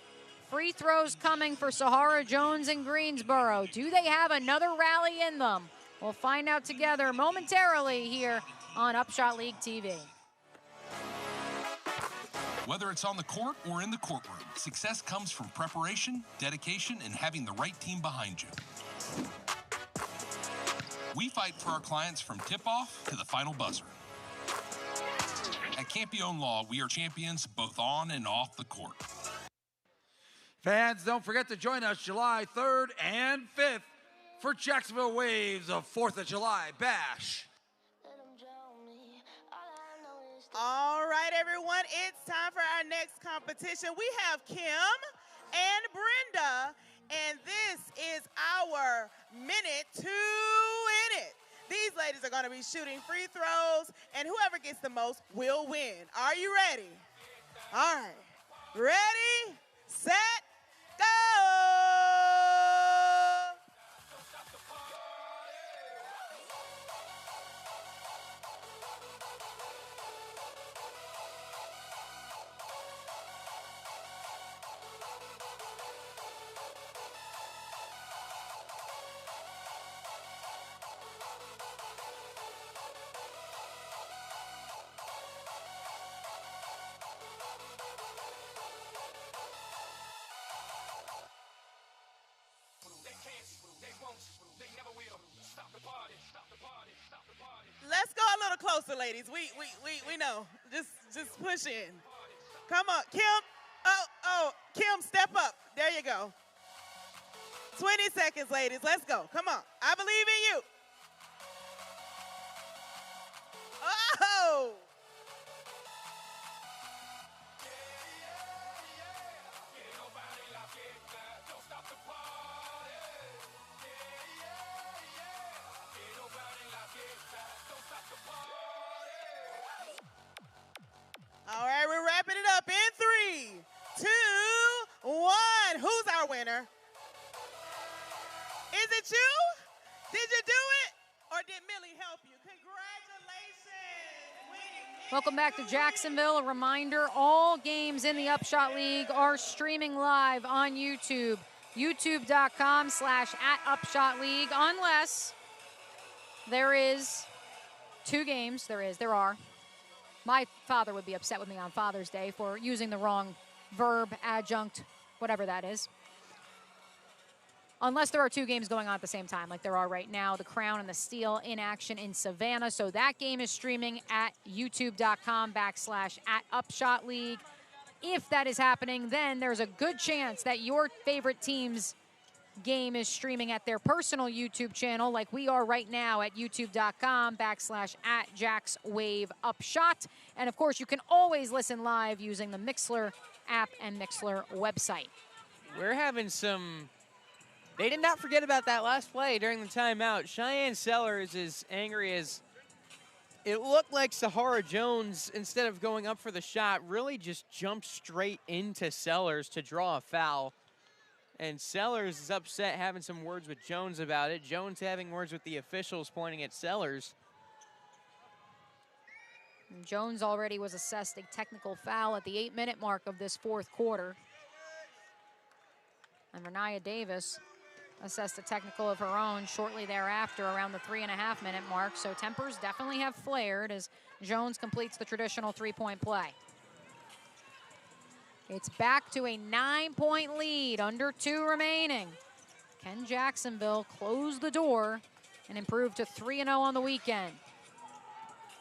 Free throws coming for Sahara Jones and Greensboro. Do they have another rally in them? We'll find out together momentarily here on Upshot League TV. Whether it's on the court or in the courtroom, success comes from preparation, dedication, and having the right team behind you. We fight for our clients from tip-off to the final buzzer. At Campione Law, we are champions both on and off the court. Fans, don't forget to join us July 3rd and 5th for Jacksonville Waves, a 4th of July bash. All right, everyone, it's time for our next competition. We have Kim and Brenda, and this is our minute to win it. These ladies are going to be shooting free throws, and whoever gets the most will win. Are you ready? All right. Ready, set, go! Let's go a little closer, ladies. We know. Just push in. Come on, Kim. Oh, Kim, step up. There you go. 20 seconds, ladies. Let's go. Come on. I believe in you. Oh! All right, we're wrapping it up in 3, 2, 1. Who's our winner? Is it you? Did you do it? Or did Millie help you? Congratulations. Winning. Welcome back to Jacksonville. A reminder, all games in the Upshot League are streaming live on YouTube. YouTube.com/@Upshot League, unless there is 2 games. There are. My father would be upset with me on Father's Day for using the wrong verb, adjunct, whatever that is. Unless there are 2 games going on at the same time, like there are right now, the Crown and the Steel in action in Savannah. So that game is streaming at youtube.com/@Upshot League. If that is happening, then there's a good chance that your favorite team's game is streaming at their personal YouTube channel, like we are right now at youtube.com/@JacksWaveUpshot. And of course, you can always listen live using the Mixlr app and Mixlr website. We're having some... They did not forget about that last play during the timeout. Cheyenne Sellers is angry as it looked like Sahara Jones, instead of going up for the shot, really just jumped straight into Sellers to draw a foul. And Sellers is upset, having some words with Jones about it. Jones having words with the officials pointing at Sellers. Jones already was assessed a technical foul at the 8-minute mark of this 4th quarter. And Renaya Davis assessed a technical of her own shortly thereafter around the 3.5-minute mark. So tempers definitely have flared as Jones completes the traditional 3-point play. It's back to a 9-point lead, under 2 remaining. Can Jacksonville close the door and improve to 3-0 on the weekend?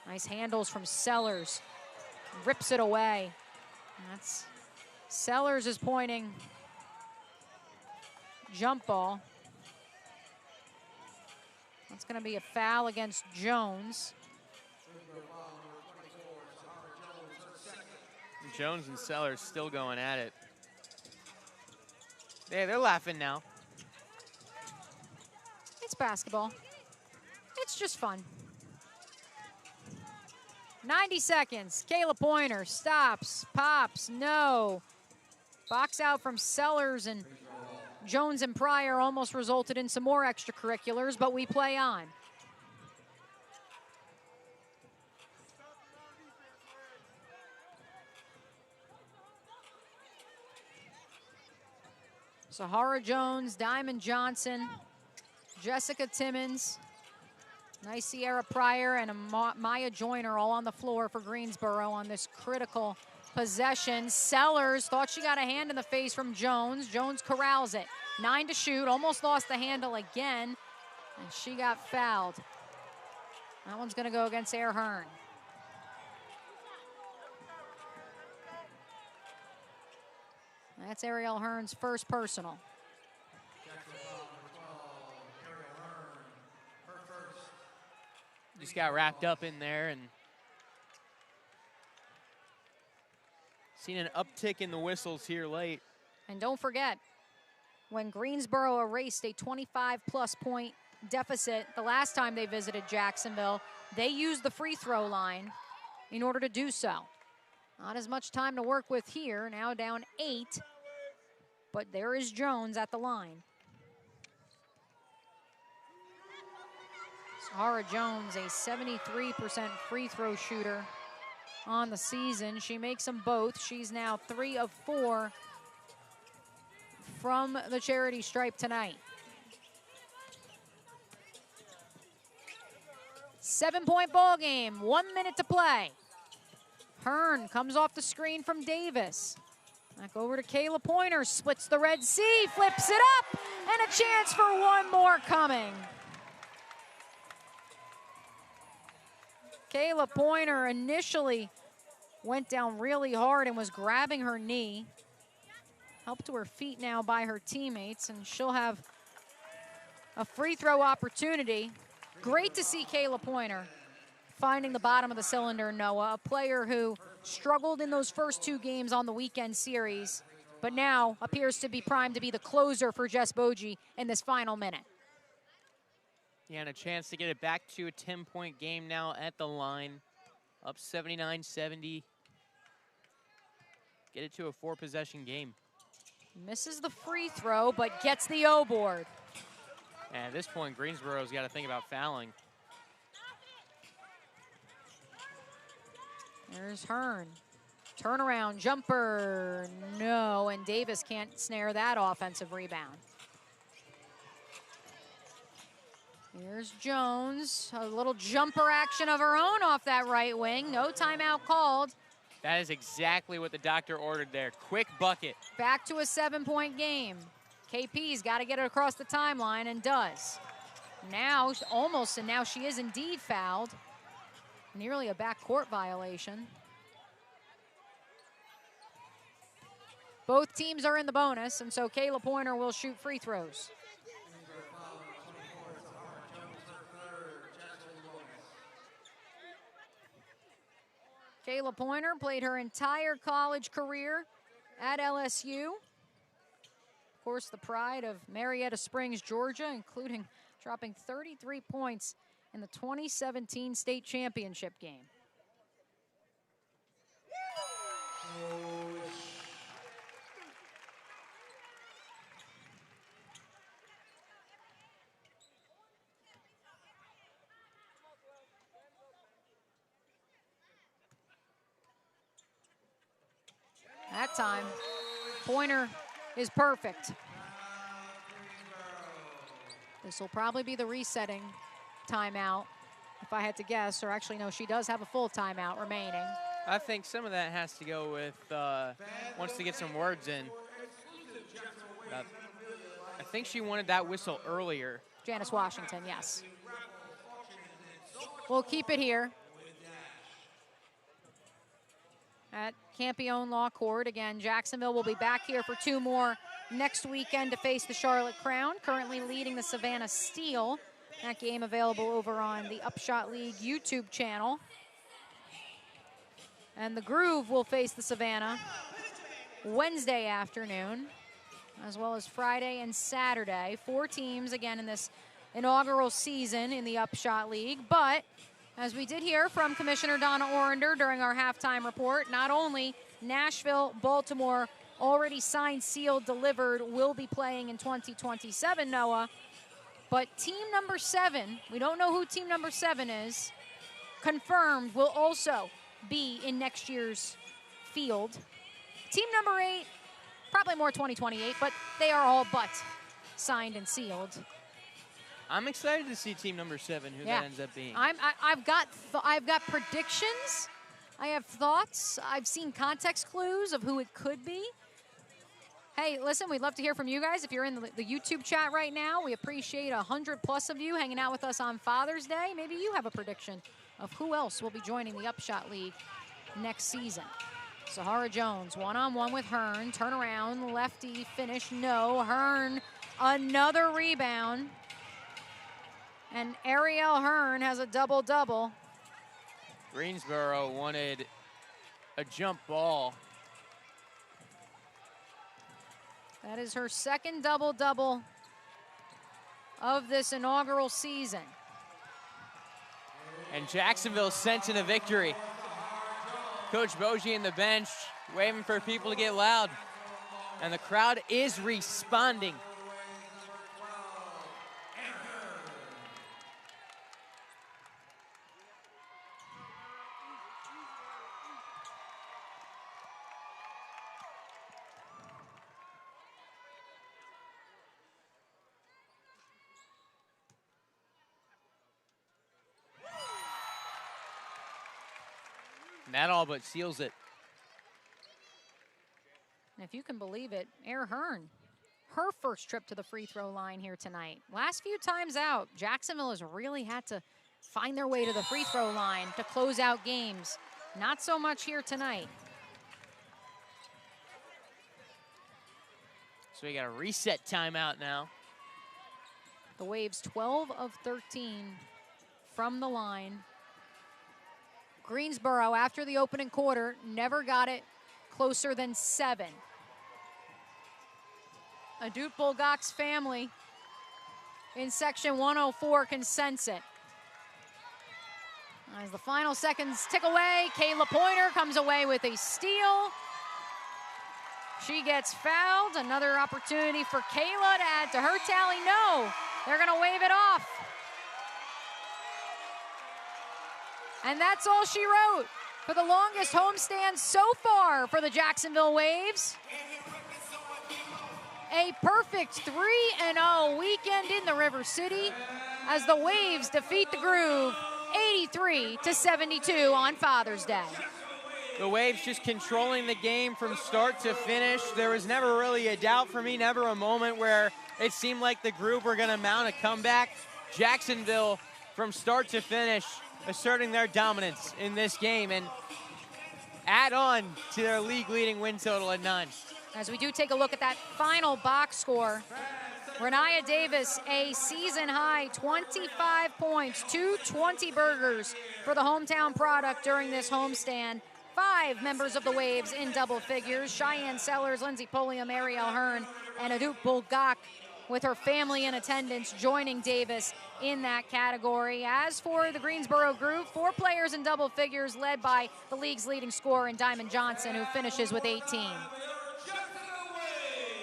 Nice handles from Sellers. Rips it away. That's Sellers is pointing. Jump ball. That's going to be a foul against Jones. Jones and Sellers still going at it. Yeah, they're laughing now. It's basketball. It's just fun. 90 seconds. Kayla Pointer stops, pops, no. Box out from Sellers, and Jones and Pryor almost resulted in some more extracurriculars, but we play on. Sahara Jones, Diamond Johnson, Jessica Timmons, nice Sierra Pryor, and a Maya Joyner all on the floor for Greensboro on this critical possession. Sellers thought she got a hand in the face from Jones. Jones corrals it. 9 to shoot, almost lost the handle again, and she got fouled. That one's gonna go against Air Hearn. That's Ariel Hearn's first personal. Just got wrapped up in there and seen an uptick in the whistles here late. And don't forget, when Greensboro erased a 25-plus point deficit the last time they visited Jacksonville, they used the free throw line in order to do so. Not as much time to work with here, now down 8, but there is Jones at the line. Sahara Jones, a 73% free throw shooter on the season. She makes them both. She's now 3 of 4 from the charity stripe tonight. 7-point ball game, 1 minute to play. Hearn comes off the screen from Davis. Back over to Kayla Pointer, splits the Red Sea, flips it up, and a chance for one more coming. Kayla Pointer initially went down really hard and was grabbing her knee. Helped to her feet now by her teammates, and she'll have a free throw opportunity. Great to see Kayla Pointer finding the bottom of the cylinder, Noah, a player who struggled in those first 2 games on the weekend series, but now appears to be primed to be the closer for Jess Boji in this final minute. Yeah, and a chance to get it back to a 10-point game now at the line. Up 79-70. Get it to a 4-possession game. Misses the free throw, but gets the O board. And at this point, Greensboro's got to think about fouling. There's Hearn. Turnaround jumper, no, and Davis can't snare that offensive rebound. Here's Jones, a little jumper action of her own off that right wing. No timeout called. That is exactly what the doctor ordered there. Quick bucket. Back to a 7-point game. KP's got to get it across the timeline and does. Now, almost, and now she is indeed fouled. Nearly a backcourt violation. Both teams are in the bonus, and so Kayla Pointer will shoot free throws. Kayla Pointer played her entire college career at LSU. Of course, the pride of Marietta Springs, Georgia, including dropping 33 points in the 2017 state championship game. That time, Pointer is perfect. This will probably be the resetting timeout, if I had to guess, or actually, no, she does have a full timeout remaining. I think some of that has to go with wants to get some words in. I think she wanted that whistle earlier. Janice Washington, yes. We'll keep it here at Campione Law Court. Again, Jacksonville will be back here for 2 more next weekend to face the Charlotte Crown, currently leading the Savannah Steel. That game available over on the Upshot League YouTube channel. And the Groove will face the Savannah Wednesday afternoon, as well as Friday and Saturday. 4 teams, again, in this inaugural season in the Upshot League. But as we did hear from Commissioner Donna Orender during our halftime report, not only Nashville, Baltimore, already signed, sealed, delivered, will be playing in 2027, Noah, but team number 7, we don't know who team number 7 is, confirmed will also be in next year's field. Team number 8, probably more 2028, but they are all but signed and sealed. I'm excited to see team number 7, who that ends up being. I've got predictions. I have thoughts. I've seen context clues of who it could be. Hey, listen, we'd love to hear from you guys. If you're in the YouTube chat right now, we appreciate 100+ of you hanging out with us on Father's Day. Maybe you have a prediction of who else will be joining the Upshot League next season. Sahara Jones, one-on-one with Hearn. Turnaround, lefty, finish, no. Hearn, another rebound. And Ariel Hearn has a double-double. Greensboro wanted a jump ball. That is her second double-double of this inaugural season. And Jacksonville sensing a victory. Coach Boji in the bench waving for people to get loud. And the crowd is responding. And that all but seals it. And if you can believe it, Air Hearn, her first trip to the free throw line here tonight. Last few times out, Jacksonville has really had to find their way to the free throw line to close out games. Not so much here tonight. So we got a reset timeout now. The Waves 12 of 13 from the line. Greensboro, after the opening quarter, never got it closer than 7. Adut Bulgak's family in section 104 can sense it. As the final seconds tick away, Kayla Pointer comes away with a steal. She gets fouled. Another opportunity for Kayla to add to her tally. No, they're gonna wave it off. And that's all she wrote for the longest homestand so far for the Jacksonville Waves. A perfect 3-0 weekend in the River City as the Waves defeat the Groove 83-72 on Father's Day. The Waves just controlling the game from start to finish. There was never really a doubt for me, never a moment where it seemed like the Groove were gonna mount a comeback. Jacksonville, from start to finish, asserting their dominance in this game and add on to their league-leading win total at 9. As we do take a look at that final box score, Renaya Davis, a season-high 25 points, 220 burgers for the hometown product during this homestand. 5 members of the Waves in double figures: Cheyenne Sellers, Lindsey Pulliam, Ariel Hearn, and Adut Bulgak with her family in attendance joining Davis in that category. As for the Greensboro Groove, 4 players in double figures led by the league's leading scorer in Diamond Johnson, who finishes with 18.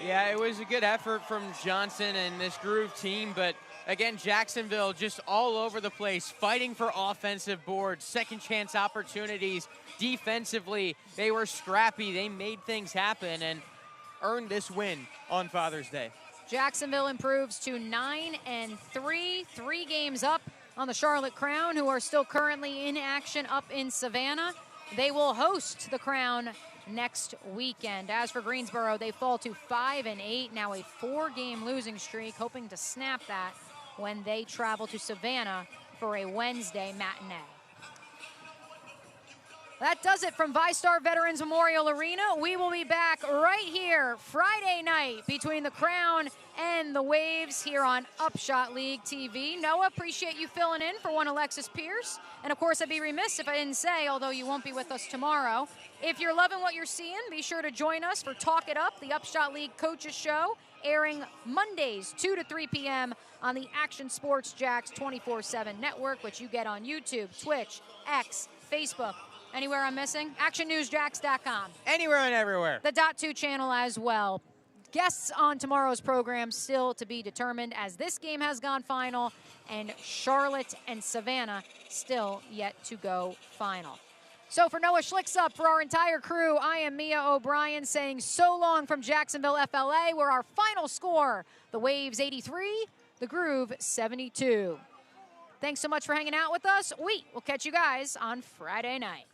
Yeah, it was a good effort from Johnson and this Groove team, but again, Jacksonville just all over the place, fighting for offensive boards, second chance opportunities. Defensively, they were scrappy. They made things happen and earned this win on Father's Day. Jacksonville improves to 9-3, 3 games up on the Charlotte Crown, who are still currently in action up in Savannah. They will host the Crown next weekend. As for Greensboro, they fall to 5-8, now a 4-game losing streak, hoping to snap that when they travel to Savannah for a Wednesday matinee. That does it from VyStar Veterans Memorial Arena. We will be back right here Friday night between the Crown and the Waves here on Upshot League TV. Noah, appreciate you filling in for one Alexis Pierce. And of course, I'd be remiss if I didn't say, although you won't be with us tomorrow, if you're loving what you're seeing, be sure to join us for Talk It Up, the Upshot League Coaches Show, airing Mondays 2 to 3 p.m. on the Action Sports Jacks 24/7 network, which you get on YouTube, Twitch, X, Facebook. Anywhere I'm missing? ActionNewsJacks.com. Anywhere and everywhere. The .2 channel as well. Guests on tomorrow's program still to be determined, as this game has gone final, and Charlotte and Savannah still yet to go final. So for Noah Schlicksup, for our entire crew, I am Mia O'Brien saying so long from Jacksonville, FLA, where our final score, the Waves 83, the Groove 72. Thanks so much for hanging out with us. We will catch you guys on Friday night.